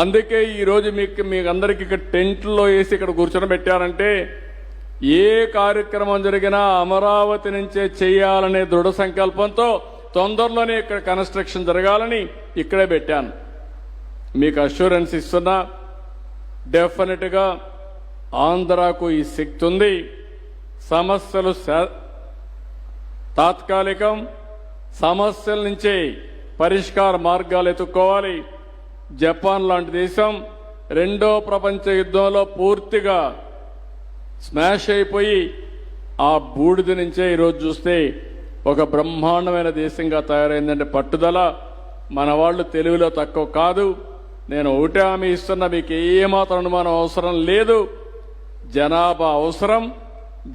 అందుకే ఈరోజు మీకు అందరికీ ఇక్కడ టెంట్లో వేసి ఇక్కడ కూర్చొని పెట్టారంటే ఏ కార్యక్రమం జరిగినా అమరావతి నుంచే చేయాలనే దృఢ సంకల్పంతో తొందరలోనే ఇక్కడ కన్స్ట్రక్షన్ జరగాలని ఇక్కడే పెట్టాను. మీకు అష్యూరెన్స్ ఇస్తున్నా, డెఫినెట్గా ఆంధ్రాకు ఈ శక్తి ఉంది. సమస్యలు తాత్కాలికం, సమస్యల నుంచే పరిష్కార మార్గాలు ఎత్తుక్కోవాలి. జపాన్ లాంటి దేశం 2వ ప్రపంచ యుద్ధంలో పూర్తిగా స్మాష్ అయిపోయి ఆ బూడిద నుంచే ఈరోజు చూస్తే ఒక బ్రహ్మాండమైన దేశంగా తయారైందంటే పట్టుదల. మన వాళ్ళు తెలివిలో తక్కువ కాదు. నేను ఒకటే హామీ ఇస్తున్నా, మీకు ఏమాత్రం అనుమానం అవసరం లేదు. జనాభా అవసరం.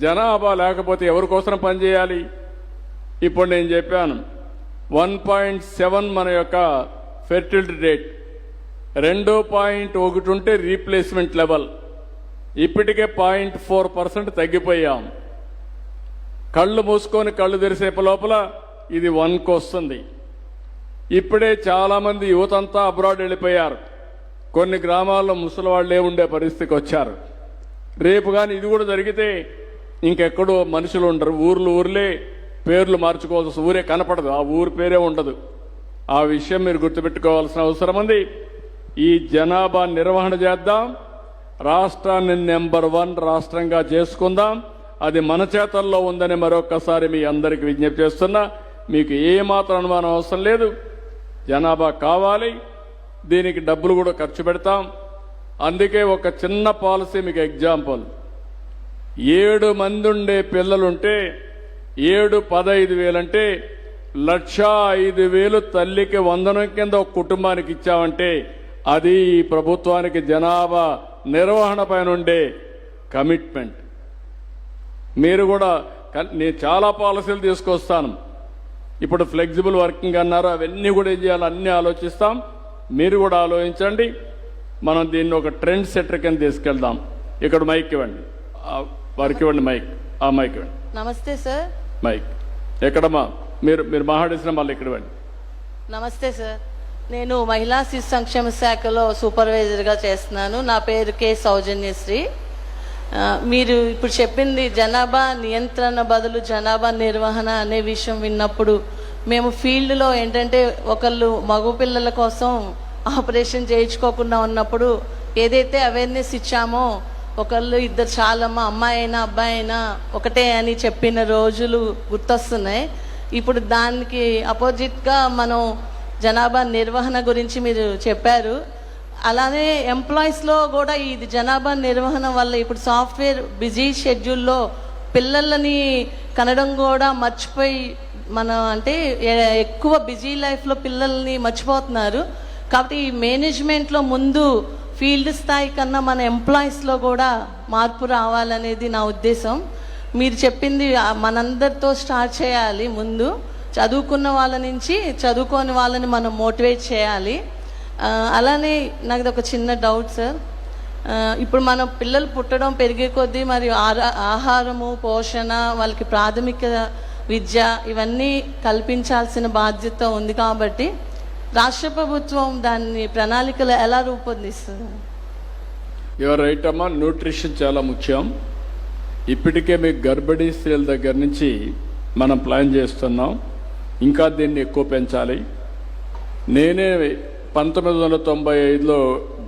జనాభా లేకపోతే ఎవరి కోసం పనిచేయాలి? ఇప్పుడు నేను చెప్పాను 1.7 మన యొక్క ఫెర్టిలిటీ రేట్, 2.1 ఉంటే రీప్లేస్మెంట్ లెవెల్. ఇప్పటికే 0.4% తగ్గిపోయాం. కళ్ళు మూసుకొని కళ్ళు తెరిసే లోపల ఇది 1కు వస్తుంది. ఇప్పుడే చాలా మంది యువతంతా అబ్రాడ్ వెళ్ళిపోయారు. కొన్ని గ్రామాల్లో ముసలి వాళ్ళే ఉండే పరిస్థితికి వచ్చారు. రేపు కానీ ఇది కూడా జరిగితే ఇంకెక్కడో మనుషులు ఉండరు. ఊర్లే పేర్లు మార్చుకోవాల్సి, ఊరే కనపడదు, ఆ ఊరి పేరే ఉండదు. ఆ విషయం మీరు గుర్తుపెట్టుకోవాల్సిన అవసరం ఉంది. ఈ జనాభా నిర్వహణ చేద్దాం. రాష్ట్రాన్ని నెంబర్ 1 రాష్ట్రంగా చేసుకుందాం. అది మన చేతల్లో ఉందని మరొక్కసారి మీ అందరికీ విజ్ఞప్తి చేస్తున్నా. మీకు ఏమాత్రం అనుమానం అవసరం లేదు. జనాభా కావాలి, దీనికి డబ్బులు కూడా ఖర్చు పెడతాం. అందుకే ఒక చిన్న పాలసీ మీకు ఎగ్జాంపుల్. 7 మంది ఉండే పిల్లలుంటే 7-15 అంటే 1,05,000 తల్లికి వందనం కింద ఒక కుటుంబానికి ఇచ్చామంటే అది ఈ ప్రభుత్వానికి జనాభా నిర్వహణ పైన ఉండే కమిట్మెంట్. మీరు కూడా నేను చాలా పాలసీలు తీసుకొస్తాను. ఇప్పుడు ఫ్లెక్సిబుల్ వర్కింగ్ అన్నారు, అవన్నీ కూడా ఏం చేయాలి అన్నీ ఆలోచిస్తాం. మీరు కూడా ఆలోచించండి. మనం దీన్ని ఒక ట్రెండ్ సెటర్ కింద తీసుకెళ్దాం. ఇక్కడ మైక్ ఇవ్వండి, వారికి ఇవ్వండి మైక్, ఆ మైక్ ఇవ్వండి. నమస్తే సార్. మైక్ ఎక్కడమ్మా? మీరు మాట్లాడేసిన మళ్ళీ ఇక్కడ ఇవ్వండి. నమస్తే సార్. నేను మహిళా శిశు సంక్షేమ శాఖలో సూపర్వైజర్గా చేస్తున్నాను. నా పేరు కె సౌజన్యశ్రీ. మీరు ఇప్పుడు చెప్పింది జనాభా నియంత్రణ బదులు జనాభా నిర్వహణ అనే విషయం విన్నప్పుడు మేము ఫీల్డ్లో ఏంటంటే ఒకళ్ళు మగ పిల్లల కోసం ఆపరేషన్ చేయించుకోకుండా ఉన్నప్పుడు ఏదైతే అవేర్నెస్ ఇచ్చామో ఒకళ్ళు ఇద్దరు చాలమ్మా, అమ్మాయి అయినా అబ్బాయి అయినా ఒకటే అని చెప్పిన రోజులు గుర్తొస్తున్నాయి. ఇప్పుడు దానికి అపోజిట్గా మనం జనాభా నిర్వహణ గురించి మీరు చెప్పారు. అలానే ఎంప్లాయీస్లో కూడా ఇది జనాభా నిర్వహణ వల్ల ఇప్పుడు సాఫ్ట్వేర్ బిజీ షెడ్యూల్లో పిల్లలని కనడం కూడా మర్చిపోయి అంటే ఎక్కువ బిజీ లైఫ్లో పిల్లల్ని మర్చిపోతున్నారు. కాబట్టి ఈ మేనేజ్మెంట్లో ముందు ఫీల్డ్ స్థాయి కన్నా మన ఎంప్లాయీస్లో కూడా మార్పు రావాలనేది నా ఉద్దేశం. మీరు చెప్పింది మనందరితో స్టార్ట్ చేయాలి. ముందు చదువుకున్న వాళ్ళ నుంచి చదువుకోని వాళ్ళని మనం మోటివేట్ చేయాలి. అలానే నాకు ఒక చిన్న డౌట్ సార్. ఇప్పుడు మన పిల్లలు పుట్టడం పెరిగే కొద్దీ మరి ఆహారము, పోషణ, వాళ్ళకి ప్రాథమిక విద్య ఇవన్నీ కల్పించాల్సిన బాధ్యత ఉంది. కాబట్టి రాష్ట్ర ప్రభుత్వం దాన్ని ప్రణాళికలు ఎలా రూపొందిస్తుంది? యువర్ రైట్ అమ్మా, న్యూట్రిషన్ చాలా ముఖ్యం. ఇప్పటికే మీకు గర్భిణీ స్త్రీల దగ్గర నుంచి మనం ప్లాన్ చేస్తున్నాం. ఇంకా దీన్ని ఎక్కువ పెంచాలి. నేనే 1995లో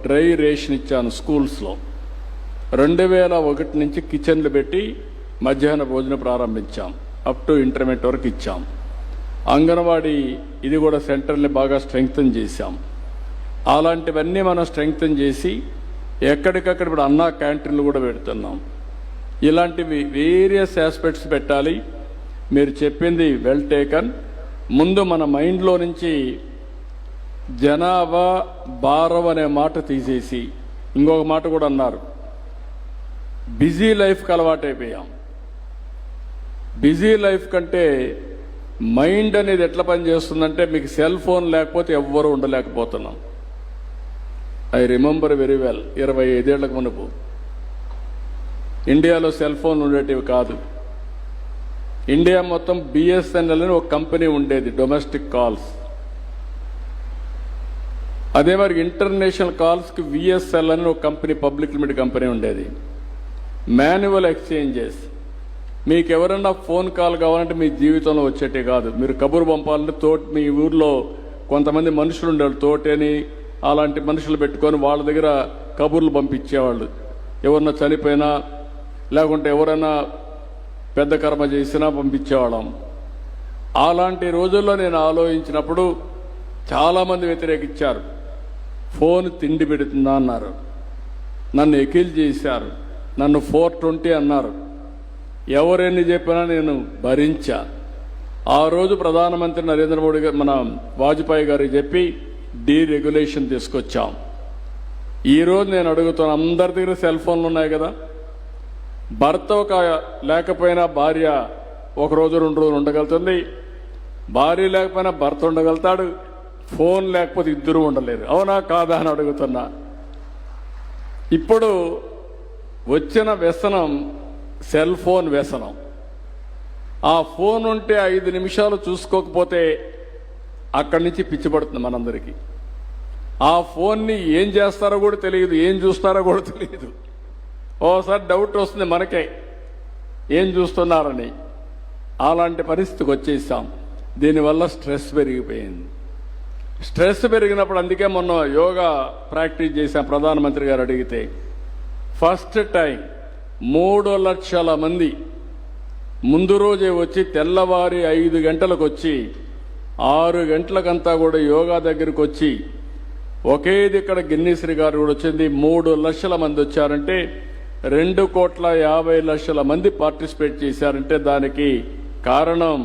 డ్రై రేషన్ ఇచ్చాను స్కూల్స్లో. 2001 నుంచి కిచెన్లు పెట్టి మధ్యాహ్న భోజనం ప్రారంభించాం. అప్ టు ఇంటర్మీడియట్ వరకు ఇచ్చాం. అంగన్వాడీ ఇది కూడా సెంటర్ని బాగా స్ట్రెంగ్తన్ చేశాం. అలాంటివన్నీ మనం స్ట్రెంగ్తన్ చేసి ఎక్కడికక్కడ ఇప్పుడు అన్నా క్యాంటీన్లు కూడా పెడుతున్నాం. ఇలాంటివి వేరియస్ ఆస్పెక్ట్స్ పెట్టాలి. మీరు చెప్పింది వెల్ టేకన్. ముందు మన మైండ్లో నుంచి జనాభా భారం అనే మాట తీసేసి ఇంకొక మాట కూడా అన్నారు, బిజీ లైఫ్కి అలవాటైపోయాం. బిజీ లైఫ్ కంటే మైండ్ అనేది ఎట్లా పనిచేస్తుందంటే మీకు సెల్ ఫోన్ లేకపోతే ఎవ్వరూ ఉండలేకపోతున్నాం. ఐ రిమెంబర్ వెరీ వెల్, 25 ఏళ్లకు మునుపు ఇండియాలో సెల్ ఫోన్ ఉండేటివి కాదు. ఇండియా మొత్తం బిఎస్ఎన్ఎల్ అని ఒక కంపెనీ ఉండేది, డొమెస్టిక్ కాల్స్. అదే మరి ఇంటర్నేషనల్ కాల్స్కి విఎస్ఎల్ అని ఒక కంపెనీ, పబ్లిక్ లిమిటెడ్ కంపెనీ ఉండేది. Manual exchanges. మీకు ఎవరన్నా ఫోన్ కాల్ కావాలంటే మీ జీవితంలో వచ్చేటే కాదు. మీరు కబురు పంపాలంటే మీ ఊర్లో కొంతమంది మనుషులు ఉండేవాళ్ళు, తోటని అలాంటి మనుషులు పెట్టుకొని వాళ్ళ దగ్గర కబుర్లు పంపించేవాళ్ళు. ఎవరన్నా చనిపోయినా లేకుంటే ఎవరైనా పెద్ద కర్మ చేసినా పంపించేవాళ్ళం. అలాంటి రోజుల్లో నేను ఆలోచించినప్పుడు చాలామంది వ్యతిరేకించారు. ఫోన్ తిండి పెడుతుందా అన్నారు, నన్ను ఎకిల్ చేశారు, నన్ను 420 అన్నారు. ఎవరెన్ని చెప్పినా నేను భరించా. ఆ రోజు ప్రధానమంత్రి నరేంద్ర మోడీ గారు, మన వాజ్పేయి గారికి చెప్పి డీరెగ్యులేషన్ తీసుకొచ్చాం. ఈరోజు నేను అడుగుతాను, అందరి దగ్గర సెల్ ఫోన్లు ఉన్నాయి కదా. భర్త లేకపోయినా భార్య 1 రోజు 2 రోజులు ఉండగలుగుతుంది. భార్య లేకపోయినా భర్త ఉండగలుగుతాడు. ఫోన్ లేకపోతే ఇద్దరు ఉండలేరు. అవునా కాదా అని అడుగుతున్నా. ఇప్పుడు వచ్చిన వ్యసనం సెల్ ఫోన్ వ్యసనం. ఆ ఫోన్ ఉంటే 5 నిమిషాలు చూసుకోకపోతే అక్కడి నుంచి పిచ్చిపడుతుంది మనందరికీ. ఆ ఫోన్ని ఏం చేస్తారో కూడా తెలియదు, ఏం చూస్తారో కూడా తెలియదు. ఓసారి డౌట్ వస్తుంది మనకే, ఏం చూస్తున్నారని. అలాంటి పరిస్థితికి వచ్చేసాం. దీనివల్ల స్ట్రెస్ పెరిగిపోయింది. స్ట్రెస్ పెరిగినప్పుడు అందుకే మొన్న యోగా ప్రాక్టీస్ చేశాం. ప్రధానమంత్రి గారు అడిగితే ఫస్ట్ టైం 3 లక్షల మంది ముందు రోజే వచ్చి తెల్లవారి 5 గంటలకు వచ్చి 6 గంటలకంతా కూడా యోగా దగ్గరికి వచ్చి ఒకేది ఇక్కడ గిన్నీశ్రీ గారు కూడా వచ్చింది. 3 లక్షల మంది వచ్చారంటే 2,50,00,000 మంది పార్టిసిపేట్ చేశారంటే దానికి కారణం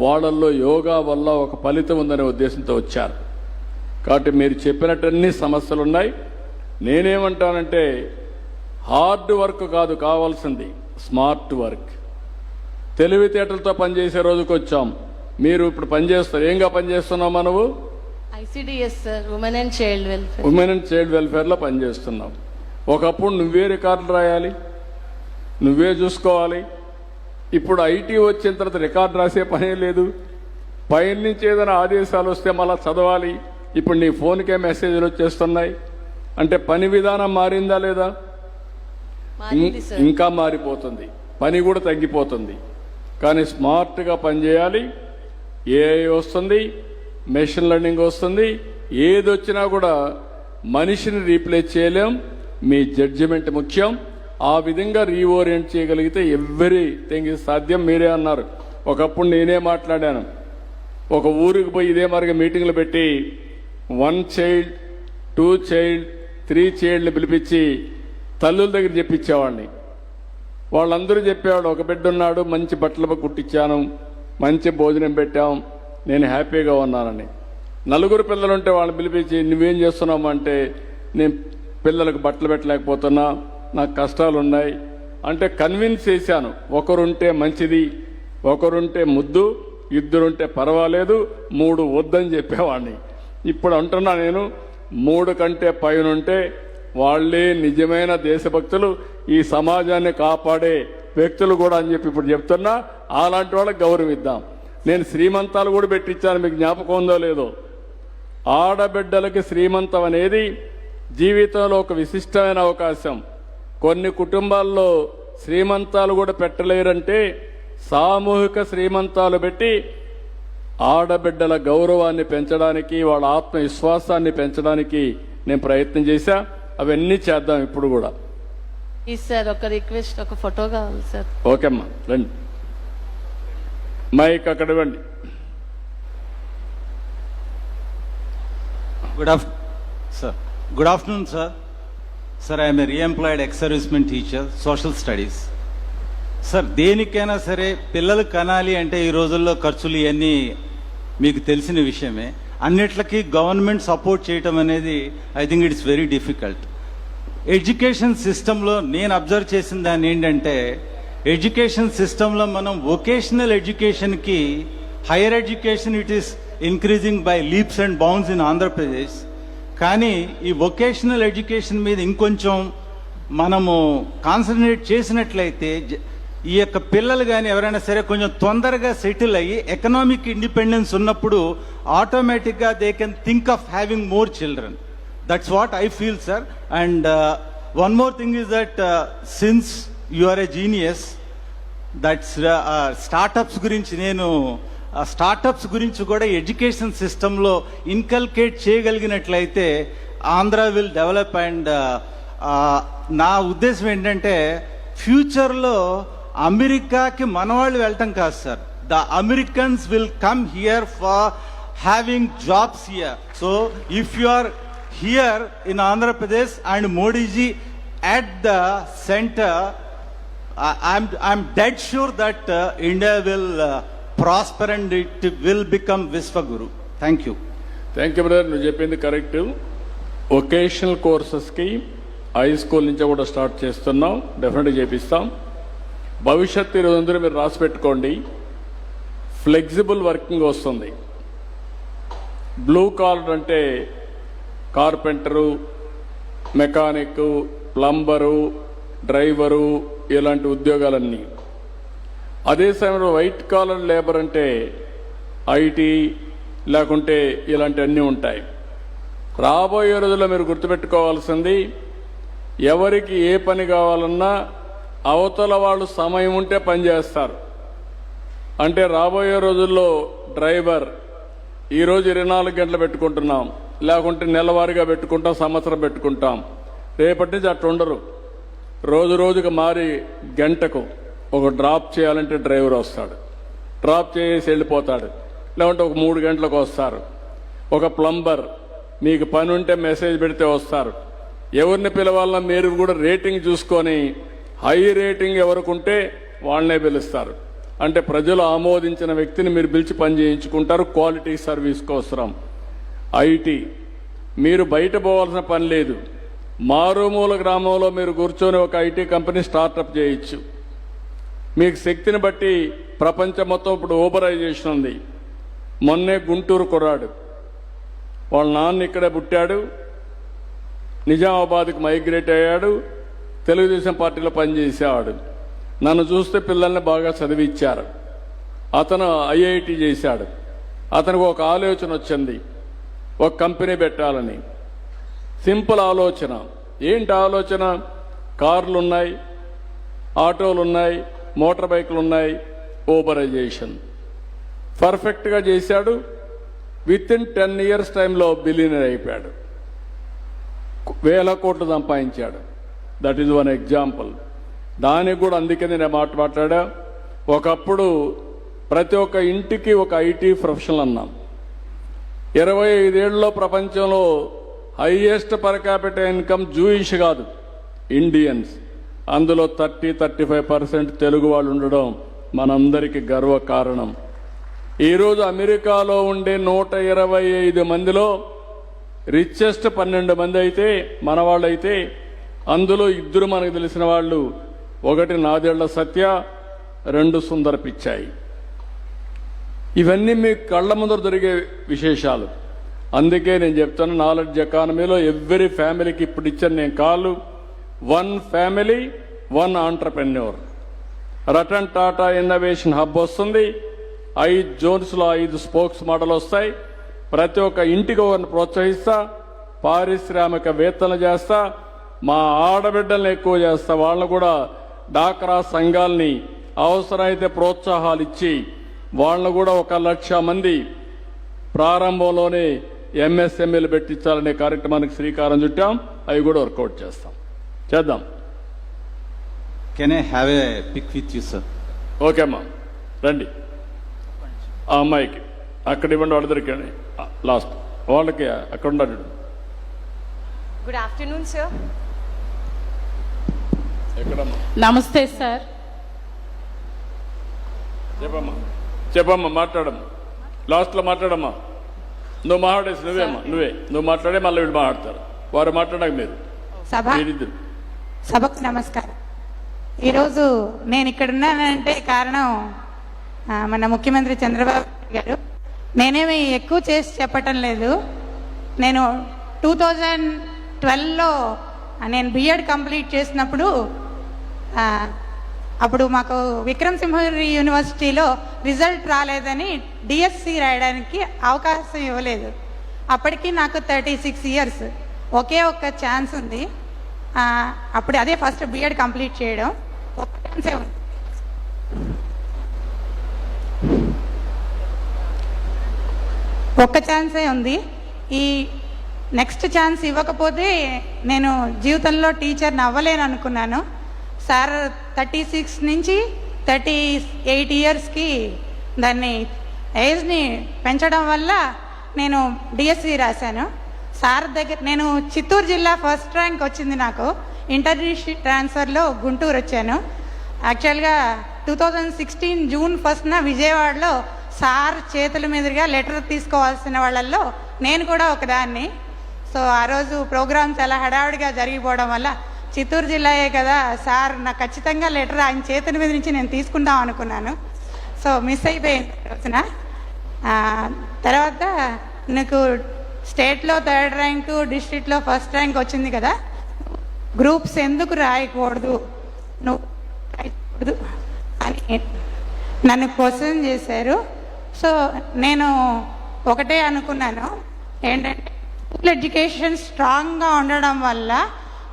వాళ్ళల్లో యోగా వల్ల ఒక ఫలితం ఉందనే ఉద్దేశంతో వచ్చారు. కాబట్టి మీరు చెప్పినట్టు అన్ని సమస్యలు ఉన్నాయి. నేనేమంటానంటే హార్డ్ వర్క్ కాదు కావాల్సింది, స్మార్ట్ వర్క్. తెలివితేటలతో పనిచేసే రోజుకి వచ్చాం. మీరు ఇప్పుడు పనిచేస్తారు. ఏంగా పనిచేస్తున్నావు మనవు? ICDS sir, women and child welfare. Women and child వెల్ఫేర్లో పనిచేస్తున్నాం. ఒకప్పుడు నువ్వే రికార్డులు రాయాలి, నువ్వే చూసుకోవాలి. ఇప్పుడు ఐటీ వచ్చిన తర్వాత రికార్డు రాసే పనే లేదు. పైన నుంచి ఏదైనా ఆదేశాలు వస్తే మళ్ళీ చదవాలి. ఇప్పుడు నీ ఫోన్కే మెసేజ్లు వచ్చేస్తున్నాయి. అంటే పని విధానం మారిందా లేదా? మారింది సార్. ఇంకా మారిపోతుంది, పని కూడా తగ్గిపోతుంది. కానీ స్మార్ట్గా పనిచేయాలి. ఏఐ వస్తుంది, మెషిన్ లెర్నింగ్ వస్తుంది. ఏది వచ్చినా కూడా మనిషిని రీప్లేస్ చేయలేం. మీ జడ్జిమెంట్ ముఖ్యం. ఆ విధంగా రీఓరియంట్ చేయగలిగితే ఎవ్రీథింగ్ ఇస్ సాధ్యం. మీరే అన్నారు, ఒకప్పుడు నేనే మాట్లాడాను. ఒక ఊరికి పోయి ఇదే మరిగా మీటింగ్లు పెట్టి 1 చైల్డ్ 2 చైల్డ్ 3 చైల్డ్ని పిలిపించి తల్లుల దగ్గర చెప్పించేవాడిని. వాళ్ళందరూ చెప్పేవాడు, ఒక బిడ్డ ఉన్నాడు, మంచి బట్టలు కుట్టించాను, మంచి భోజనం పెట్టాం, నేను హ్యాపీగా ఉన్నానని. 4 పిల్లలుంటే వాళ్ళని పిలిపించి నువ్వేం చేస్తున్నావు అంటే, నేను పిల్లలకు బట్టలు పెట్టలేకపోతున్నా, నాకు కష్టాలు ఉన్నాయి అంటే కన్విన్స్ చేశాను. ఒకరుంటే మంచిది, ఒకరుంటే ముద్దు, 2 పర్వాలేదు, 3 వద్దని చెప్పేవాడిని. ఇప్పుడు అంటున్నా నేను 3 కంటే పైన ఉంటే వాళ్ళే నిజమైన దేశభక్తులు, ఈ సమాజాన్ని కాపాడే వ్యక్తులు కూడా అని చెప్పి ఇప్పుడు చెప్తున్నా. అలాంటి వాళ్ళకి గౌరవిద్దాం. నేను శ్రీమంతాలు కూడా పెట్టించాను, మీకు జ్ఞాపకం ఉందో లేదో. ఆడబిడ్డలకి శ్రీమంతం అనేది జీవితంలో ఒక విశిష్టమైన అవకాశం. కొన్ని కుటుంబాల్లో శ్రీమంతాలు కూడా పెట్టలేరంటే సామూహిక శ్రీమంతాలు పెట్టి ఆడబిడ్డల గౌరవాన్ని పెంచడానికి, వాళ్ళ ఆత్మవిశ్వాసాన్ని పెంచడానికి నేను ప్రయత్నం చేశా. అవన్నీ చేద్దాం ఇప్పుడు కూడా. సార్ ఒక రిక్వెస్ట్, ఒక ఫోటో కావాలి సార్. ఓకే అమ్మా, రండి. మైక్ అక్కడ ఇవ్వండి. Good afternoon, sir. Sir, I am a re-employed ex-serviceman teacher, social studies. Sir, దేనికైనా సరే పిల్లలు కనాలి అంటే ఈ రోజుల్లో ఖర్చులు ఇవన్నీ మీకు తెలిసిన విషయమే. అన్నిట్లకి గవర్నమెంట్ సపోర్ట్ చేయటం అనేది I think it's very difficult. Education సిస్టంలో నేను అబ్జర్వ్ చేసిన దాన్ని ఏంటంటే, ఎడ్యుకేషన్ సిస్టంలో మనం వొకేషనల్ ఎడ్యుకేషన్కి, higher education it is increasing by leaps and bounds in Andhra Pradesh. కానీ ఈ వొకేషనల్ ఎడ్యుకేషన్ మీద ఇంకొంచెం మనము కాన్సన్ట్రేట్ చేసినట్లయితే ఈ యొక్క పిల్లలు కానీ ఎవరైనా సరే కొంచెం తొందరగా సెటిల్ అయ్యి ఎకనామిక్ ఇండిపెండెన్స్ ఉన్నప్పుడు ఆటోమేటిక్గా they can think of having more children. That's what I feel, sir. And one more thing is that since you are a genius, that's startups గురించి నేను స్టార్టప్స్ గురించి కూడా ఎడ్యుకేషన్ సిస్టంలో ఇన్కల్కేట్ చేయగలిగినట్లయితే Andhra will develop. And నా ఉద్దేశం ఏంటంటే, ఫ్యూచర్లో అమెరికాకి మనవాళ్ళు వెళ్ళటం కాదు sir, the Americans will come here for having jobs here. So if you are here in Andhra Pradesh and Modiji at the center, I'm dead sure that India will prosper and it will become Vishwaguru. Thank you. Thank you brother, నువ్వు చెప్పింది correct. Vocational కోర్సెస్కి high school నుంచి కూడా start చేస్తున్నాం, డెఫినెట్గా చేపిస్తాం. భవిష్యత్తు ఈరోజు మీరు రాసి పెట్టుకోండి. ఫ్లెక్సిబుల్ వర్కింగ్ వస్తుంది. బ్లూ కాలర్ అంటే కార్పెంటరు, మెకానిక్, ప్లంబరు, డ్రైవరు, ఇలాంటి ఉద్యోగాలన్నీ. అదే సమయంలో వైట్ కాలర్ లేబర్ అంటే ఐటీ లేకుంటే ఇలాంటివన్నీ ఉంటాయి. రాబోయే రోజుల్లో మీరు గుర్తుపెట్టుకోవాల్సింది, ఎవరికి ఏ పని కావాలన్నా అవతల వాళ్ళు సమయం ఉంటే పని చేస్తారు. అంటే రాబోయే రోజుల్లో డ్రైవర్ ఈరోజు 24 గంటలు పెట్టుకుంటున్నాం, లేకుంటే నెలవారీగా పెట్టుకుంటాం, సంవత్సరం పెట్టుకుంటాం. రేపటి నుంచి అట్లా ఉండరు. రోజు రోజుకు మారి గంటకు ఒక డ్రాప్ చేయాలంటే డ్రైవర్ వస్తాడు, డ్రాప్ చేసి వెళ్ళిపోతాడు. లేకుంటే ఒక 3 గంటలకు వస్తారు. ఒక ప్లంబర్ మీకు పని ఉంటే మెసేజ్ పెడితే వస్తారు. ఎవరిని పిలవాలన్నా మీరు కూడా రేటింగ్ చూసుకొని హై రేటింగ్ ఎవరికి ఉంటే వాళ్ళనే పిలుస్తారు. అంటే ప్రజలు ఆమోదించిన వ్యక్తిని మీరు పిలిచి పని చేయించుకుంటారు. క్వాలిటీ సర్వీస్ కోసరం. ఐటీ మీరు బయట పోవాల్సిన పని లేదు. మారుమూల గ్రామంలో మీరు కూర్చొని ఒక ఐటీ కంపెనీ స్టార్టప్ చేయొచ్చు. మీకు శక్తిని బట్టి ప్రపంచం మొత్తం ఇప్పుడు ఊబరైజేషన్ ఉంది. మొన్నే గుంటూరు కుర్రాడు, వాళ్ళ నాన్న ఇక్కడే పుట్టాడు, నిజామాబాద్కి మైగ్రేట్ అయ్యాడు, తెలుగుదేశం పార్టీలో పనిచేసేవాడు. నన్ను చూస్తే పిల్లల్ని బాగా చదివిచ్చారు. అతను ఐఐటి చేశాడు. అతనికి ఒక ఆలోచన వచ్చింది, ఒక కంపెనీ పెట్టాలని. సింపుల్ ఆలోచన. ఏంటి ఆలోచన? కార్లు ఉన్నాయి, ఆటోలు ఉన్నాయి, మోటార్ బైకులు ఉన్నాయి, ఊబరైజేషన్. పర్ఫెక్ట్గా చేశాడు. విత్ ఇన్ 10 years టైంలో బిలియనర్ అయిపోయాడు. వేల కోట్లు సంపాదించాడు. That is one example. దానికి కూడా అందుకే నేను మాట్లాడా. ఒకప్పుడు ప్రతి ఒక్క ఇంటికి ఒక ఐటీ ప్రొఫెషనల్ అన్నాం. 25 ఏళ్లలో ప్రపంచంలో highest per capital income Jewish కాదు, ఇండియన్స్. అందులో 30-35% తెలుగు వాళ్ళు ఉండడం మనందరికీ గర్వకారణం. ఈరోజు అమెరికాలో ఉండే 125 మందిలో రిచెస్ట్ 12 మంది అయితే మన వాళ్ళు అయితే, అందులో 2 మనకు తెలిసిన వాళ్ళు. 1 నాదేళ్ల సత్య, 2 సుందర పిచ్చాయి. ఇవన్నీ మీ కళ్ళ ముందర దొరికే విశేషాలు. అందుకే నేను చెప్తాను, నాలెడ్జ్ ఎకానమీలో ఎవ్రీ ఫ్యామిలీకి ఇప్పుడు ఇచ్చాను నేను call. 1 family 1 entrepreneur. Ratan Tata innovation hub వస్తుంది. 5 జోన్స్లో 5 స్పోక్స్ మోడల్ వస్తాయి. ప్రతి ఒక్క ఇంటికి ఒకరిని ప్రోత్సహిస్తా, పారిశ్రామికవేత్తలు చేస్తా, మా ఆడబిడ్డల్ని ఎక్కువ చేస్తా. వాళ్ళను కూడా డాక్రా సంఘాలని అవసరమైతే ప్రోత్సాహాలు ఇచ్చి వాళ్ళను కూడా 1,00,000 మంది ప్రారంభంలోనే ఎంఎస్ఎంఈలు పెట్టించాలనే కార్యక్రమానికి శ్రీకారం చుట్టాం. అవి కూడా వర్కౌట్ చేద్దాం. Can I have a pic with you sir? Okay అమ్మా, రండి. ఆ అమ్మాయికి అక్కడ ఇవ్వండి, వాళ్ళ దొరికండి. లాస్ట్ వాళ్ళకి అక్కడ ఉండాలి. Good afternoon, sir. ఎక్కడమ్మా? నమస్తే సార్. చెప్పమ్మా మాట్లాడమ్మా. లాస్ట్లో మాట్లాడమ్మా. నువ్వు మాట్లాడేసి నువ్వు మాట్లాడే మళ్ళీ వీళ్ళు మాట్లాడతారు. వారు మాట్లాడాక మీరు సభకు నమస్కారం. ఈరోజు నేను ఇక్కడ ఉన్నానంటే కారణం మన ముఖ్యమంత్రి చంద్రబాబు గారు. నేనేమి ఎక్కువ చేసి చెప్పటం లేదు. నేను 2012లో నేను బిఎడ్ కంప్లీట్ చేసినప్పుడు అప్పుడు మాకు విక్రమసింహపురి యూనివర్సిటీలో రిజల్ట్ రాలేదని డిఎస్సి రాయడానికి అవకాశం ఇవ్వలేదు. అప్పటికి నాకు 36 years. ఒకే ఒక్క ఛాన్స్ ఉంది. అప్పుడు అదే ఫస్ట్ బిఎడ్ కంప్లీట్ చేయడం. ఒక్క ఛాన్సే ఉంది. ఒక్క ఛాన్సే ఉంది. ఈ నెక్స్ట్ ఛాన్స్ ఇవ్వకపోతే నేను జీవితంలో టీచర్ని అవ్వలేను అనుకున్నాను. సార్ 36 నుంచి 38 yearsకి దాన్ని ఏజ్ని పెంచడం వల్ల నేను డిఎస్సి రాశాను. సార్ దగ్గర నేను చిత్తూరు జిల్లా ఫస్ట్ ర్యాంక్ వచ్చింది నాకు. ఇంటర్ డిస్ట్రిక్ట్ ట్రాన్స్ఫర్లో గుంటూరు వచ్చాను. యాక్చువల్గా 2016 June 1న విజయవాడలో సార్ చేతుల మీదుగా లెటర్ తీసుకోవాల్సిన వాళ్ళల్లో నేను కూడా ఒకదాన్ని. సో ఆ రోజు ప్రోగ్రామ్ చాలా హడావుడిగా జరిగిపోవడం వల్ల చిత్తూరు జిల్లాయే కదా సార్, నాకు ఖచ్చితంగా లెటర్ ఆయన చేతుల మీద నుంచి నేను తీసుకుందాం అనుకున్నాను. సో మిస్ అయిపోయింది రోజున. తర్వాత నీకు స్టేట్లో 3rd ర్యాంకు, డిస్ట్రిక్ట్లో 1st ర్యాంక్ వచ్చింది కదా, గ్రూప్స్ ఎందుకు రాయకూడదు నువ్వు రాయకూడదు అని నన్ను క్వశ్చన్ చేశారు. సో నేను ఒకటే అనుకున్నాను, ఏంటంటే స్కూల్ ఎడ్యుకేషన్ స్ట్రాంగ్గా ఉండడం వల్ల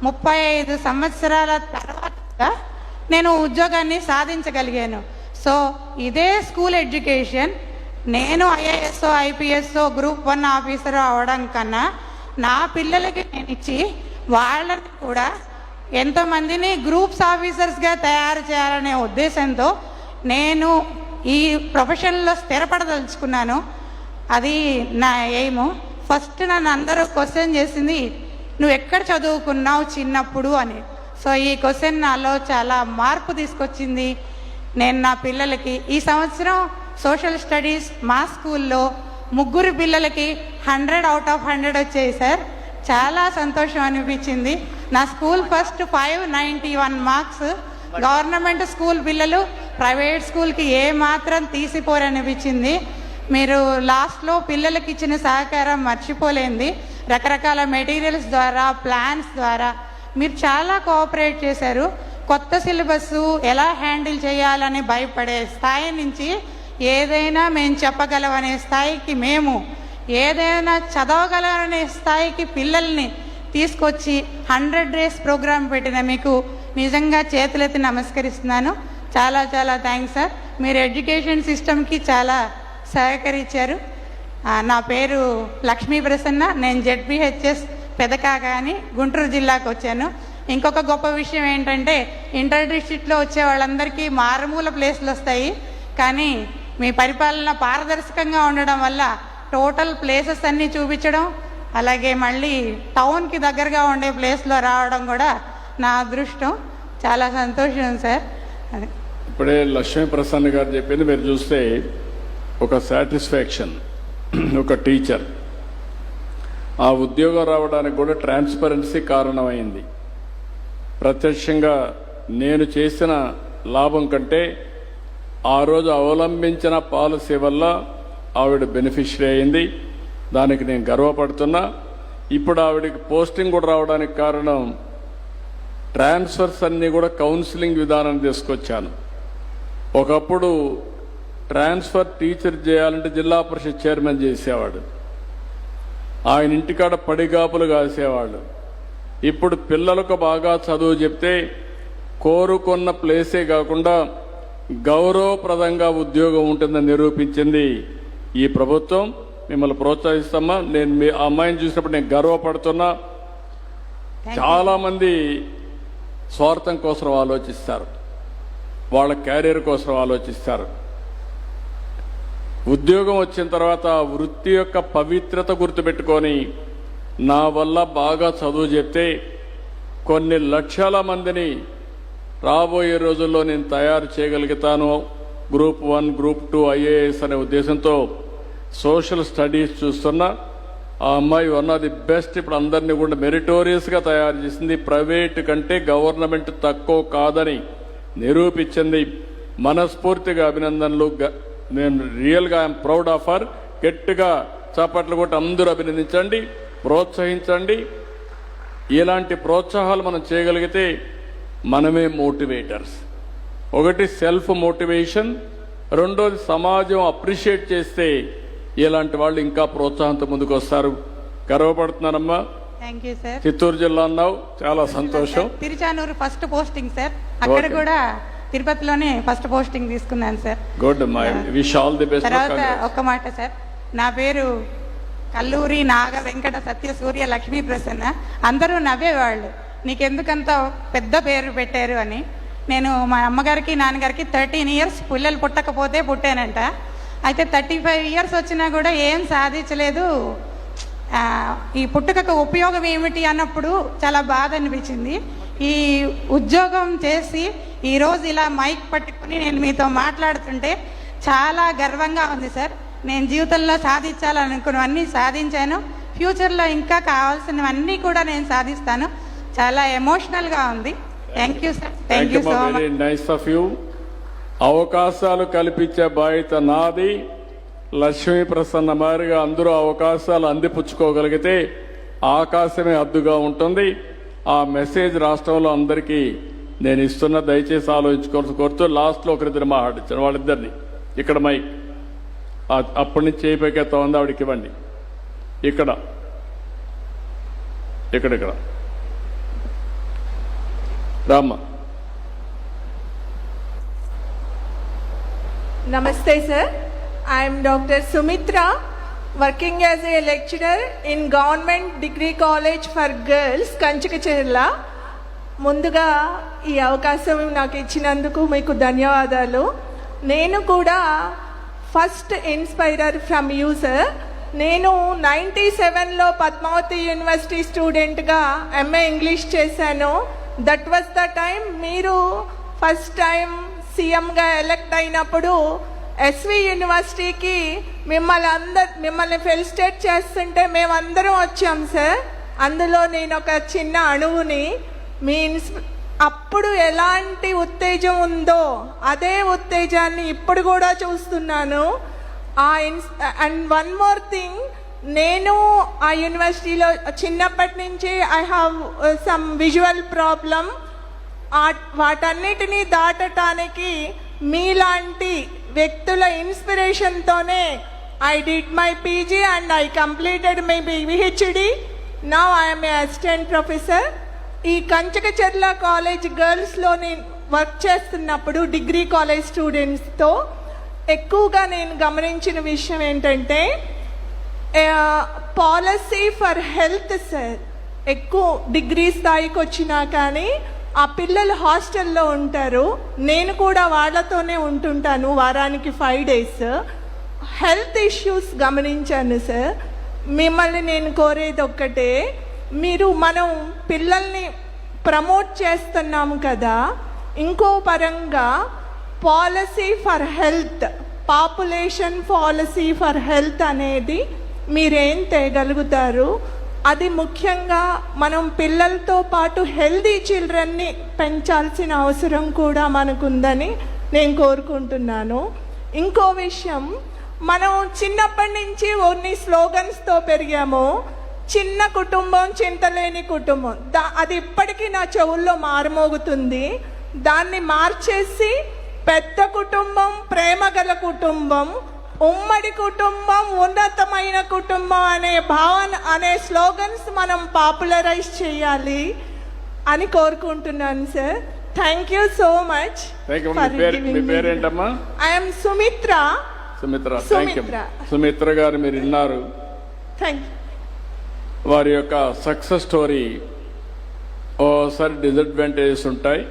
35 సంవత్సరాల తర్వాత నేను ఉద్యోగాన్ని సాధించగలిగాను. సో ఇదే స్కూల్ ఎడ్యుకేషన్ నేను ఐఏఎస్ఓ, ఐపీఎస్ఓ, గ్రూప్ 1 ఆఫీసర్ అవడం కన్నా నా పిల్లలకి నేను ఇచ్చి వాళ్ళని కూడా ఎంతోమందిని గ్రూప్స్ ఆఫీసర్స్గా తయారు చేయాలనే ఉద్దేశంతో నేను ఈ ప్రొఫెషన్లో స్థిరపడదలుచుకున్నాను. అది నా ఎయిము. ఫస్ట్ నన్ను అందరూ క్వశ్చన్ చేసింది, నువ్వు ఎక్కడ చదువుకున్నావు చిన్నప్పుడు అని. సో ఈ క్వశ్చన్ నాలో చాలా మార్పు తీసుకొచ్చింది. నేను నా పిల్లలకి ఈ సంవత్సరం సోషల్ స్టడీస్ మా స్కూల్లో 3 పిల్లలకి 100 out of 100 వచ్చాయి సార్. చాలా సంతోషం అనిపించింది. నా school first 591 marks. Government school పిల్లలు ప్రైవేట్ స్కూల్కి ఏ మాత్రం తీసిపోరనిపించింది. మీరు లాస్ట్లో పిల్లలకి ఇచ్చిన సహకారం మర్చిపోలేంది. రకరకాల మెటీరియల్స్ ద్వారా, ప్లాన్స్ ద్వారా మీరు చాలా కోఆపరేట్ చేశారు. కొత్త సిలబస్ ఎలా హ్యాండిల్ చేయాలని భయపడే స్థాయి నుంచి ఏదైనా మేము చెప్పగలమనే స్థాయికి, మేము ఏదైనా చదవగలమనే స్థాయికి పిల్లల్ని తీసుకొచ్చి 100 days ప్రోగ్రాం పెట్టిన మీకు నిజంగా చేతులెత్తి నమస్కరిస్తున్నాను. చాలా చాలా థ్యాంక్స్ సార్. మీరు ఎడ్యుకేషన్ సిస్టమ్కి చాలా సహకరించారు. నా పేరు లక్ష్మీ ప్రసన్న. నేను ZPHS పెదకాక అని గుంటూరు జిల్లాకు వచ్చాను. ఇంకొక గొప్ప విషయం ఏంటంటే, ఇంటర్ డిస్ట్రిక్ట్లో వచ్చే వాళ్ళందరికీ మారుమూల ప్లేస్లు వస్తాయి, కానీ మీ పరిపాలన పారదర్శకంగా ఉండడం వల్ల టోటల్ ప్లేసెస్ అన్నీ చూపించడం, అలాగే మళ్ళీ టౌన్కి దగ్గరగా ఉండే ప్లేస్లో రావడం కూడా నా అదృష్టం. చాలా సంతోషం సార్. అదే ఇప్పుడే లక్ష్మీ ప్రసన్న గారు చెప్పింది మీరు చూస్తే ఒక సాటిస్ఫాక్షన్. ఒక టీచర్ ఆ ఉద్యోగం రావడానికి కూడా ట్రాన్స్పరెన్సీ కారణమైంది. ప్రత్యక్షంగా నేను చేసిన లాభం కంటే ఆ రోజు అవలంబించిన పాలసీ వల్ల ఆవిడ బెనిఫిషరీ అయింది. దానికి నేను గర్వపడుతున్నా. ఇప్పుడు ఆవిడకి పోస్టింగ్ కూడా రావడానికి కారణం ట్రాన్స్ఫర్స్ అన్నీ కూడా కౌన్సిలింగ్ విధానం తీసుకొచ్చాను. ఒకప్పుడు ట్రాన్స్ఫర్ టీచర్ చేయాలంటే జిల్లా పరిషత్ చైర్మన్ చేసేవాడు, ఆయన ఇంటికాడ పడిగాపులు కాసేవాళ్ళు. ఇప్పుడు పిల్లలకు బాగా చదువు చెప్తే కోరుకున్న ప్లేసే కాకుండా గౌరవప్రదంగా ఉద్యోగం ఉంటుందని నిరూపించింది ఈ ప్రభుత్వం. మిమ్మల్ని ప్రోత్సహిస్తామా. నేను మీ అమ్మాయిని చూసినప్పుడు నేను గర్వపడుతున్నా. చాలా మంది స్వార్థం కోసం ఆలోచిస్తారు, వాళ్ళ క్యారియర్ కోసం ఆలోచిస్తారు. ఉద్యోగం వచ్చిన తర్వాత వృత్తి యొక్క పవిత్రత గుర్తుపెట్టుకొని నా వల్ల బాగా చదువు చెప్తే కొన్ని లక్షల మందిని రాబోయే రోజుల్లో నేను తయారు చేయగలుగుతాను. గ్రూప్ 1, గ్రూప్ 2 IAS అనే ఉద్దేశంతో సోషల్ స్టడీస్ చూస్తున్నా. ఆ అమ్మాయి వన్ ఆఫ్ ది బెస్ట్. ఇప్పుడు అందరినీ కూడా మెరిటోరియస్గా తయారు చేసింది. ప్రైవేట్ కంటే గవర్నమెంట్ తక్కువ కాదని నిరూపించింది. మనస్ఫూర్తిగా అభినందనలు. నేను రియల్గా ఐఎమ్ ప్రౌడ్ ఆఫ్ హర్. గట్టిగా చప్పట్లు కొట్టి అందరూ అభినందించండి, ప్రోత్సహించండి. ఇలాంటి ప్రోత్సాహాలు మనం చేయగలిగితే మనమే మోటివేటర్స్. ఒకటి సెల్ఫ్ మోటివేషన్, రెండోది సమాజం అప్రిషియేట్ చేస్తే ఇలాంటి వాళ్ళు ఇంకా ప్రోత్సాహంతో ముందుకు వస్తారు. గర్వపడుతున్నానమ్మా. Thank you sir. చిత్తూరు జిల్లా అన్నావు, చాలా సంతోషం. Tiruchanur first posting sir. అక్కడ కూడా తిరుపతిలోనే ఫస్ట్ పోస్టింగ్ తీసుకున్నాను sir. Good. My wish all the best. తర్వాత ఒక్క మాట సార్, నా పేరు కల్లూరి నాగ వెంకట సత్య సూర్య లక్ష్మీ ప్రసన్న. అందరూ నవ్వేవాళ్ళు, నీకెందుకంత పెద్ద పేరు పెట్టారు అని. నేను మా అమ్మగారికి నాన్నగారికి 13 years పిల్లలు పుట్టకపోతే పుట్టానంట. అయితే 35 years వచ్చినా కూడా ఏం సాధించలేదు. ఈ పుట్టుకకు ఉపయోగం ఏమిటి అన్నప్పుడు చాలా బాధ అనిపించింది. ఈ ఉద్యోగం చేసి ఈరోజు ఇలా మైక్ పట్టుకుని నేను మీతో మాట్లాడుతుంటే చాలా గర్వంగా ఉంది సార్. నేను జీవితంలో సాధించాలనుకున్నవన్నీ సాధించాను. ఫ్యూచర్లో ఇంకా కావాల్సినవన్నీ కూడా నేను సాధిస్తాను. చాలా ఎమోషనల్గా ఉంది. Thank you sir. Thank you so much. Very nice of you. అవకాశాలు కల్పించే బాధ్యత నాది. లక్ష్మీ ప్రసన్న మారిగా అందరూ అవకాశాలు అందిపుచ్చుకోగలిగితే ఆకాశమే హద్దుగా ఉంటుంది. ఆ మెసేజ్ రాష్ట్రంలో అందరికీ నేను ఇస్తున్న, దయచేసి ఆలోచించుకోవాల్సి కోరుతూ లాస్ట్లో ఒకరిద్దరు మాట్లాడించాను. వాళ్ళిద్దరిని ఇక్కడ మైక్ అప్పటి నుంచి చేయి పైకెత్తా ఉంది, ఆవిడకి ఇవ్వండి. ఇక్కడ రామ్మ. Namaste sir, I am Dr. Sumitra, working as a lecturer in Government Degree College for Girls, Kanchikachirla. ముందుగా ఈ అవకాశం నాకు ఇచ్చినందుకు మీకు ధన్యవాదాలు. నేను కూడా ఫస్ట్ ఇన్స్పైరర్ ఫ్రమ్ యూ సార్. నేను 97లో పద్మావతి యూనివర్సిటీ స్టూడెంట్గా ఎంఏ ఇంగ్లీష్ చేశాను. దట్ వాజ్ ద టైం మీరు ఫస్ట్ టైం సీఎంగా ఎలక్ట్ అయినప్పుడు ఎస్వి యూనివర్సిటీకి మిమ్మల్ని ఫెలిసిటేట్ చేస్తుంటే మేమందరం వచ్చాం సార్. అందులో నేను ఒక చిన్న అణువుని. అప్పుడు ఎలాంటి ఉత్తేజం ఉందో అదే ఉత్తేజాన్ని ఇప్పుడు కూడా చూస్తున్నాను. అండ్ వన్ మోర్ థింగ్, నేను ఆ యూనివర్సిటీలో చిన్నప్పటి నుంచి I have some visual problem. వాటన్నిటినీ దాటటానికి మీలాంటి వ్యక్తుల ఇన్స్పిరేషన్తోనే I did my PG and I completed my PhD. Now I'm a assistant professor. ఈ కంచకచర్ల కాలేజ్ గర్ల్స్లో నేను వర్క్ చేస్తున్నప్పుడు డిగ్రీ కాలేజ్ స్టూడెంట్స్తో ఎక్కువగా నేను గమనించిన విషయం ఏంటంటే పాలసీ ఫర్ హెల్త్ సార్. ఎక్కువ డిగ్రీ స్థాయికి వచ్చినా కానీ ఆ పిల్లలు హాస్టల్లో ఉంటారు. నేను కూడా వాళ్ళతోనే ఉంటుంటాను వారానికి 5 days. హెల్త్ ఇష్యూస్ గమనించాను సార్. మిమ్మల్ని నేను కోరేది ఒక్కటే, మనం పిల్లల్ని ప్రమోట్ చేస్తున్నాము కదా, ఇంకో పరంగా policy for health, population policy for health అనేది మీరేం తేగలుగుతారు? అది ముఖ్యంగా మనం పిల్లలతో పాటు హెల్దీ చిల్డ్రన్ని పెంచాల్సిన అవసరం కూడా మనకుందని నేను కోరుకుంటున్నాను. ఇంకో విషయం, మనం చిన్నప్పటి నుంచి కొన్ని స్లోగన్స్తో పెరిగాము. చిన్న కుటుంబం చింతలేని కుటుంబం, అది ఇప్పటికీ నా చెవుల్లో మారుమోగుతుంది. దాన్ని మార్చేసి పెద్ద కుటుంబం, ప్రేమగల కుటుంబం, ఉమ్మడి కుటుంబం, ఉన్నతమైన కుటుంబం అనే భావన అనే స్లోగన్స్ మనం పాపులరైజ్ చేయాలి అని కోరుకుంటున్నాను sir. Thank you so much. మీ పేరేంటమ్మా? ఐఎమ్ సుమిత్ర. సుమిత్ర గారు మీరు విన్నారు. Thank you. వారి యొక్క సక్సెస్ స్టోరీ. ఓసారి డిసడ్వాంటేజెస్ ఉంటాయి.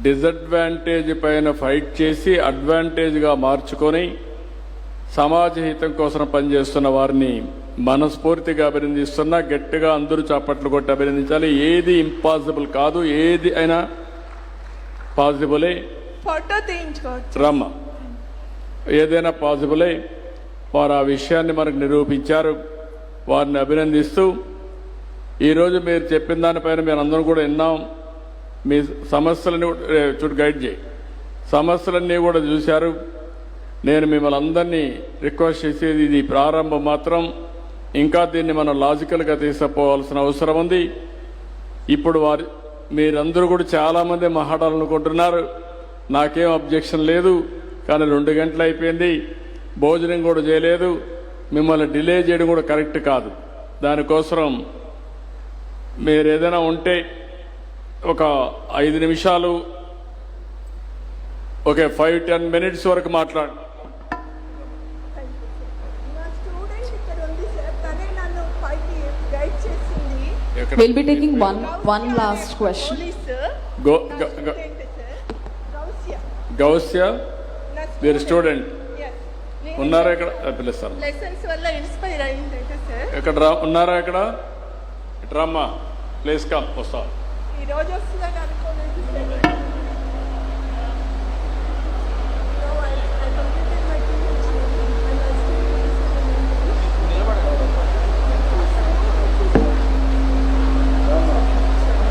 డిసడ్వాంటేజ్ పైన ఫైట్ చేసి అడ్వాంటేజ్గా మార్చుకొని సమాజ హితం కోసం పనిచేస్తున్న వారిని మనస్ఫూర్తిగా అభినందిస్తున్నా. గట్టిగా అందరూ చప్పట్లు కొట్టి అభినందించాలి. ఏది ఇంపాసిబుల్ కాదు, ఏది అయినా పాసిబులే. ఫోటో తీయించుకోవచ్చు రమ్మ, ఏదైనా పాసిబులే. వారు ఆ విషయాన్ని మనకు నిరూపించారు. వారిని అభినందిస్తూ ఈరోజు మీరు చెప్పిన దానిపైన మేము అందరం కూడా విన్నాం. మీ సమస్యలని గైడ్ చేయి, సమస్యలన్నీ కూడా చూశారు. నేను మిమ్మల్ని అందరినీ రిక్వెస్ట్ చేసేది, ఇది ప్రారంభం మాత్రం. ఇంకా దీన్ని మనం లాజికల్గా తీసుకుపోవాల్సిన అవసరం ఉంది. ఇప్పుడు మీరందరూ కూడా చాలామంది మాట్లాడాలనుకుంటున్నారు. నాకేం అబ్జెక్షన్ లేదు, కానీ 2 గంటలు అయిపోయింది, భోజనం కూడా చేయలేదు. మిమ్మల్ని డిలే చేయడం కూడా కరెక్ట్ కాదు. దానికోసం మీరు ఏదైనా ఉంటే ఒక 5 నిమిషాలు, ఓకే 5-10 minutes వరకు మాట్లాడు. We'll be taking one last question. గౌస్య, మీరు స్టూడెంట్ ఉన్నారా? ఇక్కడ పిలుస్తాను. లెసన్స్ వల్ల ఇన్స్పైర్ అయిందట సార్. ఇక్కడ ఉన్నారా? ఇక్కడ ఇట్రమ్మా, ప్లీజ్ కమ్. వస్తా. ఈ రోజు వస్తుందని అనుకోలేదు.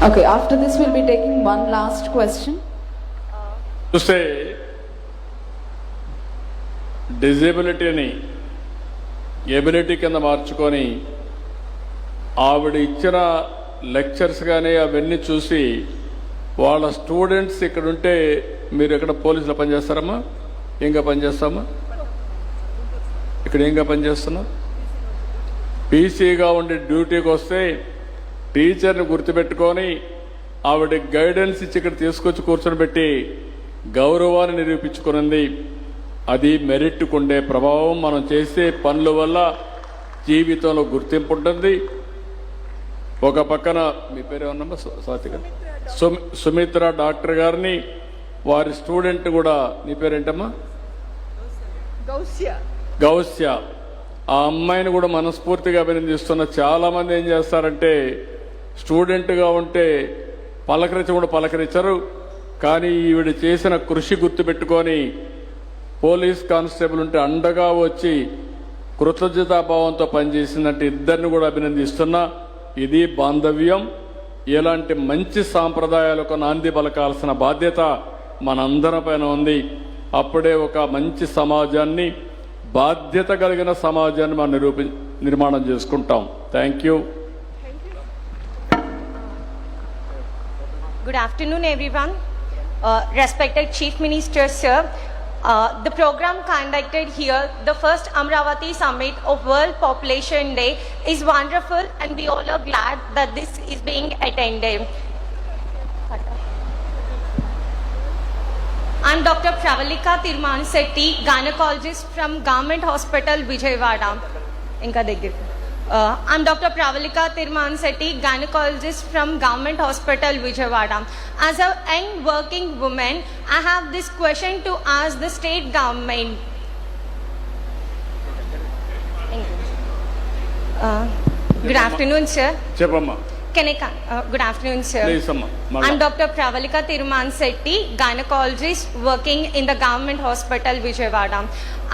Okay, after this we'll be taking one last question. చూస్తే డిజేబిలిటీని ఎబిలిటీ కింద మార్చుకొని ఆవిడ ఇచ్చిన లెక్చర్స్ కానీ అవన్నీ చూసి వాళ్ళ స్టూడెంట్స్ ఇక్కడ ఉంటే, మీరు ఎక్కడ పోలీసులో పనిచేస్తారమ్మా? ఏంగా పనిచేస్తామా? ఇక్కడ ఏంగా పనిచేస్తున్నా? పీసీగా ఉండి డ్యూటీకి వస్తే టీచర్ని గుర్తుపెట్టుకొని ఆవిడ గైడెన్స్ ఇచ్చి ఇక్కడ తీసుకొచ్చి కూర్చొని పెట్టి గౌరవాన్ని నిరూపించుకున్నది. అది మెరిట్కు ఉండే ప్రభావం. మనం చేసే పనుల వల్ల జీవితంలో గుర్తింపు ఉంటుంది. ఒక పక్కన మీ పేరు ఏమన్నా? స్వాతి గారు. సుమిత్ర డాక్టర్ గారిని, వారి స్టూడెంట్ కూడా, నీ పేరేంటమ్మా? గౌస్య. గౌస్య. ఆ అమ్మాయిని కూడా మనస్ఫూర్తిగా అభినందిస్తున్న. చాలామంది ఏం చేస్తారంటే స్టూడెంట్గా ఉంటే పలకరించరు, కానీ ఈవిడ చేసిన కృషి గుర్తుపెట్టుకొని పోలీస్ కానిస్టేబుల్ ఉంటే అండగా వచ్చి కృతజ్ఞతాభావంతో పనిచేసిందంటే ఇద్దరిని కూడా అభినందిస్తున్నా. ఇది బాంధవ్యం. ఇలాంటి మంచి సాంప్రదాయాలకు నాంది పలకాల్సిన బాధ్యత మనందరి పైన ఉంది. అప్పుడే ఒక మంచి సమాజాన్ని, బాధ్యత కలిగిన సమాజాన్ని మనం నిర్మాణం చేసుకుంటాం. Thank you. Good afternoon, everyone. Respected Chief Minister, sir. The program conducted here, the first Amravati Summit of World Population Day, is wonderful, and we all are glad that this is being attended. I'm Dr. Pravalika Tirmansetti, gynecologist from Government Hospital, Vijayawada. Inka దగ్గర. I'm Dr. Pravalika Tirmansetti, gynecologist from Government Hospital, Vijayawada. As a young working woman, I have this question to ask the state government. Thank you. Good afternoon, sir. చెప్పమ్మా. Good afternoon, sir. Please, Amma. I'm Dr. Pravalika Tirmansetti, gynecologist working in the Government Hospital, Vijayawada.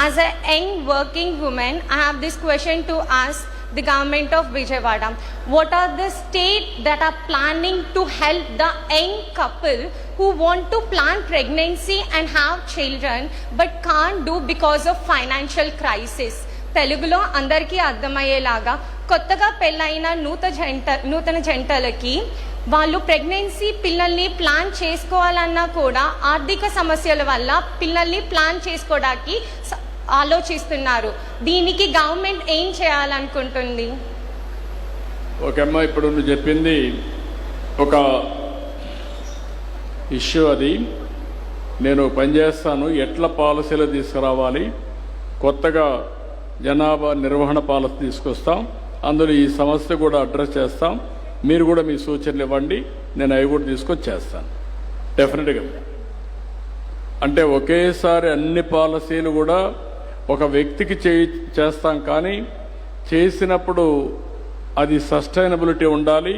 As a young working woman, I have this question to ask the government of Vijayawada. What are the states that are planning to help the young couple who want to plan pregnancy and have children but can't do because of financial crisis? తెలుగులో అందరికీ అర్థమయ్యేలాగా, కొత్తగా పెళ్ళైన నూతన జంటలకి వాళ్ళు pregnancy పిల్లల్ని plan చేసుకోవాలన్నా కూడా ఆర్థిక సమస్యల వల్ల పిల్లల్ని ప్లాన్ చేసుకోవడానికి ఆలోచిస్తున్నారు. దీనికి గవర్నమెంట్ ఏం చేయాలనుకుంటుంది? ఓకే అమ్మా, ఇప్పుడు నువ్వు చెప్పింది ఒక ఇష్యూ. అది నేను పనిచేస్తాను, ఎట్లా పాలసీలు తీసుకురావాలి, కొత్తగా జనాభా నిర్వహణ పాలసీ తీసుకొస్తాం, అందులో ఈ సమస్య కూడా అడ్రస్ చేస్తాం. మీరు కూడా మీ సూచనలు ఇవ్వండి, నేను అవి కూడా తీసుకొని చేస్తాను డెఫినెట్గా. అంటే ఒకేసారి అన్ని పాలసీలు కూడా ఒక వ్యక్తికి చేస్తాం, కానీ చేసినప్పుడు అది సస్టైనబిలిటీ ఉండాలి,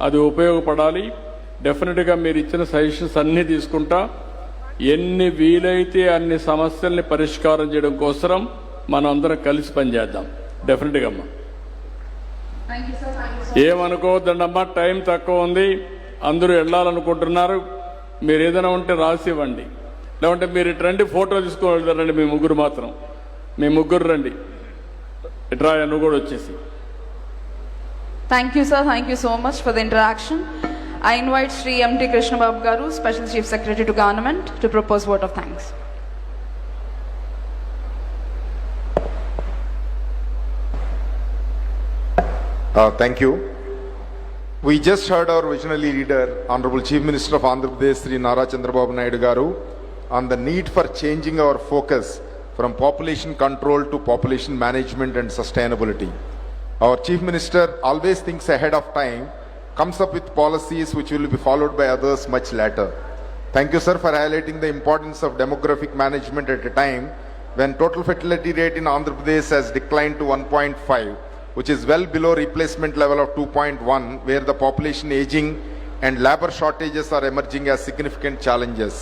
అది ఉపయోగపడాలి. డెఫినెట్గా మీరు ఇచ్చిన సజెషన్స్ అన్నీ తీసుకుంటా. ఎన్ని వీలైతే అన్ని సమస్యల్ని పరిష్కారం చేయడం కోసం మనం అందరం కలిసి పనిచేద్దాం డెఫినెట్గా అమ్మా. ఏమనుకోవద్దండమ్మా, టైం తక్కువ ఉంది, అందరూ వెళ్ళాలనుకుంటున్నారు. మీరు ఏదైనా ఉంటే రాసి ఇవ్వండి, లేకుంటే మీరు ఇటు రండి, ఫోటో తీసుకొని వెళ్తారండి. మీ ముగ్గురు మాత్రం, మీ ముగ్గురు రండి, ఇట్రా, నువ్వు కూడా వచ్చేసి. Thank you, sir. Thank you so much for the interaction. I invite Shri M.T. Krishna Babu Garu, Special Chief Secretary to Government, to propose vote of thanks. Thank you. We just heard our visionary leader, Honorable Chief Minister of Andhra Pradesh, Sri Nara Chandrababu Naidu Garu, on the need for changing our focus from population control to population management and sustainability. Our Chief Minister always thinks ahead of time, comes up with policies which will be followed by others much later. Thank you, sir, for highlighting the importance of demographic management at a time when total fertility rate in Andhra Pradesh has declined to 1.5, which is well below replacement level of 2.1, where the population aging and labor shortages are emerging as significant challenges.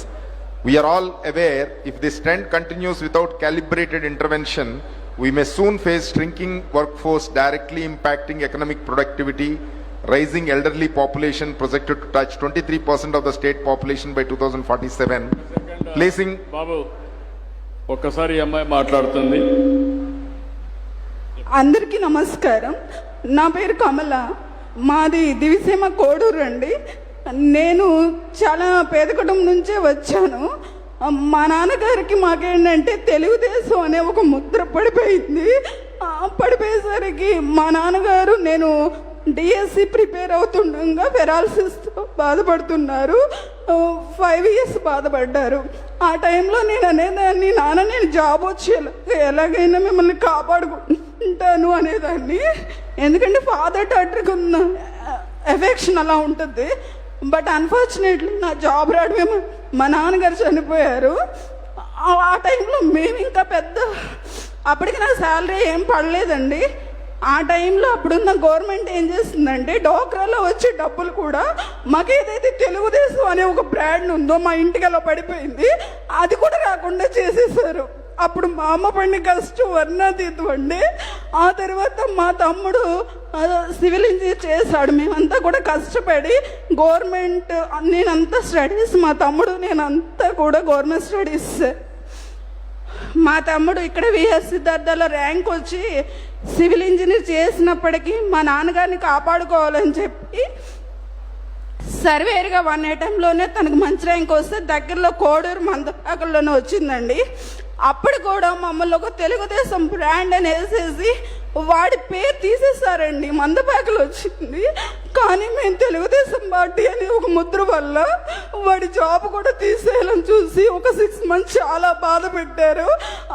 We are all aware, if this trend continues without calibrated intervention, we may soon face shrinking workforce directly impacting economic productivity, rising elderly population projected to touch 23% of the state population by 2047, placing... బాబు ఒక్కసారి అమ్మాయి మాట్లాడుతుంది. అందరికీ నమస్కారం. నా పేరు కమల, మాది దివిసీమ కోడూరు అండి. నేను చాలా పేద కుటుంబం నుంచే వచ్చాను. మా నాన్నగారికి మాకేంటంటే తెలుగుదేశం అనే ఒక ముద్ర పడిపోయింది. పడిపోయేసరికి మా నాన్నగారు నేను డిఎస్సి ప్రిపేర్ అవుతుండగా పెరాలసిస్తో బాధపడుతున్నారు. 5 years బాధపడ్డారు. ఆ టైంలో నేను అనేదాన్ని, నాన్న నేను జాబ్ వచ్చి ఎలాగైనా మిమ్మల్ని కాపాడుకుంటాను అనేదాన్ని. ఎందుకంటే ఫాదర్ డాటర్కి ఉన్న ఎఫెక్షన్ అలా ఉంటుంది. బట్ అన్ఫార్చునేట్లీ నా జాబ్ రావడమే మా నాన్నగారు చనిపోయారు. ఆ టైంలో మేము ఇంకా పెద్ద అప్పటికి నా శాలరీ ఏం పడలేదండి. ఆ టైంలో అప్పుడున్న గవర్నమెంట్ ఏం చేస్తుందంటే డోక్రాలో వచ్చే డబ్బులు కూడా మాకు ఏదైతే తెలుగుదేశం అనే ఒక బ్రాండ్ ఉందో మా ఇంటికి అలా పడిపోయింది, అది కూడా రాకుండా చేసేసారు. అప్పుడు మా అమ్మ పడిన కష్టం వర్ణాతీతం అండి. ఆ తర్వాత మా తమ్ముడు సివిల్ ఇంజనీర్ చేశాడు. మేమంతా కూడా కష్టపడి గవర్నమెంట్, నేనంతా స్టడీస్, మా తమ్ముడు నేనంతా కూడా గవర్నమెంట్ స్టడీస్. మా తమ్ముడు ఇక్కడ విఎస్ సిద్ధార్థలో ర్యాంక్ వచ్చి సివిల్ ఇంజనీర్ చేసినప్పటికీ మా నాన్నగారిని కాపాడుకోవాలని చెప్పి సర్వేర్గా 1 అటెంప్ట్లోనే తనకు మంచి ర్యాంక్ వస్తే దగ్గరలో కోడూరు మందపాకల్లోనే వచ్చిందండి. అప్పుడు కూడా మమ్మల్ని ఒక తెలుగుదేశం బ్రాండ్ అని వేసేసి వాడి పేరు తీసేస్తారండి. మందపాకలు వచ్చింది కానీ మేము తెలుగుదేశం పార్టీ అని ఒక ముద్ర వల్ల వాడి జాబ్ కూడా తీసేయాలని చూసి ఒక 6 months చాలా బాధ పెట్టారు.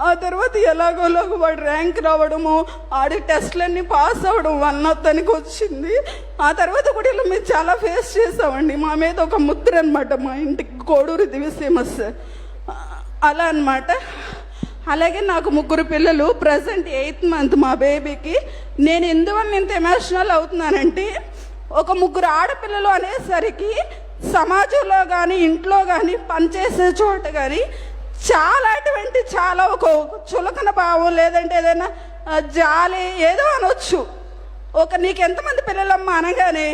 ఆ తర్వాత ఎలాగోలాగో వాడి ర్యాంక్ రావడము, ఆడి టెస్ట్లన్నీ పాస్ అవ్వడం వల్ల తనకి వచ్చింది. ఆ తర్వాత కూడా ఇలా మేము చాలా ఫేస్ చేసామండి. మా మీద ఒక ముద్ర అనమాట, మా ఇంటికి కోడూరు దివిసీమస్ అలా అన్నమాట. అలాగే నాకు 3 పిల్లలు, ప్రజెంట్ 8th month మా బేబీకి. నేను ఎందువల్ల ఇంత ఎమోషనల్ అవుతున్నానంటే ఒక 3 ఆడపిల్లలు అనేసరికి సమాజంలో కానీ ఇంట్లో కానీ పనిచేసే చోట కానీ చాలా ఒక చులకన భావం లేదంటే ఏదైనా జాలి ఏదో అనొచ్చు. నీకు ఎంతమంది పిల్లలమ్మా అనగానే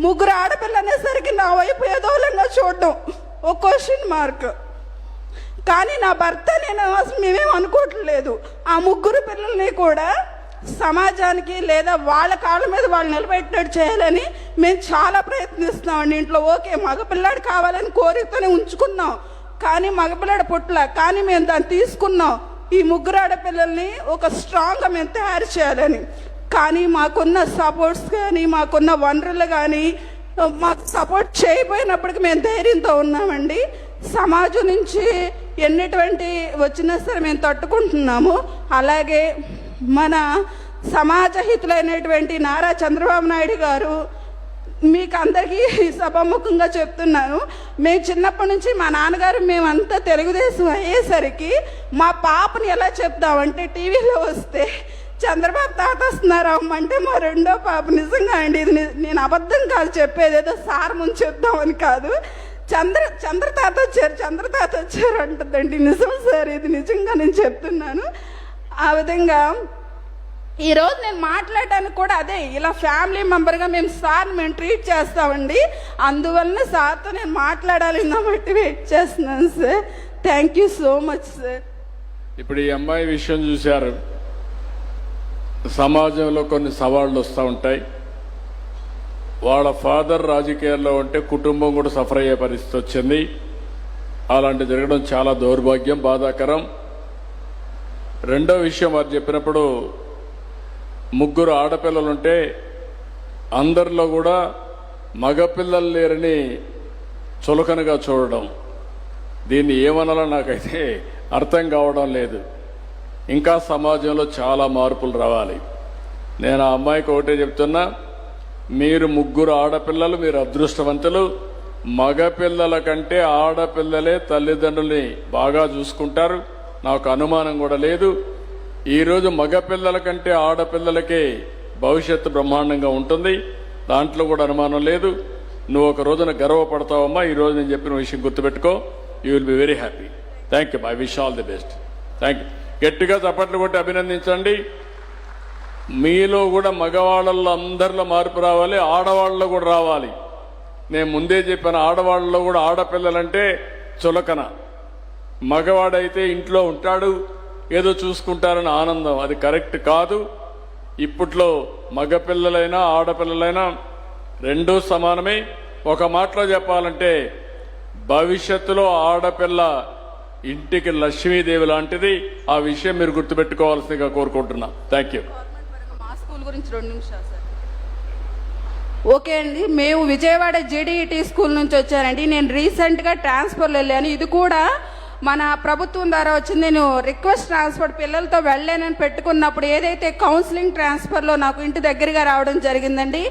3 ఆడపిల్లలు అనేసరికి నా వైపు ఏదోలంగా చూడడం ఒక క్వశ్చన్ మార్క్. కానీ నా భర్త నేను మేమేం అనుకోవట్లేదు. ఆ 3 పిల్లల్ని కూడా సమాజానికి లేదా వాళ్ళ కాళ్ళ మీద వాళ్ళు నిలబెట్టినట్టు చేయాలని మేము చాలా ప్రయత్నిస్తున్నామండి. ఇంట్లో ఓకే మగపిల్లాడు కావాలని కోరికతోనే ఉంచుకున్నాం, కానీ మగపిల్లాడు పుట్ల, కానీ మేము దాన్ని తీసుకున్నాం. ఈ 3 ఆడపిల్లల్ని ఒక స్ట్రాంగ్గా మేము తయారు చేయాలని. కానీ మాకున్న సపోర్ట్స్ కానీ మాకున్న వనరులు కానీ మాకు సపోర్ట్ చేయకపోయినప్పటికీ మేము ధైర్యంతో ఉన్నామండి. సమాజం నుంచి ఎన్నిటువంటి వచ్చినా సరే మేము తట్టుకుంటున్నాము. అలాగే మన సమాజ హితులైనటువంటి నారా చంద్రబాబు నాయుడు గారు, మీకు అందరికీ సభాముఖంగా చెప్తున్నాను, మేము చిన్నప్పటి నుంచి మా నాన్నగారు మేమంతా తెలుగుదేశం అయ్యేసరికి మా పాపని ఎలా చెప్తామంటే టీవీలో వస్తే చంద్రబాబు తాత వస్తున్నారమ్మ అంటే మా 2వ పాప. నిజంగా అండి, ఇది నేను అబద్ధం కాదు చెప్పేది, ఏదో సార్ ముందు చెప్దామని కాదు. చంద్ర తాత వచ్చారు అంటుందండి. నిజం సార్, ఇది నిజంగా నేను చెప్తున్నాను. ఆ విధంగా ఈరోజు నేను మాట్లాడడానికి కూడా అదే, ఇలా ఫ్యామిలీ మెంబర్గా మేము ట్రీట్ చేస్తామండి. అందువలన సార్తో నేను మాట్లాడాలి కాబట్టి వెయిట్ చేస్తున్నాను sir. Thank you so much sir. ఇప్పుడు ఈ అమ్మాయి విషయం చూశారు, సమాజంలో కొన్ని సవాళ్లు వస్తూ ఉంటాయి. వాళ్ళ ఫాదర్ రాజకీయాల్లో ఉంటే కుటుంబం కూడా సఫర్ అయ్యే పరిస్థితి వచ్చింది. అలాంటి జరగడం చాలా దౌర్భాగ్యం, బాధాకరం. రెండో విషయం వారు చెప్పినప్పుడు 3 ఆడపిల్లలుంటే అందరిలో కూడా మగపిల్లలు లేరని చులకనగా చూడడం, దీన్ని ఏమనాలో నాకైతే అర్థం కావడం లేదు. ఇంకా సమాజంలో చాలా మార్పులు రావాలి. నేను ఆ అమ్మాయికి ఒకటే చెప్తున్నా, మీరు 3 ఆడపిల్లలు, మీరు అదృష్టవంతులు. మగపిల్లల కంటే ఆడపిల్లలే తల్లిదండ్రుల్ని బాగా చూసుకుంటారు, నాకు అనుమానం కూడా లేదు. ఈరోజు మగపిల్లల కంటే ఆడపిల్లలకే భవిష్యత్తు బ్రహ్మాండంగా ఉంటుంది, దాంట్లో కూడా అనుమానం లేదు. నువ్వు ఒక రోజున గర్వపడతావమ్మా. ఈరోజు నేను చెప్పిన విషయం గుర్తుపెట్టుకో, you will be very happy. Thank you, I wish all the best. Thank you. గట్టిగా చప్పట్లు కొట్టి అభినందించండి. మీలో కూడా మగవాళ్ళల్లో అందరిలో మార్పు రావాలి, ఆడవాళ్ళలో కూడా రావాలి. నేను ముందే చెప్పాను, ఆడవాళ్ళలో కూడా ఆడపిల్లలంటే చులకన, మగవాడైతే ఇంట్లో ఉంటాడు ఏదో చూసుకుంటారని ఆనందం, అది కరెక్ట్ కాదు. ఇప్పట్లో మగపిల్లలైనా ఆడపిల్లలైనా రెండూ సమానమే. ఒక మాటలో చెప్పాలంటే భవిష్యత్తులో ఆడపిల్ల ఇంటికి లక్ష్మీదేవి లాంటిది. ఆ విషయం మీరు గుర్తుపెట్టుకోవాల్సిందిగా కోరుకుంటున్నా. Thank you. మా స్కూల్ గురించి 2 నిమిషాలు సార్. ఓకే అండి, మేము విజయవాడ జేడీఈటీ స్కూల్ నుంచి వచ్చానండి. నేను రీసెంట్గా ట్రాన్స్ఫర్లో వెళ్ళాను. ఇది కూడా మన ప్రభుత్వం ద్వారా వచ్చింది. నేను రిక్వెస్ట్ ట్రాన్స్ఫర్ పిల్లలతో వెళ్ళలేనని పెట్టుకున్నప్పుడు ఏదైతే కౌన్సిలింగ్ ట్రాన్స్ఫర్లో నాకు ఇంటి దగ్గరగా రావడం జరిగిందండి.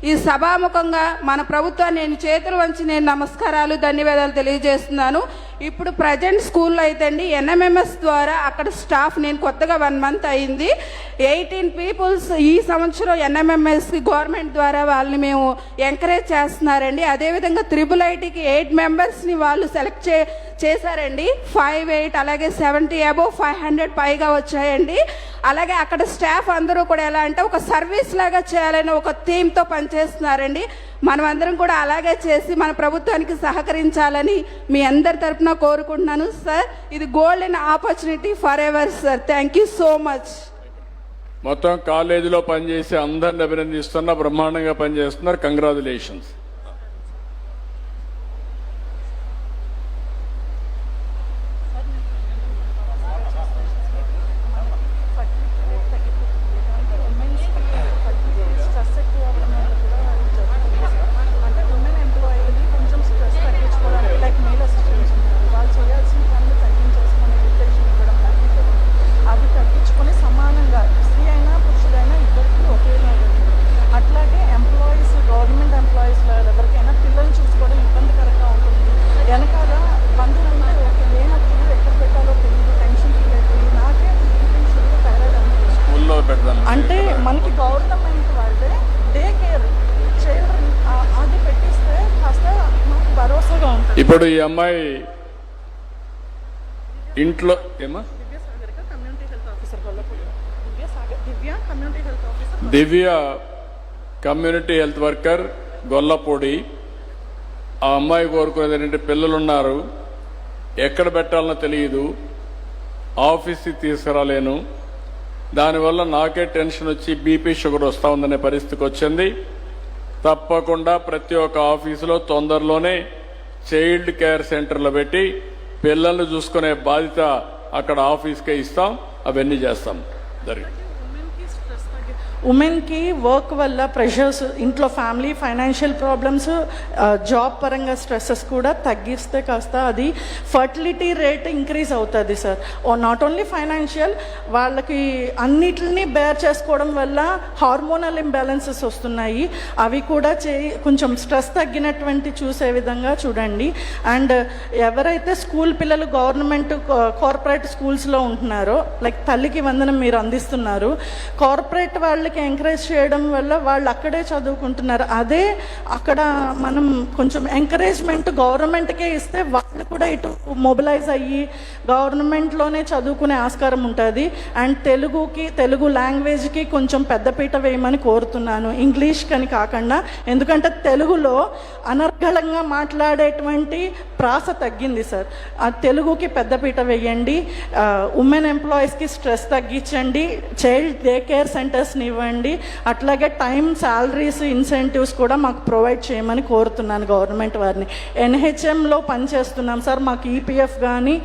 ఈ సభాముఖంగా మన ప్రభుత్వాన్ని నేను చేతులు వంచి నేను నమస్కారాలు ధన్యవాదాలు తెలియజేస్తున్నాను. ఇప్పుడు ప్రజెంట్ స్కూల్లో అయితే అండి ఎన్ఎంఎంఎస్ ద్వారా అక్కడ స్టాఫ్ నేను కొత్తగా 1 మంత్ అయింది. 18 పీపుల్స్ ఈ సంవత్సరం ఎన్ఎంఎంఎస్కి గవర్నమెంట్ ద్వారా వాళ్ళని మేము ఎంకరేజ్ చేస్తున్నారండి. అదేవిధంగా IIITకి 8 మెంబర్స్ని వాళ్ళు సెలెక్ట్ చేశారండి. 5, 8 అలాగే 70 అబోవ్ 500 పైగా వచ్చాయండి. అలాగే అక్కడ స్టాఫ్ అందరూ కూడా ఎలా అంటే ఒక సర్వీస్ లాగా చేయాలని ఒక థీమ్తో పనిచేస్తున్నారండి. మనం అందరం కూడా అలాగే చేసి మన ప్రభుత్వానికి సహకరించాలని మీ అందరి తరఫున కోరుకుంటున్నాను సార్. ఇది golden opportunity for ever sir. Thank you so much. మొత్తం కాలేజీలో పనిచేసి అందరిని అభినందిస్తున్నా, బ్రహ్మాండంగా పనిచేస్తున్నారు. కంగ్రాచులేషన్స్. అంటే మనకి గవర్నమెంట్ వాళ్ళే డే కేర్ చిల్డ్రన్ అది పెట్టిస్తే కాస్త మనకు భరోసాగా ఉంటుంది. ఇప్పుడు ఈ అమ్మాయి ఇంట్లో ఏమా కమ్యూనిటీ హెల్త్ ఆఫీసర్ దివ్య కమ్యూనిటీ హెల్త్ ఆఫీసర్ దివ్య కమ్యూనిటీ హెల్త్ వర్కర్ గొల్లపూడి. ఆ అమ్మాయి కోరుకునేది ఏంటంటే పిల్లలు ఉన్నారు, ఎక్కడ పెట్టాలనో తెలియదు, ఆఫీస్కి తీసుకురాలేను, దానివల్ల నాకే టెన్షన్ వచ్చి బీపీ షుగర్ వస్తూ ఉందనే పరిస్థితికి వచ్చింది. తప్పకుండా ప్రతి ఒక్క ఆఫీసులో తొందరలోనే చైల్డ్ కేర్ సెంటర్లో పెట్టి పిల్లల్ని చూసుకునే బాధ్యత అక్కడ ఆఫీస్కే ఇస్తాం. అవన్నీ చేస్తాం. జరిగింది. ఉమెన్కి వర్క్ వల్ల ప్రెషర్స్, ఇంట్లో ఫ్యామిలీ ఫైనాన్షియల్ ప్రాబ్లమ్స్, జాబ్ పరంగా స్ట్రెస్సెస్ కూడా తగ్గిస్తే కాస్త అది ఫర్టిలిటీ రేట్ ఇంక్రీజ్ అవుతుంది సార్. నాట్ ఓన్లీ ఫైనాన్షియల్, వాళ్ళకి అన్నిటిని బేర్ చేసుకోవడం వల్ల హార్మోనల్ ఇంబ్యాలెన్సెస్ వస్తున్నాయి. అవి కూడా కొంచెం స్ట్రెస్ తగ్గినటువంటి చూసే విధంగా చూడండి. అండ్ ఎవరైతే స్కూల్ పిల్లలు గవర్నమెంట్ కార్పొరేట్ స్కూల్స్లో ఉంటున్నారో, లైక్ తల్లికి వందనం మీరు అందిస్తున్నారు, కార్పొరేట్ వాళ్ళకి ఎంకరేజ్ చేయడం వల్ల వాళ్ళు అక్కడే చదువుకుంటున్నారు. అదే అక్కడ మనం కొంచెం ఎంకరేజ్మెంట్ గవర్నమెంట్కే ఇస్తే వాళ్ళు కూడా ఇటు మొబిలైజ్ అయ్యి గవర్నమెంట్లోనే చదువుకునే ఆస్కారం ఉంటుంది. అండ్ తెలుగు లాంగ్వేజ్కి కొంచెం పెద్దపీట వేయమని కోరుతున్నాను, ఇంగ్లీష్ కని కాకుండా. ఎందుకంటే తెలుగులో అనర్గళంగా మాట్లాడేటువంటి ప్రాస తగ్గింది సార్. ఆ తెలుగుకి పెద్దపీట వేయండి. ఉమెన్ ఎంప్లాయీస్కి స్ట్రెస్ తగ్గించండి. చైల్డ్ డే కేర్ సెంటర్స్ని ఇవ్వండి. అట్లాగే టైం శాలరీస్ ఇన్సెంటివ్స్ కూడా మాకు ప్రొవైడ్ చేయమని కోరుతున్నాను గవర్నమెంట్ వారిని. NHMలో పనిచేస్తున్నాం సార్, మాకు EPF కానీ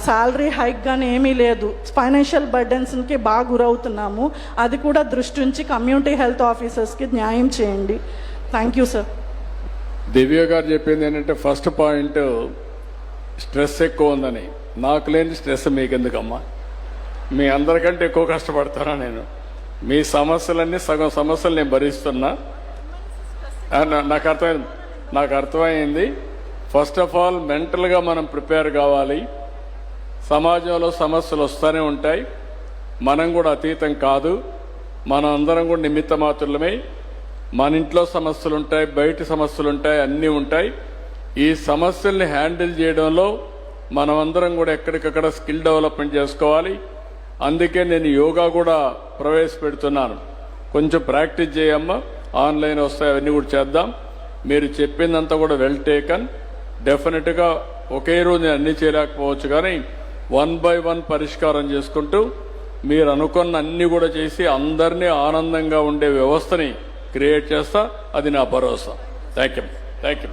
శాలరీ హైక్ కానీ ఏమీ లేదు. ఫైనాన్షియల్ బర్డెన్స్కి బాగా గురవుతున్నాము. అది కూడా దృష్టి ఉంచి కమ్యూనిటీ హెల్త్ ఆఫీసర్స్కి న్యాయం చేయండి. Thank you sir. దివ్య గారు చెప్పింది ఏంటంటే ఫస్ట్ పాయింట్ స్ట్రెస్ ఎక్కువ ఉందని. నాకు లేని స్ట్రెస్ మీకెందుకమ్మా? మీ అందరికంటే ఎక్కువ కష్టపడతానా నేను? మీ సమస్యలన్నీ సగం సమస్యలు నేను భరిస్తున్నా. నాకు అర్థమైంది. ఫస్ట్ ఆఫ్ ఆల్ మెంటల్గా మనం ప్రిపేర్ కావాలి. సమాజంలో సమస్యలు వస్తూనే ఉంటాయి, మనం కూడా అతీతం కాదు. మనం అందరం కూడా నిమిత్త మాత్రమే. మన ఇంట్లో సమస్యలు ఉంటాయి, బయట సమస్యలు ఉంటాయి, అన్నీ ఉంటాయి. ఈ సమస్యల్ని హ్యాండిల్ చేయడంలో మనం అందరం కూడా ఎక్కడికక్కడ స్కిల్ డెవలప్మెంట్ చేసుకోవాలి. అందుకే నేను యోగా కూడా ప్రవేశపెడుతున్నాను. కొంచెం ప్రాక్టీస్ చేయమ్మా, ఆన్లైన్ వస్తాయి, అవన్నీ కూడా చేద్దాం. మీరు చెప్పిందంతా కూడా వెల్ టేకన్. డెఫినెట్గా ఒకే రోజు నేను అన్నీ చేయలేకపోవచ్చు, కానీ 1 by 1 పరిష్కారం చేసుకుంటూ మీరు అనుకున్న అన్ని కూడా చేసి అందరినీ ఆనందంగా ఉండే వ్యవస్థని క్రియేట్ చేస్తా. అది నా భరోసా. Thank you.